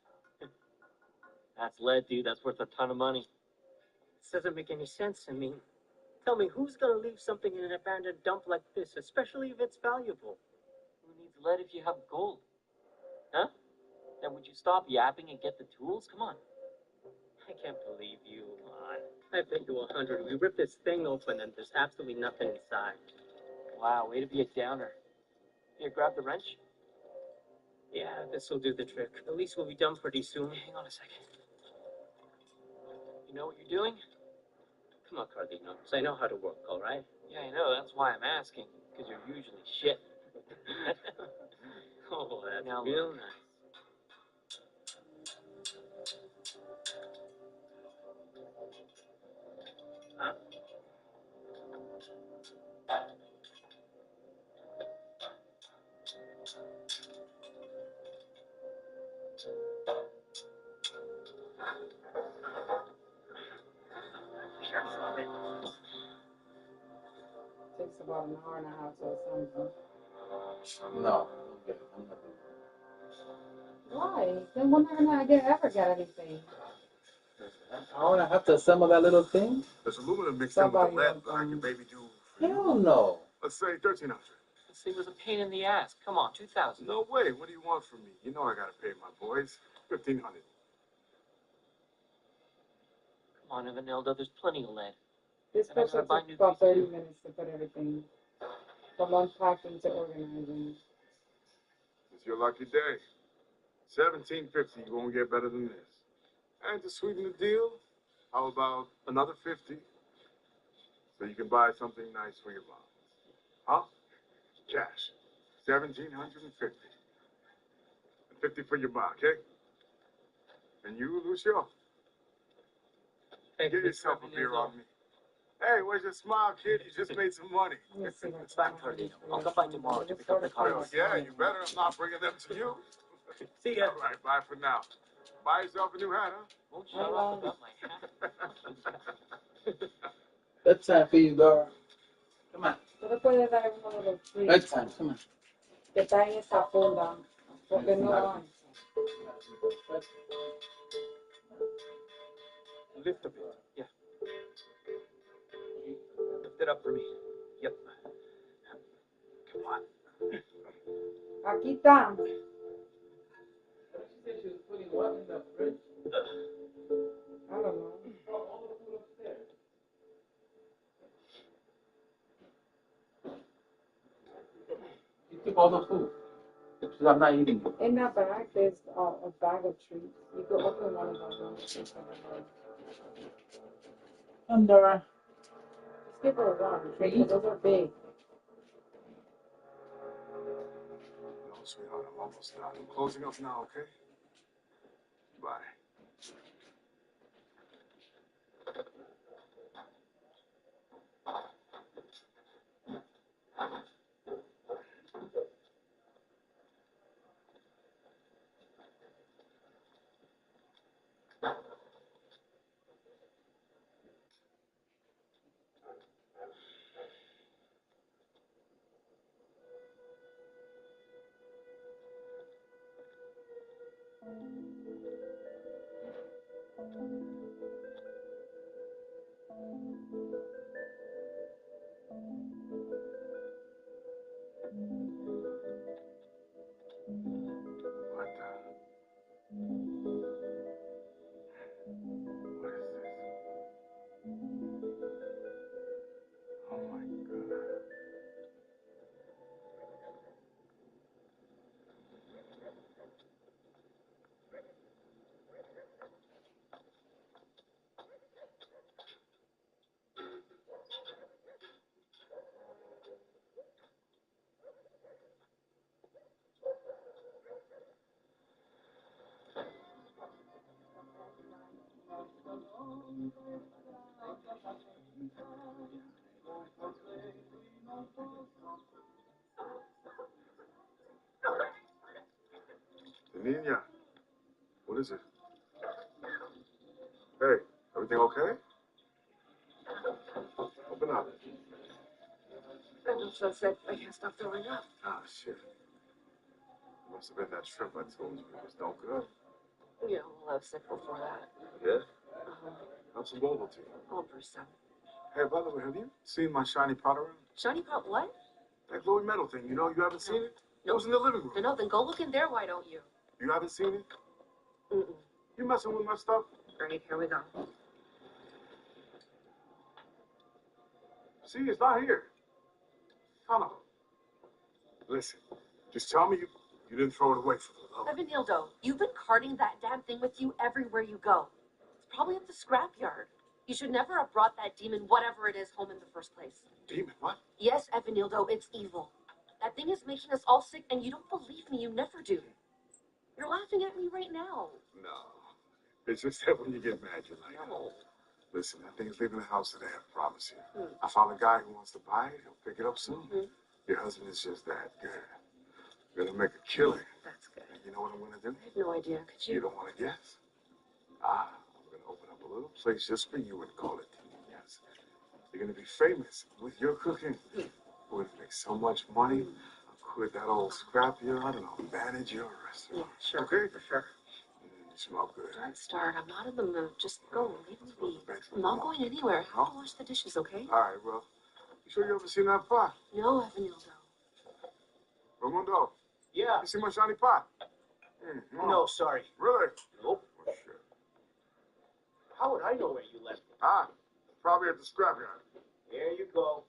Speaker 9: That's lead, dude. That's worth a ton of money.
Speaker 15: This doesn't make any sense. I mean, tell me, who's gonna leave something in an abandoned dump like this, especially if it's valuable?
Speaker 9: Who needs lead if you have gold? Huh? Then would you stop yapping and get the tools? Come on.
Speaker 15: I can't believe you. Come on. I bet you 100. We rip this thing open and there's absolutely nothing inside.
Speaker 9: Wow, way to be a downer. Here, grab the wrench.
Speaker 15: Yeah, this'll do the trick. At least we'll be done pretty soon.
Speaker 9: Hang on a second. You know what you're doing?
Speaker 15: Come on, Carlitos. I know how to work, all right?
Speaker 9: Yeah, I know. That's why I'm asking. Because you're usually shit.
Speaker 15: Oh, that's
Speaker 9: now
Speaker 15: real
Speaker 9: look.
Speaker 15: nice.
Speaker 6: Takes about an hour and a half to assemble.
Speaker 5: No, okay, I'm not doing it.
Speaker 6: Why? Then we're not gonna ever get anything.
Speaker 5: An hour and a half to assemble that little thing?
Speaker 16: There's aluminum mixed in with the lead, but I can maybe do.
Speaker 5: Hell no.
Speaker 16: Let's say 1,300.
Speaker 9: This thing was a pain in the ass. Come on, 2,000.
Speaker 16: No way. What do you want from me? You know I gotta pay my boys. 1,500.
Speaker 9: Come on, Evanilda. There's plenty of lead.
Speaker 6: This
Speaker 9: And I
Speaker 6: process
Speaker 9: gotta buy
Speaker 6: takes
Speaker 9: new
Speaker 6: about
Speaker 9: pieces.
Speaker 6: 30 minutes to put everything from unpacking to organizing.
Speaker 16: It's your lucky day. 1,750. You won't get better than this. And to sweeten the deal, how about another 50? So you can buy something nice for your mom. Huh? Cash. 1,750. 50 for your bar, okay? And you, Lucio? Get yourself a beer on me. Hey, where's your smile, kid? You just made some money.
Speaker 9: It's fine, Cardino. I'll come by tomorrow to pick up the
Speaker 16: Well,
Speaker 9: cards.
Speaker 16: yeah, you better. I'm not bringing them to you.
Speaker 15: See ya.
Speaker 16: All right, bye for now. Buy yourself a new hat, huh?
Speaker 9: Won't shut up about my hat.
Speaker 5: Bedtime for you, girl. Come on.
Speaker 6: Tú le puedes dar uno de los treats
Speaker 5: Bedtime, come on.
Speaker 6: que está en esa funda, porque no hay.
Speaker 9: Lift a bit. Yeah. Lift it up for me. Yep. Come on.
Speaker 6: Aquí está.
Speaker 5: She said she was putting what in the fridge?
Speaker 6: I don't know.
Speaker 5: All the food upstairs. You took all the food. Because I'm not eating it.
Speaker 6: In that bag, there's a bag of treats. You could open one of them.
Speaker 5: Dora.
Speaker 6: Just give her one. Because those are big.
Speaker 16: No, sweetheart, I'm almost done. I'm closing up now, okay? Bye. Nina, what is it? Hey, everything okay? Open up.
Speaker 17: I'm so sick. I can't stop throwing up.
Speaker 16: Ah, shit. Must have been that trip I told you. It was no good.
Speaker 17: Yeah, well, I was sick before that.
Speaker 16: Yeah? Have some mobile tea.
Speaker 17: Oh, Bruce.
Speaker 16: Hey, by the way, have you seen my shiny pot around?
Speaker 17: Shiny pot what?
Speaker 16: That glowing metal thing, you know, you haven't seen it? It was in the living room.
Speaker 17: No, then go look in there, why don't you?
Speaker 16: You haven't seen it?
Speaker 17: Mm-mm.
Speaker 16: You messing with my stuff?
Speaker 17: Great, here we go.
Speaker 16: See, it's not here. Son of a... Listen, just tell me you didn't throw it away for the love.
Speaker 17: Evanildo, you've been carting that damn thing with you everywhere you go. It's probably at the scrapyard. You should never have brought that demon, whatever it is, home in the first place.
Speaker 16: Demon, what?
Speaker 17: Yes, Evanildo, it's evil. That thing is making us all sick, and you don't believe me. You never do. You're laughing at me right now.
Speaker 16: No. It's just that when you get mad, you're like,
Speaker 17: No.
Speaker 16: Listen, that thing's leaving the house today, I promise you. I found a guy who wants to buy it. He'll pick it up soon. Your husband is just that good. We're going to make a killing.
Speaker 17: That's good.
Speaker 16: And you know what I'm going to do?
Speaker 17: I have no idea. Could you?
Speaker 16: You don't want to guess? I'm going to open up a little place just for you and call it Yes. You're going to be famous with your cooking. We're going to make so much money. I'll quit that old scrapyard and I'll manage your restaurant.
Speaker 17: Yeah, sure.
Speaker 16: Okay?
Speaker 17: For sure.
Speaker 16: You smell good.
Speaker 17: Don't start. I'm not in the mood. Just go. Leave me be. I'm not going anywhere. I have to wash the dishes, okay?
Speaker 16: All right, well, you sure you ever seen that pot?
Speaker 17: No, Evanildo.
Speaker 16: Ramondo.
Speaker 9: Yeah.
Speaker 16: You see my shiny pot?
Speaker 9: No, sorry.
Speaker 16: Really?
Speaker 9: Nope.
Speaker 16: Oh, shit.
Speaker 9: How would I know where you left it?
Speaker 16: Probably at the scrapyard.
Speaker 9: There you go.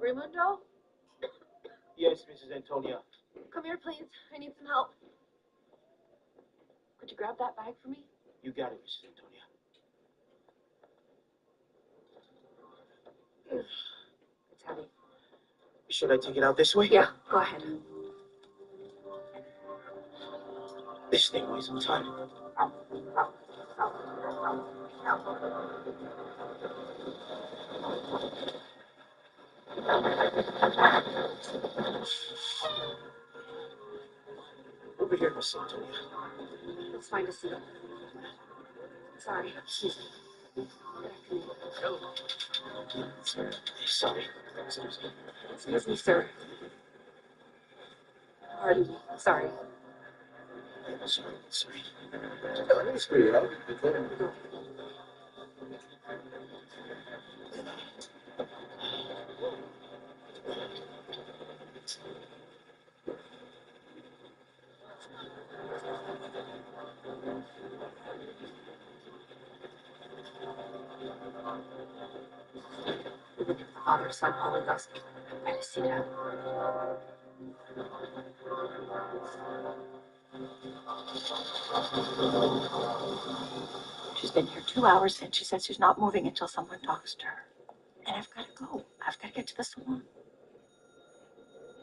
Speaker 17: Raimundo?
Speaker 9: Yes, Mrs. Antonia.
Speaker 17: Come here, please. I need some help. Could you grab that bag for me?
Speaker 9: You got it, Mrs. Antonia.
Speaker 17: It's heavy.
Speaker 9: Should I take it out this way?
Speaker 17: Yeah, go ahead.
Speaker 9: This thing weighs a ton. Over here, Miss Antonia.
Speaker 17: It's fine to see you. Sorry.
Speaker 9: Hello. Sorry.
Speaker 17: Excuse me, sir. Pardon me. Sorry.
Speaker 9: Sorry.
Speaker 17: Father, Son, Holy Ghost. I just see that. She's been here 2 hours and she says she's not moving until someone talks to her. And I've got to go. I've got to get to the salon.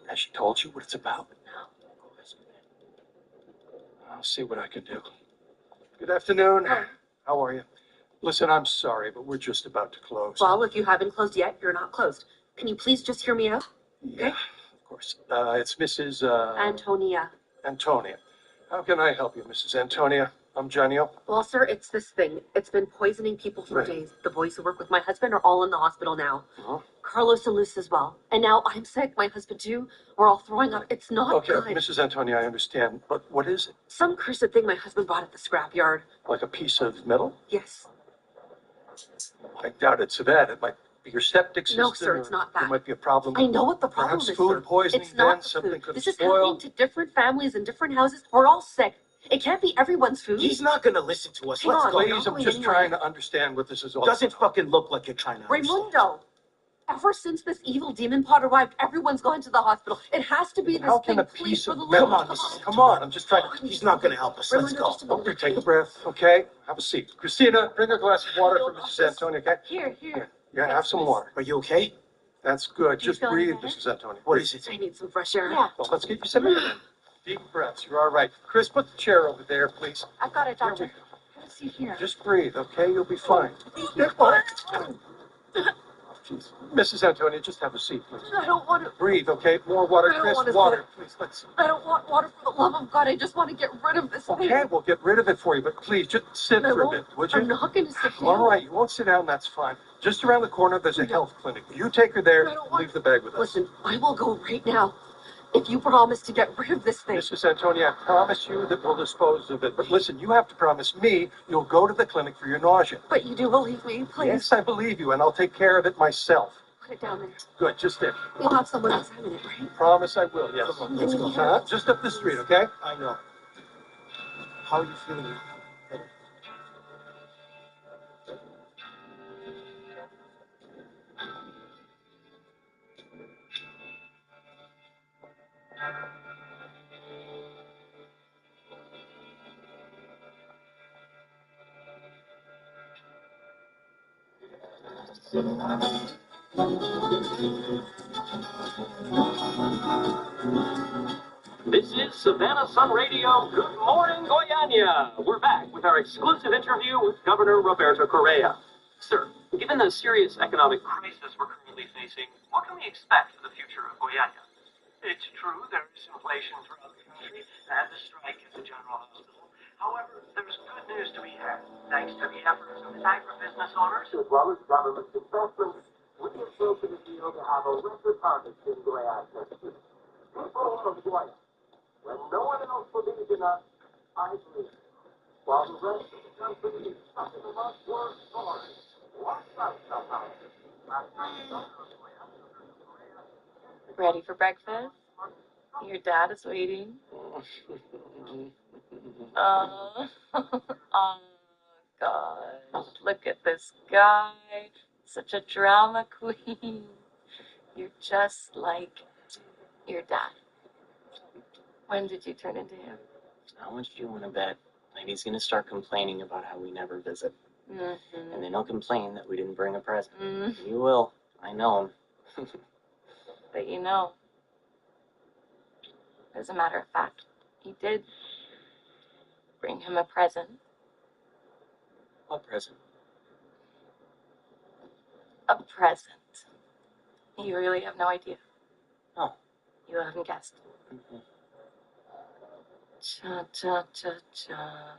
Speaker 14: Has she told you what it's about?
Speaker 17: No.
Speaker 14: I'll see what I can do. Good afternoon. How are you? Listen, I'm sorry, but we're just about to close.
Speaker 17: Well, if you haven't closed yet, you're not closed. Can you please just hear me out?
Speaker 14: Yeah, of course. It's Mrs.
Speaker 17: Antonia.
Speaker 14: Antonia. How can I help you, Mrs. Antonia? I'm Janio.
Speaker 17: Well, sir, it's this thing. It's been poisoning people for days. The boys who work with my husband are all in the hospital now.
Speaker 14: Huh?
Speaker 17: Carlos and Luz as well. And now I'm sick. My husband too. We're all throwing up. It's not good.
Speaker 14: Okay, Mrs. Antonia, I understand. But what is it?
Speaker 17: Some cursed thing my husband bought at the scrapyard.
Speaker 14: Like a piece of metal?
Speaker 17: Yes.
Speaker 14: I doubt it's that. It might be your septic system.
Speaker 17: No, sir, it's not that.
Speaker 14: There might be a problem.
Speaker 17: I know what the problem
Speaker 14: Perhaps
Speaker 17: is,
Speaker 14: food
Speaker 17: sir.
Speaker 14: poisoning.
Speaker 17: It's not
Speaker 14: then
Speaker 17: the
Speaker 14: something
Speaker 17: food.
Speaker 14: could have
Speaker 17: This is happening
Speaker 14: spoiled.
Speaker 17: to different families in different houses. We're all sick. It can't be everyone's food.
Speaker 9: He's not gonna listen to us.
Speaker 17: Hang
Speaker 9: Let's
Speaker 17: on,
Speaker 9: go.
Speaker 17: we're not
Speaker 14: Please, I'm
Speaker 17: going
Speaker 14: just
Speaker 17: anywhere.
Speaker 14: trying to understand what this is all
Speaker 9: Doesn't fucking look like you're trying to understand.
Speaker 17: Raimundo, ever since this evil demon pot arrived, everyone's gone to the hospital. It has to be this
Speaker 14: How
Speaker 17: thing.
Speaker 14: can a
Speaker 17: Please,
Speaker 14: piece
Speaker 17: for
Speaker 14: of
Speaker 17: the
Speaker 14: metal...
Speaker 17: love of
Speaker 9: Come on,
Speaker 17: God.
Speaker 14: Come on, I'm just trying to...
Speaker 9: He's not gonna help us. Let's
Speaker 17: Raimundo,
Speaker 9: go.
Speaker 17: just a minute.
Speaker 14: Okay, take a breath, okay? Have a seat. Christina, bring a glass of water for Mrs. Antonia, okay?
Speaker 17: Here.
Speaker 14: Yeah, have some water.
Speaker 9: Are you okay?
Speaker 18: That's good.
Speaker 11: Do you
Speaker 18: Just
Speaker 11: feel any
Speaker 18: breathe,
Speaker 11: better?
Speaker 18: Mrs. Antonio. What is it?
Speaker 17: I need some fresh air.
Speaker 11: Yeah.
Speaker 18: Well, let's get you some air then. Deep breaths. You're all right. Chris, put the chair over there, please.
Speaker 11: I've got it,
Speaker 18: Here
Speaker 11: doctor.
Speaker 18: we go.
Speaker 11: Have a seat here.
Speaker 18: Just breathe, okay? You'll be fine. Jeez. Mrs. Antonio, just have a seat, please.
Speaker 17: I don't want to.
Speaker 18: Breathe, okay? More water,
Speaker 17: I don't
Speaker 18: Chris.
Speaker 17: want to
Speaker 18: Water,
Speaker 17: sit.
Speaker 18: please. Let's.
Speaker 17: I don't want water for the love of God. I just want to get rid of this thing.
Speaker 18: Okay, we'll get rid of it for you, but please just sit
Speaker 17: I
Speaker 18: for a
Speaker 17: won't.
Speaker 18: bit, would you?
Speaker 17: I'm not going to sit down.
Speaker 18: All right, you won't sit down. That's fine. Just around the corner, there's a health clinic. You take her there.
Speaker 17: I don't want.
Speaker 18: Leave the bag with us.
Speaker 17: Listen, I will go right now if you promise to get rid of this thing.
Speaker 18: Mrs. Antonia, I promise you that we'll dispose of it. But listen, you have to promise me you'll go to the clinic for your nausea.
Speaker 17: But you do believe me, please.
Speaker 18: Yes, I believe you, and I'll take care of it myself.
Speaker 17: Put it down there.
Speaker 18: Good, just there.
Speaker 17: You'll have someone examine it, right?
Speaker 18: Promise I will, yes.
Speaker 17: Let's go.
Speaker 18: Just up the street, okay? I know. How are you feeling?
Speaker 9: This is Savannah Sun Radio. Good morning, Goiânia. We're back with our exclusive interview with Governor Roberto Correa. Sir, given the serious economic crisis we're currently facing, what can we expect for the future of Goiânia?
Speaker 19: It's true, there is inflation throughout the country, and the strike at the General Hospital. However, there's good news to be had. Thanks to the efforts of agribusiness owners,
Speaker 9: As well as government investments, we are broken the deal to have a record harvest in Goiânia next year. People of Goiânia, when no one else believes in us, I believe. While the rest of the country is sucking them up, we're soaring. Watch out somehow.
Speaker 11: Ready for breakfast? Your dad is waiting. Oh, oh gosh, look at this guy. Such a drama queen. You're just like your dad. When did you turn into him?
Speaker 20: How much do you want to bet? Like he's gonna start complaining about how we never visit.
Speaker 11: Mm-hmm.
Speaker 20: And then he'll complain that we didn't bring a present.
Speaker 11: Mm-hmm.
Speaker 20: You will. I know him.
Speaker 11: But you know, as a matter of fact, he did bring him a present.
Speaker 20: What present?
Speaker 11: A present. You really have no idea.
Speaker 20: Oh.
Speaker 11: You haven't guessed.
Speaker 20: Mm-hmm.
Speaker 11: Cha cha cha cha.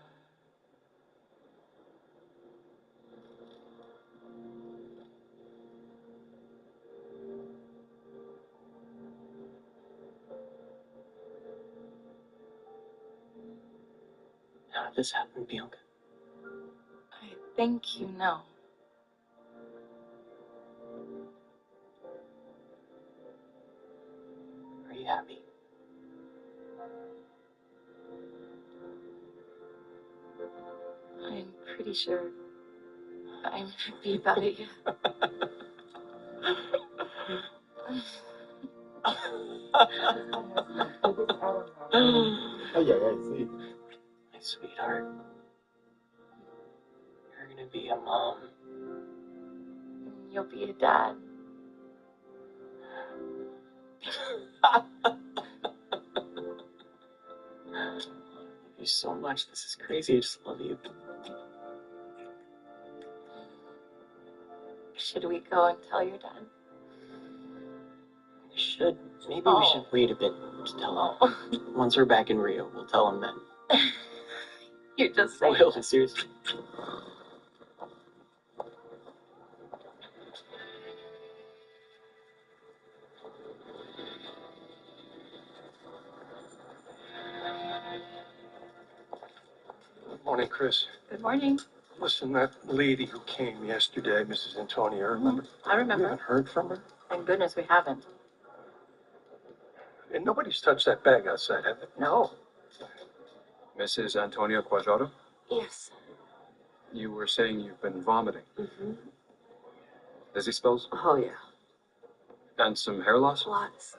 Speaker 20: How did this happen, Bianca?
Speaker 11: I think you know.
Speaker 20: Are you happy?
Speaker 11: I'm pretty sure I'm happy about it, yeah.
Speaker 20: My sweetheart. You're gonna be a mom.
Speaker 11: You'll be a dad.
Speaker 20: I love you so much. This is crazy. I just love you.
Speaker 11: Should we go and tell your dad?
Speaker 20: We should. Maybe we should wait a bit to tell him. Once we're back in Rio, we'll tell him then.
Speaker 11: You're just saying.
Speaker 20: Will, seriously.
Speaker 18: Good morning, Chris.
Speaker 11: Good morning.
Speaker 18: Listen, that lady who came yesterday, Mrs. Antonia, remember?
Speaker 11: I remember.
Speaker 18: We haven't heard from her.
Speaker 11: Thank goodness we haven't.
Speaker 18: And nobody's touched that bag outside, have they?
Speaker 11: No.
Speaker 21: Mrs. Antonia Quadrado,
Speaker 17: Yes.
Speaker 21: you were saying you've been vomiting.
Speaker 17: Mm-hmm.
Speaker 21: Dizzy spells?
Speaker 17: Oh, yeah.
Speaker 21: And some hair loss?
Speaker 17: Lots.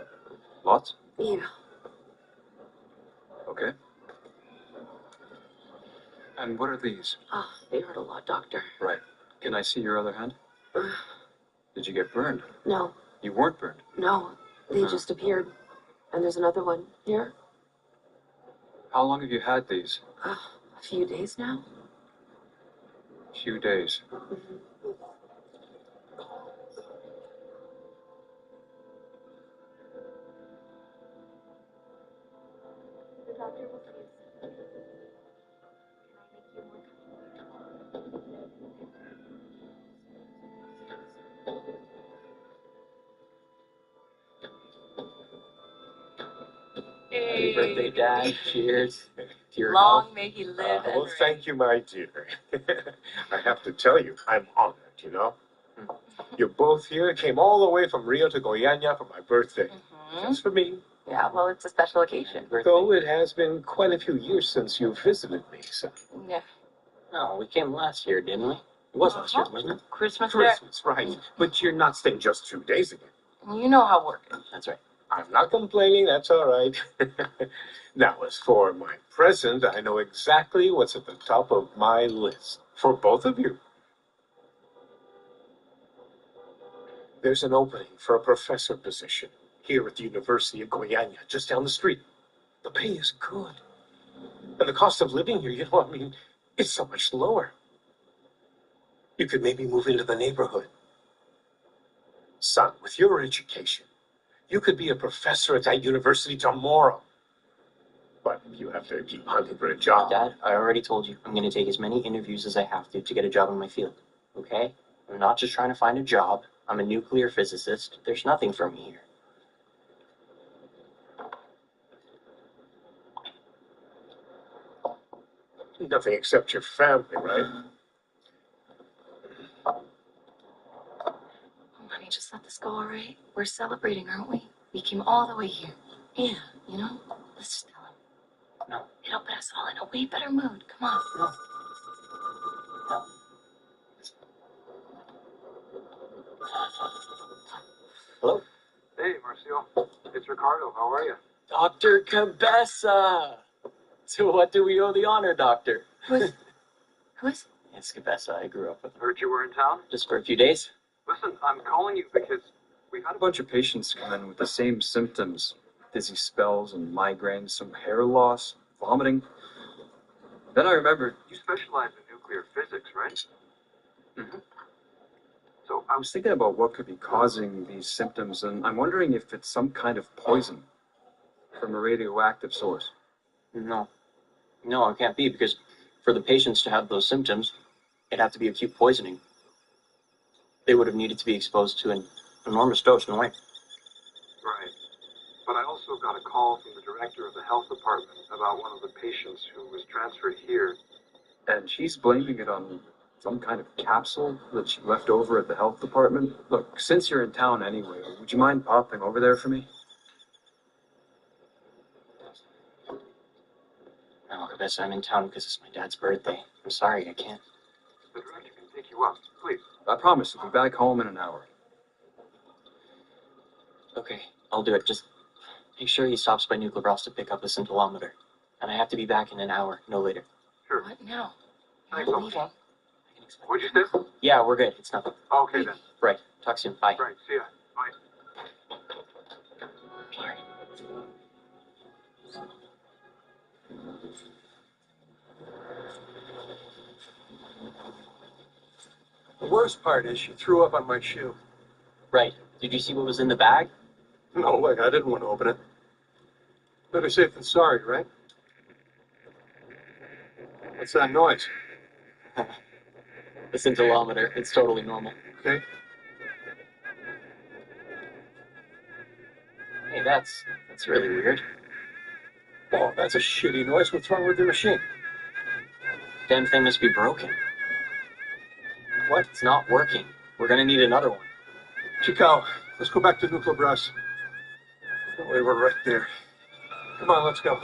Speaker 21: Lots?
Speaker 17: Yeah.
Speaker 21: Okay. And what are these?
Speaker 17: Oh, they hurt a lot, doctor.
Speaker 21: Right. Can I see your other hand? Did you get burned?
Speaker 17: No.
Speaker 21: You weren't burned.
Speaker 17: No, they just appeared. And there's another one here.
Speaker 21: How long have you had these?
Speaker 17: A few days now.
Speaker 21: Few days.
Speaker 17: The doctor will see you soon. Can I make you more
Speaker 20: Happy birthday, Dad. Cheers. To your
Speaker 17: Long
Speaker 20: health.
Speaker 17: may he live and
Speaker 7: Well,
Speaker 17: reign.
Speaker 7: thank you, my dear. I have to tell you, I'm honored, you know? You both here came all the way from Rio to Goiânia for my birthday. Just for me.
Speaker 17: Yeah, well, it's a special occasion.
Speaker 7: Though it has been quite a few years since you visited me, so.
Speaker 17: Yeah.
Speaker 20: No, we came last year, didn't we? It was last year, wasn't it?
Speaker 17: Christmas
Speaker 7: Christmas, right. But you're not staying just 2 days again.
Speaker 17: Day. You know how work is.
Speaker 20: That's right.
Speaker 7: I'm not complaining, that's all right. Now, as for my present, I know exactly what's at the top of my list. For both of you. There's an opening for a professor position here at the University of Goiânia, just down the street. The pay is good. And the cost of living here, it's so much lower. You could maybe move into the neighborhood. Son, with your education, you could be a professor at that university tomorrow. But you have to keep hunting for a job.
Speaker 20: Dad, I already told you, I'm going to take as many interviews as I have to get a job in my field. Okay? I'm not just trying to find a job. I'm a nuclear physicist. There's nothing for me here.
Speaker 7: Nothing except your family, right?
Speaker 17: Honey, just let this go, all right? We're celebrating, aren't we? We came all the way here. Yeah, you know? Let's just tell him.
Speaker 20: No.
Speaker 17: It'll put us all in a way better mood. Come on.
Speaker 20: No. No. Hello?
Speaker 21: Hey, Marcio. It's Ricardo. How are you?
Speaker 20: Dr. Cabessa! To what do we owe the honor, Doctor?
Speaker 17: Who's?
Speaker 20: It's Cabessa. I grew up with him.
Speaker 21: Heard you were in town?
Speaker 20: Just for a few days.
Speaker 21: Listen, I'm calling you because we've had a bunch of patients come in with the same symptoms. Dizzy spells and migraines, some hair loss, vomiting. Then I remembered you specialize in nuclear physics, right?
Speaker 20: Mm-hmm.
Speaker 21: So I was thinking about what could be causing these symptoms, and I'm wondering if it's some kind of poison from a radioactive source.
Speaker 20: No. No, it can't be, because for the patients to have those symptoms, it'd have to be acute poisoning. They would have needed to be exposed to an enormous dose, no way.
Speaker 21: Right. But I also got a call from the director of the health department about one of the patients who was transferred here. And she's blaming it on some kind of capsule that she left over at the health department. Look, since you're in town anyway, would you mind popping over there for me?
Speaker 20: No, Cabessa, I'm in town because it's my dad's birthday. I'm sorry, I can't.
Speaker 21: The director can pick you up, please. I promise I'll be back home in an hour.
Speaker 20: Okay, I'll do it. Just make sure he stops by Nuclear Bros to pick up a scintillometer. And I have to be back in an hour, no later.
Speaker 21: Sure.
Speaker 17: What now?
Speaker 21: Thanks,
Speaker 17: You're not leaving.
Speaker 21: What'd you say?
Speaker 20: Yeah, we're good. It's nothing.
Speaker 21: Okay, then.
Speaker 20: Right. Talk soon. Bye.
Speaker 21: Right, see ya. Bye.
Speaker 20: Sorry.
Speaker 18: The worst part is she threw up on my shoe.
Speaker 20: Right. Did you see what was in the bag?
Speaker 18: No, like I didn't want to open it. Better safe than sorry, right? What's that noise?
Speaker 20: The scintillometer. It's totally normal.
Speaker 18: Okay.
Speaker 20: Hey, that's really weird.
Speaker 18: Oh, that's a shitty noise. What's wrong with the machine?
Speaker 20: Damn thing must be broken. What? It's not working. We're gonna need another one.
Speaker 18: Chico, let's go back to Nuclear Bros. No way, we're right there. Come on, let's go.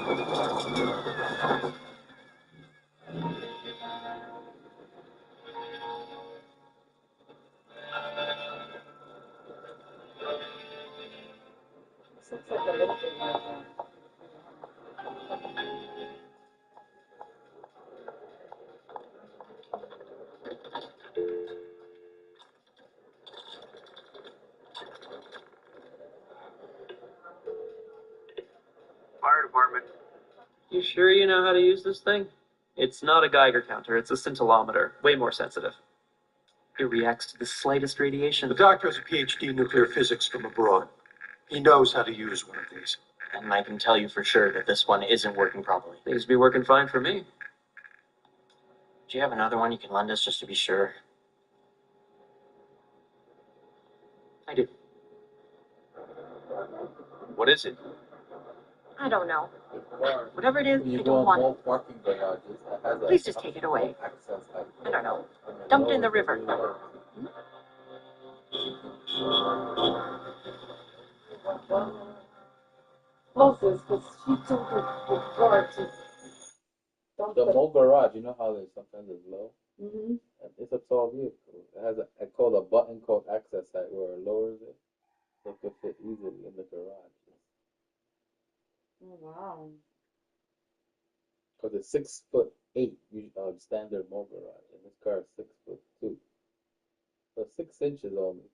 Speaker 21: department.
Speaker 20: You sure you know how to use this thing? It's not a Geiger counter, it's a scintillometer. Way more sensitive. It reacts to the slightest radiation.
Speaker 18: The doctor has a PhD in nuclear physics from abroad. He knows how to use one of these.
Speaker 20: And I can tell you for sure that this one isn't working properly. Seems to be working fine for me. Do you have another one you can lend us just to be sure? I do.
Speaker 14: What is it?
Speaker 11: I don't know. Whatever it is, I don't want it.
Speaker 5: Parking garages, it has a
Speaker 11: Please just take it away.
Speaker 5: access like
Speaker 11: I don't know. Dump it in the river.
Speaker 6: Closest, because she took the car to dump
Speaker 5: the mobile garage. You know how they sometimes it's low.
Speaker 6: Mm-hmm.
Speaker 5: It's a tall vehicle. It has a called a button called access height where it lowers it, so it could fit easily in the garage.
Speaker 6: Oh, wow.
Speaker 5: Because it's 6'8", standard mobile garage, and this car is 6'2", so 6 inches only.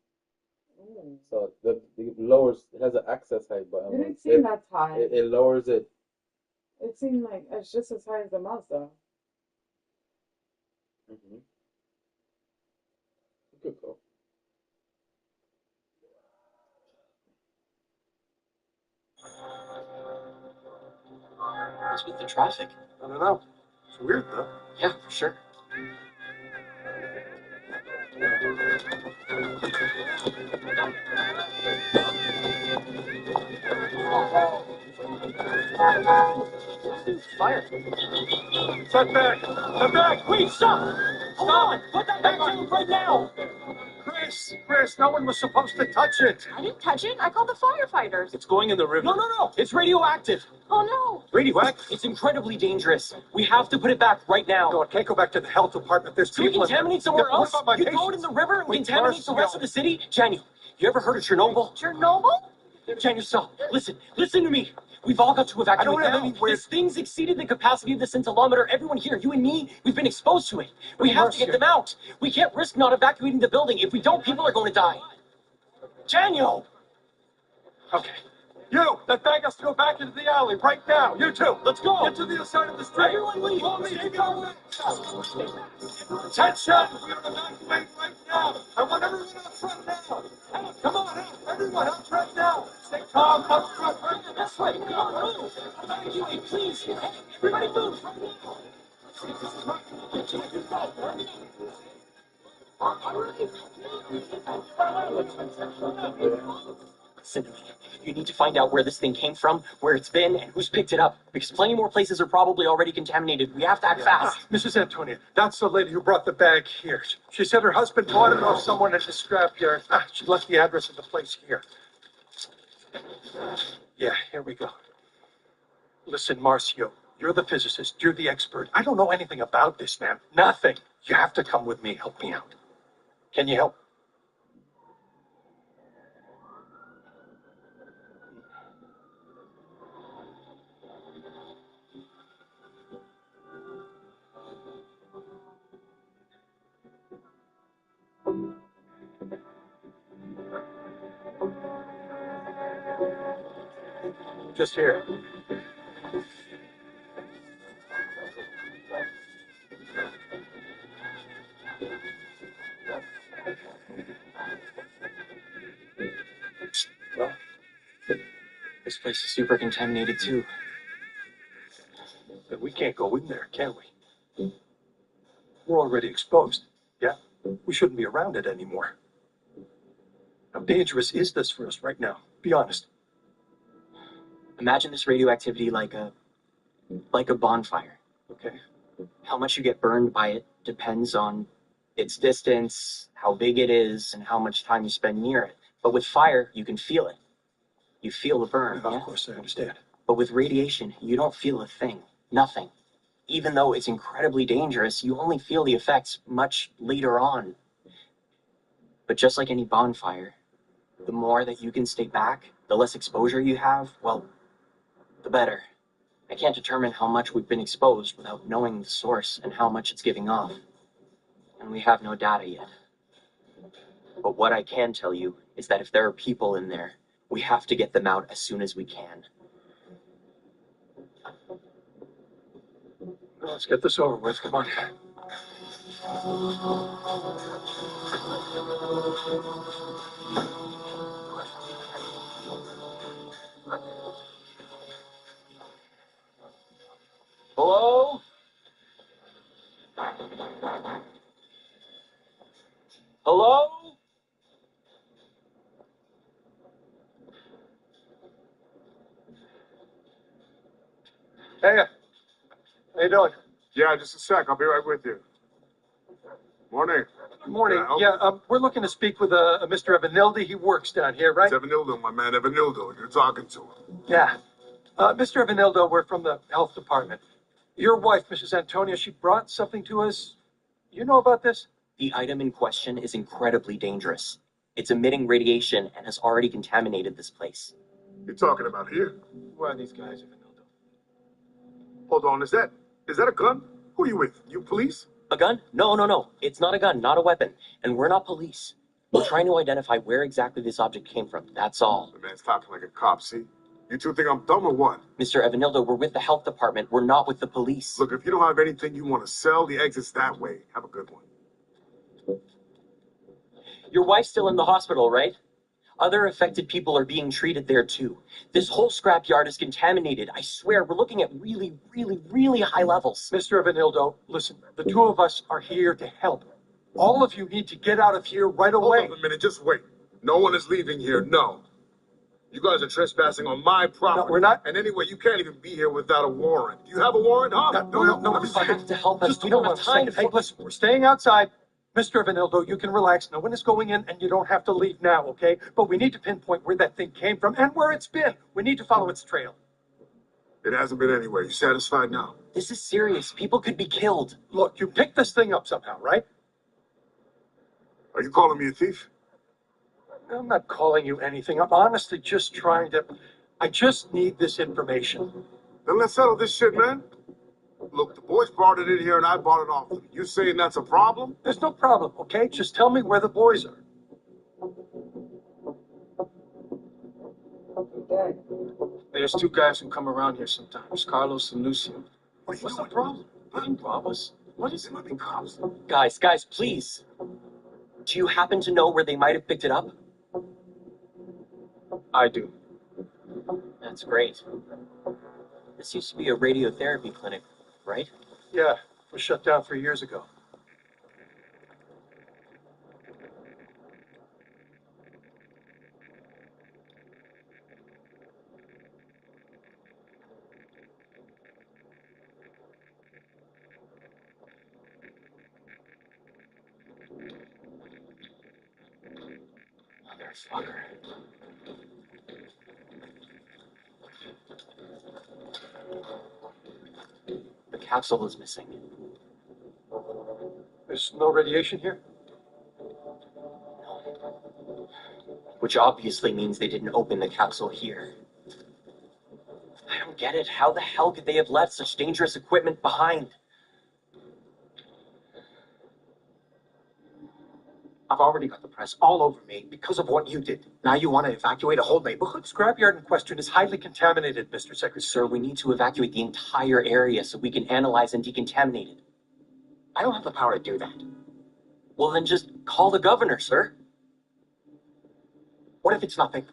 Speaker 6: Oh.
Speaker 5: So it lowers. It has an access height button.
Speaker 6: It didn't seem that high.
Speaker 5: It lowers it.
Speaker 6: It seemed like it's just as high as the Mazda.
Speaker 5: Mm-hmm. It could go.
Speaker 20: What's with the traffic?
Speaker 18: I don't know. It's weird, though.
Speaker 20: Yeah, for sure.
Speaker 18: Fire. Step back. Step back.
Speaker 15: Wait, stop! Hold on! Put that back down right now!
Speaker 18: Chris, no one was supposed to touch it.
Speaker 11: I didn't touch it. I called the firefighters.
Speaker 15: It's going in the river. No. It's radioactive.
Speaker 11: Oh, no.
Speaker 15: Radioactive? It's incredibly dangerous. We have to put it back right now.
Speaker 18: No, it can't go back to the health department. There's
Speaker 15: Do we
Speaker 18: people
Speaker 15: contaminate somewhere
Speaker 18: Yeah, what
Speaker 15: else?
Speaker 18: about my
Speaker 15: You throw it
Speaker 18: patients?
Speaker 15: in the river and
Speaker 18: Wait,
Speaker 15: contaminate the rest of the city? Daniel, you ever heard of Chernobyl?
Speaker 11: Chernobyl?
Speaker 15: Daniel, stop. Listen to me. We've all got to evacuate
Speaker 18: I don't have
Speaker 15: now.
Speaker 18: anywhere.
Speaker 15: This thing's exceeded the capacity of the scintillometer. Everyone here, you and me, we've been exposed to it. We have to get them out. We can't risk not evacuating the building. If we don't, people are going to die. Daniel!
Speaker 18: Okay. You, that bag has to go back into the alley right now. You too.
Speaker 15: Let's go.
Speaker 18: Get to the other side of the street.
Speaker 15: Everyone leave.
Speaker 18: Follow me. Take our Attention. We're going to evacuate right now. I want everyone out front now. Out. Come on, out. Everyone out front now. Stay calm. Up front. Right now.
Speaker 15: This way. Come on, move. Evacuate, please. Hey, everybody move. Right now. Listen to me. You need to find out where this thing came from, where it's been, and who's picked it up. Because plenty more places are probably already contaminated. We have to act fast.
Speaker 18: Mrs. Antonia, that's the lady who brought the bag here. She said her husband bought it off someone at the scrapyard. She left the address of the place here. Yeah, here we go. Listen, Marcio, you're the physicist. You're the expert. I don't know anything about this, man. Nothing. You have to come with me. Help me out. Can you help? Just here.
Speaker 20: Well, this place is super contaminated too.
Speaker 18: Then we can't go in there, can we? We're already exposed. Yeah? We shouldn't be around it anymore. How dangerous is this for us right now? Be honest.
Speaker 20: Imagine this radioactivity like a bonfire.
Speaker 18: Okay.
Speaker 20: How much you get burned by it depends on its distance, how big it is, and how much time you spend near it. But with fire, you can feel it. You feel the burn.
Speaker 18: Of course, I understand.
Speaker 20: But with radiation, you don't feel a thing. Nothing. Even though it's incredibly dangerous, you only feel the effects much later on. But just like any bonfire, the more that you can stay back, the less exposure you have, well, the better. I can't determine how much we've been exposed without knowing the source and how much it's giving off. And we have no data yet. But what I can tell you is that if there are people in there, we have to get them out as soon as we can.
Speaker 18: Let's get this over with. Come on.
Speaker 15: Hello? Hello?
Speaker 18: Hey, how you doing?
Speaker 16: Yeah, just a sec. I'll be right with you. Morning.
Speaker 18: Morning.
Speaker 16: Can I help
Speaker 18: Yeah, we're looking to speak with a Mr. Evanildi. He works down here, right?
Speaker 16: It's Evanildo, my man, Evanildo. You're talking to him.
Speaker 18: Yeah. Mr. Evanildo, we're from the health department. Your wife, Mrs. Antonia, she brought something to us. You know about this?
Speaker 20: The item in question is incredibly dangerous. It's emitting radiation and has already contaminated this place.
Speaker 16: You're talking about here?
Speaker 18: Who are these guys, Evanildo?
Speaker 16: Hold on, is that a gun? Who are you with? You police?
Speaker 20: A gun? No. It's not a gun, not a weapon. And we're not police. We're trying to identify where exactly this object came from. That's all.
Speaker 16: The man's talking like a cop, see? You two think I'm dumb or what?
Speaker 20: Mr. Evanildo, we're with the health department. We're not with the police.
Speaker 16: Look, if you don't have anything you want to sell, the exit's that way. Have a good one.
Speaker 20: Your wife's still in the hospital, right? Other affected people are being treated there too. This whole scrapyard is contaminated. I swear, we're looking at really, really, really high levels.
Speaker 18: Mr. Evanildo, listen, the two of us are here to help. All of you need to get out of here right away.
Speaker 16: Hold on a minute, just wait. No one is leaving here, no. You guys are trespassing on my property.
Speaker 18: No, we're not.
Speaker 16: And anyway, you can't even be here without a warrant. Do you have a warrant, huh?
Speaker 18: No,
Speaker 20: You have to help us. We don't have time.
Speaker 18: Hey, listen, we're staying outside. Mr. Evanildo, you can relax. No one is going in, and you don't have to leave now, okay? But we need to pinpoint where that thing came from and where it's been. We need to follow its trail.
Speaker 16: It hasn't been anywhere. You satisfied now?
Speaker 20: This is serious. People could be killed.
Speaker 18: Look, you picked this thing up somehow, right?
Speaker 16: Are you calling me a thief?
Speaker 18: I'm not calling you anything. I'm honestly just trying to... I just need this information.
Speaker 16: Then let's settle this shit, man. Look, the boys brought it in here and I bought it off them. You saying that's a problem?
Speaker 18: There's no problem, okay? Just tell me where the boys are.
Speaker 5: There's two guys who come around here sometimes, Carlos and Lucio.
Speaker 16: What's
Speaker 5: the problem? They didn't rob us. What is it? Nothing cops.
Speaker 20: Guys, please. Do you happen to know where they might have picked it up?
Speaker 5: I do.
Speaker 20: That's great. This used to be a radiotherapy clinic, right?
Speaker 18: Yeah, it was shut down 3 years ago.
Speaker 20: Motherfucker. The capsule is missing.
Speaker 18: There's no radiation here?
Speaker 20: Which obviously means they didn't open the capsule here. I don't get it. How the hell could they have left such dangerous equipment behind?
Speaker 7: I've already got the press all over me because of what you did. Now you want to evacuate a whole neighborhood?
Speaker 18: The scrapyard in question is highly contaminated, Mr. Secretary.
Speaker 20: Sir, we need to evacuate the entire area so we can analyze and decontaminate it.
Speaker 7: I don't have the power to do that.
Speaker 20: Well, then just call the governor, sir.
Speaker 7: What if it's nothing?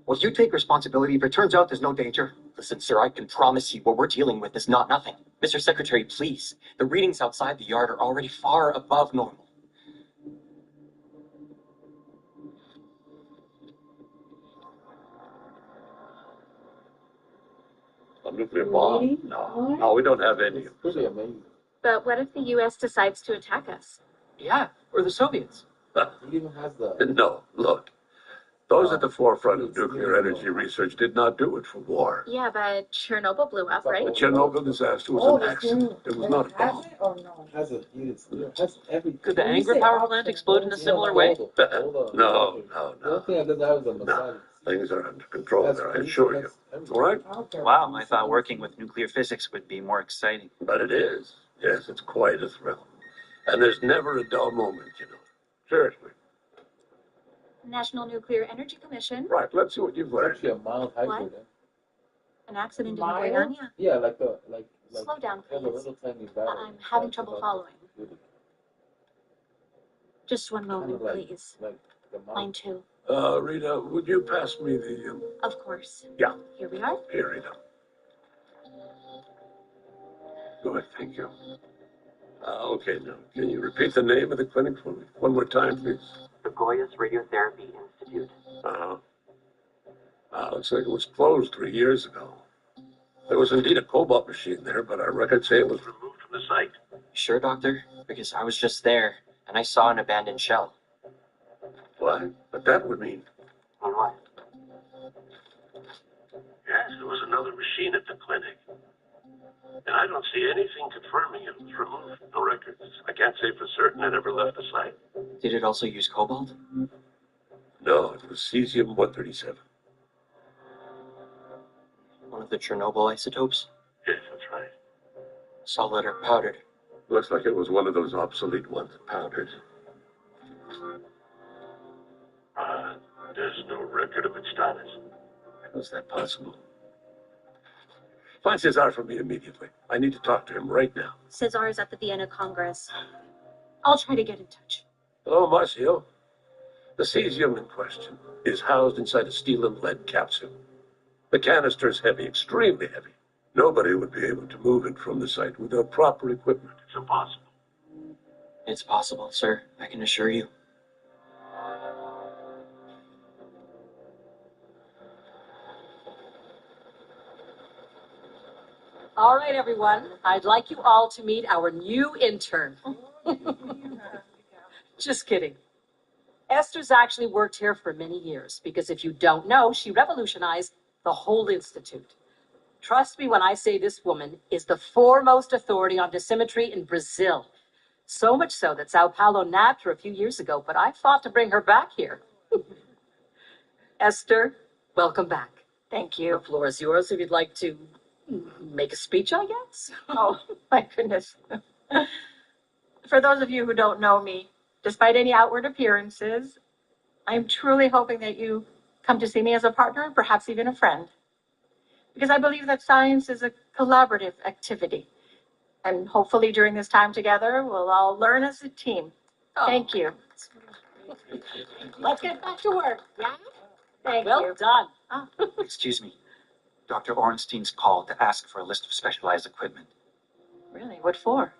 Speaker 7: Will you take responsibility if it turns out there's no danger?
Speaker 20: Listen, sir, I can promise you what we're dealing with is not nothing. Mr. Secretary, please. The readings outside the yard are already far above normal.
Speaker 8: A nuclear bomb? No, we don't have any.
Speaker 5: Pretty amazing.
Speaker 11: But what if the U.S. decides to attack us?
Speaker 15: Yeah, or the Soviets.
Speaker 5: He even has the...
Speaker 8: No, look. Those at the forefront of nuclear energy research did not do it for war.
Speaker 11: Yeah, but Chernobyl blew up, right?
Speaker 8: The Chernobyl disaster was an accident. It was not a bomb.
Speaker 5: Has it or no? Has a heated steel. Has everything.
Speaker 15: Could the Angra power plant explode in a similar way?
Speaker 8: No.
Speaker 5: The only thing that doesn't have is a massage.
Speaker 8: Things are under control there, I assure you. All right?
Speaker 22: Wow, I thought working with nuclear physics would be more exciting.
Speaker 8: But it is. Yes, it's quite a thrill. And there's never a dull moment, you know. Seriously.
Speaker 11: National Nuclear Energy Commission.
Speaker 8: Right, let's see what you've learned.
Speaker 5: It's actually a mild hybrid.
Speaker 11: What? An accident in
Speaker 5: Mild?
Speaker 11: Guyana?
Speaker 5: Yeah, like
Speaker 11: Slow down,
Speaker 5: Have a
Speaker 11: please.
Speaker 5: little tiny battery.
Speaker 11: I'm having
Speaker 5: That's
Speaker 11: trouble
Speaker 5: about
Speaker 11: following.
Speaker 5: it.
Speaker 11: Just one
Speaker 5: Kinda
Speaker 11: moment,
Speaker 5: like-
Speaker 11: please.
Speaker 5: like the mouse.
Speaker 11: Mine too.
Speaker 8: Rita, would you pass me the,
Speaker 11: Of course.
Speaker 8: Yeah.
Speaker 11: Here we are.
Speaker 8: Here, Rita. Good, thank you. Okay, now, can you repeat the name of the clinic for me? One more time, please.
Speaker 14: The Goyas Radiotherapy Institute.
Speaker 8: Uh-huh. Looks like it was closed 3 years ago. There was indeed a cobalt machine there, but our records say it was removed from the site.
Speaker 20: Sure, Doctor? Because I was just there, and I saw an abandoned shell.
Speaker 8: Why? But that would mean...
Speaker 14: On what?
Speaker 8: Yes, there was another machine at the clinic. And I don't see anything confirming it was removed from the records. I can't say for certain it ever left the site.
Speaker 20: Did it also use cobalt?
Speaker 8: No, it was cesium-137.
Speaker 20: One of the Chernobyl isotopes?
Speaker 8: Yes, that's right.
Speaker 20: Solid or powdered?
Speaker 8: Looks like it was one of those obsolete ones, powdered. There's no record of its status. How is that possible? Find Cesar for me immediately. I need to talk to him right now.
Speaker 11: Cesar is at the Vienna Congress. I'll try to get in touch.
Speaker 8: Hello, Marcio. The cesium in question is housed inside a steel and lead capsule. The canister is heavy, extremely heavy. Nobody would be able to move it from the site without proper equipment. It's impossible.
Speaker 20: It's possible, sir. I can assure you.
Speaker 2: All right, everyone. I'd like you all to meet our new intern. Just kidding. Esther's actually worked here for many years because if you don't know, she revolutionized the whole institute. Trust me when I say this woman is the foremost authority on dosimetry in Brazil. So much so that Sao Paulo nabbed her a few years ago, but I fought to bring her back here. Esther, welcome back.
Speaker 13: Thank you.
Speaker 2: The floor is yours if you'd like to make a speech, I guess.
Speaker 13: Oh, my goodness. For those of you who don't know me, despite any outward appearances, I'm truly hoping that you come to see me as a partner and perhaps even a friend. Because I believe that science is a collaborative activity. And hopefully during this time together, we'll all learn as a team. Thank you.
Speaker 2: Let's get back to work, yeah?
Speaker 13: Thank
Speaker 2: well
Speaker 13: you.
Speaker 2: done.
Speaker 22: Excuse me. Dr. Orenstein's called to ask for a list of specialized equipment.
Speaker 13: Really? What for?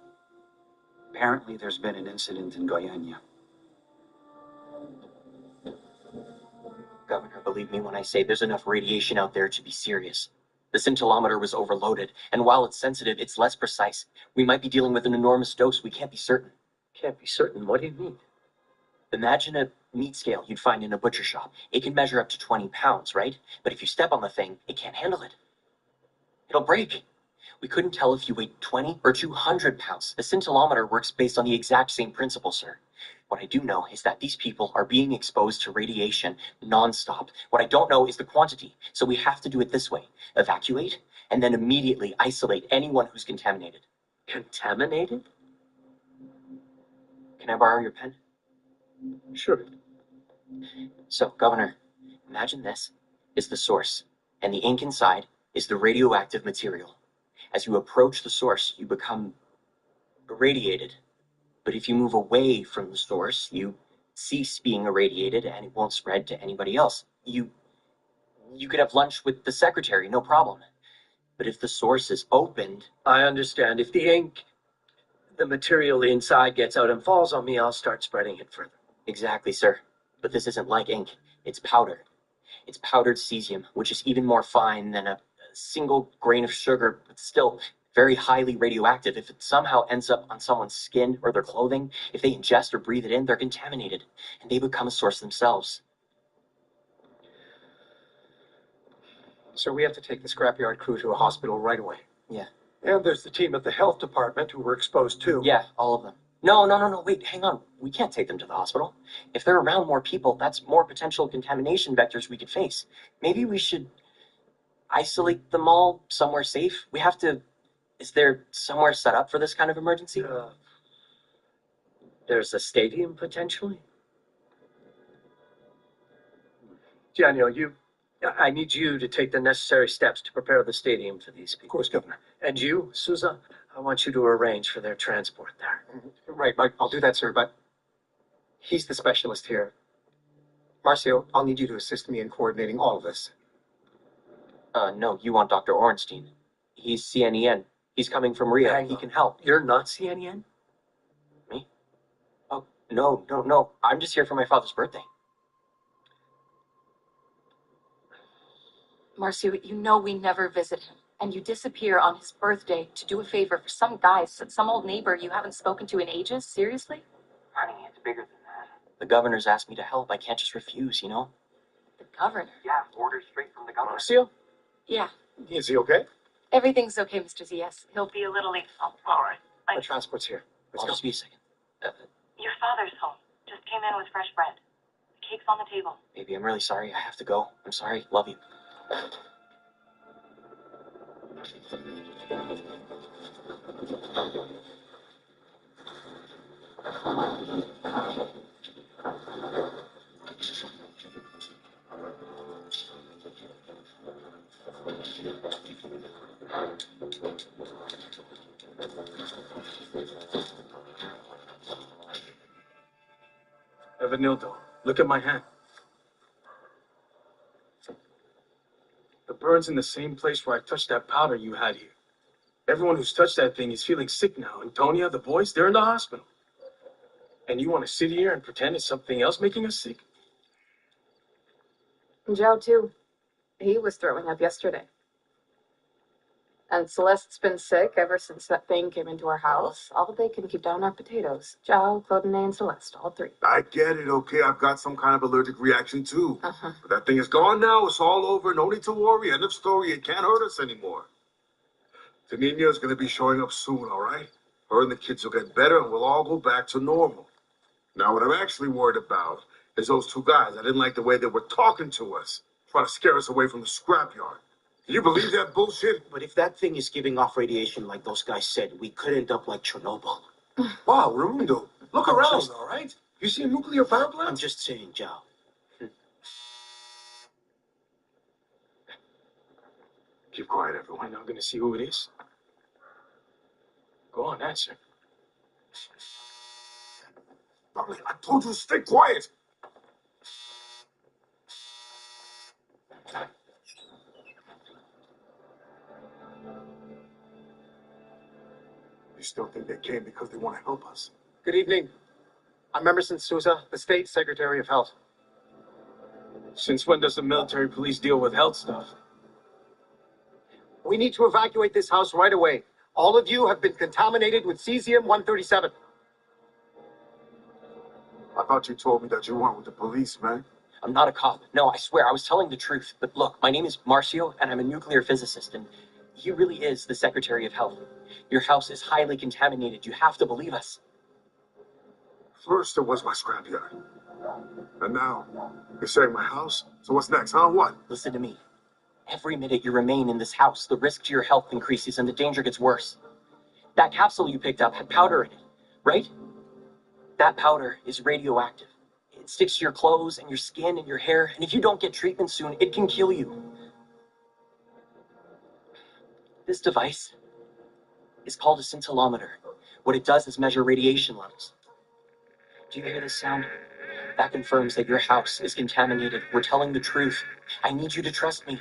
Speaker 22: Apparently, there's been an incident in Goiânia.
Speaker 20: Governor, believe me when I say there's enough radiation out there to be serious. The scintillometer was overloaded, and while it's sensitive, it's less precise. We might be dealing with an enormous dose. We can't be certain.
Speaker 8: Can't be certain? What do you mean?
Speaker 20: Imagine a meat scale you'd find in a butcher shop. It can measure up to 20 pounds, right? But if you step on the thing, it can't handle it. It'll break. We couldn't tell if you weighed 20 or 200 pounds. The scintillometer works based on the exact same principle, sir. What I do know is that these people are being exposed to radiation nonstop. What I don't know is the quantity, so we have to do it this way. Evacuate, and then immediately isolate anyone who's contaminated.
Speaker 8: Contaminated?
Speaker 20: Can I borrow your pen?
Speaker 8: Sure.
Speaker 20: So, Governor, imagine this is the source, and the ink inside is the radioactive material. As you approach the source, you become irradiated. But if you move away from the source, you cease being irradiated and it won't spread to anybody else. You could have lunch with the secretary, no problem. But if the source is opened...
Speaker 8: I understand. If the ink, the material inside gets out and falls on me, I'll start spreading it further.
Speaker 20: Exactly, sir. But this isn't like ink. It's powder. It's powdered cesium, which is even more fine than a single grain of sugar, but still very highly radioactive. If it somehow ends up on someone's skin or their clothing, if they ingest or breathe it in, they're contaminated, and they become a source themselves.
Speaker 18: So we have to take the scrapyard crew to a hospital right away.
Speaker 20: Yeah.
Speaker 18: And there's the team at the health department who were exposed too.
Speaker 20: Yeah, all of them. No, wait, hang on. We can't take them to the hospital. If they're around more people, that's more potential contamination vectors we could face. Maybe we should isolate them all somewhere safe. We have to... Is there somewhere set up for this kind of emergency?
Speaker 8: There's a stadium, potentially?
Speaker 18: Daniel, you
Speaker 15: I need you to take the necessary steps to prepare the stadium for these people.
Speaker 18: Of course, Governor.
Speaker 15: And you, Sousa, I want you to arrange for their transport there.
Speaker 1: Right, I'll do that, sir, but he's the specialist here. Marcio, I'll need you to assist me in coordinating all of this.
Speaker 20: No, you want Dr. Ornstein. He's CNEN. He's coming from Rio. He can help.
Speaker 15: You're not CNEN?
Speaker 20: Me? Oh, no. I'm just here for my father's birthday.
Speaker 17: Marcio, you know we never visit him, and you disappear on his birthday to do a favor for some guy, some old neighbor you haven't spoken to in ages? Seriously?
Speaker 20: Honey, it's bigger than that. The governor's asked me to help. I can't just refuse, you know?
Speaker 17: The governor?
Speaker 20: Yeah, orders straight from the governor.
Speaker 15: Marcio?
Speaker 17: Yeah.
Speaker 15: Is he okay?
Speaker 17: Everything's okay, Mr. Z. Yes, he'll be a little late.
Speaker 1: Oh, all right.
Speaker 15: The transport's here.
Speaker 20: I'll just be a second.
Speaker 3: Your father's home. Just came in with fresh bread. The cake's on the table.
Speaker 20: Baby, I'm really sorry. I have to go. I'm sorry. Love you.
Speaker 23: Evanildo, look at my hand. The burn's in the same place where I touched that powder you had here. Everyone who's touched that thing is feeling sick now. Antonia, the boys, they're in the hospital. And you want to sit here and pretend it's something else making us sick?
Speaker 24: Joe, too. He was throwing up yesterday. And Celeste's been sick ever since that thing came into our house. All they can keep down are potatoes. Joe, Claudine, and Celeste, all three.
Speaker 16: I get it, okay? I've got some kind of allergic reaction too. But that thing is gone now. It's all over. No need to worry. End of story. It can't hurt us anymore. The Nina's going to be showing up soon, all right? Her and the kids will get better and we'll all go back to normal. Now, what I'm actually worried about is those two guys. I didn't like the way they were talking to us, trying to scare us away from the scrapyard. Can you believe that bullshit?
Speaker 14: But if that thing is giving off radiation like those guys said, we could end up like Chernobyl.
Speaker 8: Wow, Raimundo, look around, all right? You see a nuclear power plant?
Speaker 14: I'm just saying, Joe.
Speaker 16: Keep quiet, everyone.
Speaker 23: We're not going to see who it is. Go on, answer.
Speaker 16: Darling, I told you to stay quiet. You still think they came because they want to help us?
Speaker 1: Good evening. I'm Emerson Sousa, the State Secretary of Health.
Speaker 23: Since when does the military police deal with health stuff?
Speaker 1: We need to evacuate this house right away. All of you have been contaminated with cesium-137.
Speaker 16: I thought you told me that you weren't with the police, man.
Speaker 20: I'm not a cop. No, I swear, I was telling the truth. But look, my name is Marcio, and I'm a nuclear physicist, and he really is the Secretary of Health. Your house is highly contaminated. You have to believe us.
Speaker 16: First, it was my scrapyard. And now, you're saying my house? So what's next, huh? What?
Speaker 20: Listen to me. Every minute you remain in this house, the risk to your health increases and the danger gets worse. That capsule you picked up had powder in it, right? That powder is radioactive. It sticks to your clothes and your skin and your hair, and if you don't get treatment soon, it can kill you. This device is called a scintillometer. What it does is measure radiation levels. Do you hear this sound? That confirms that your house is contaminated. We're telling the truth. I need you to trust me.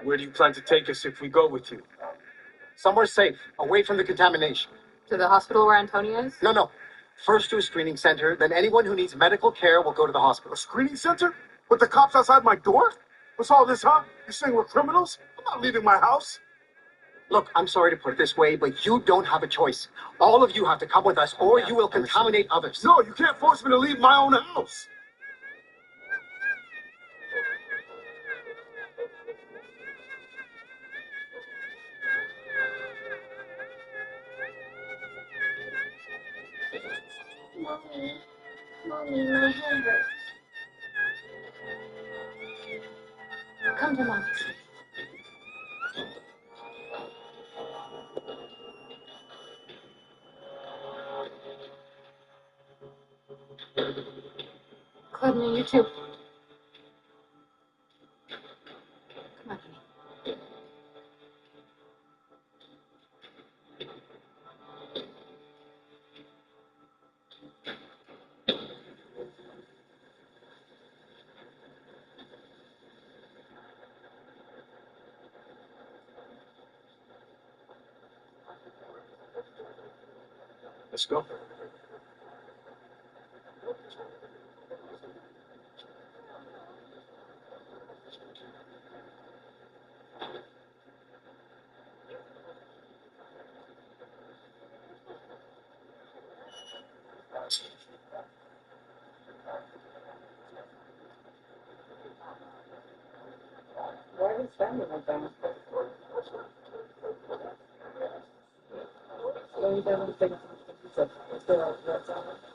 Speaker 23: Where do you plan to take us if we go with you?
Speaker 1: Somewhere safe, away from the contamination.
Speaker 24: To the hospital where Antonia is?
Speaker 1: No. First to a screening center, then anyone who needs medical care will go to the hospital.
Speaker 16: A screening center? With the cops outside my door? What's all this, huh? You saying we're criminals? I'm not leaving my house.
Speaker 1: Look, I'm sorry to put it this way, but you don't have a choice. All of you have to come with us, or you will contaminate others.
Speaker 16: No, you can't force me to leave my own house.
Speaker 3: Mommy, my head hurts. Come to Mommy.
Speaker 24: Claudine, you too.
Speaker 23: Let's go.
Speaker 6: Why are we spending like that? So he doesn't think it's a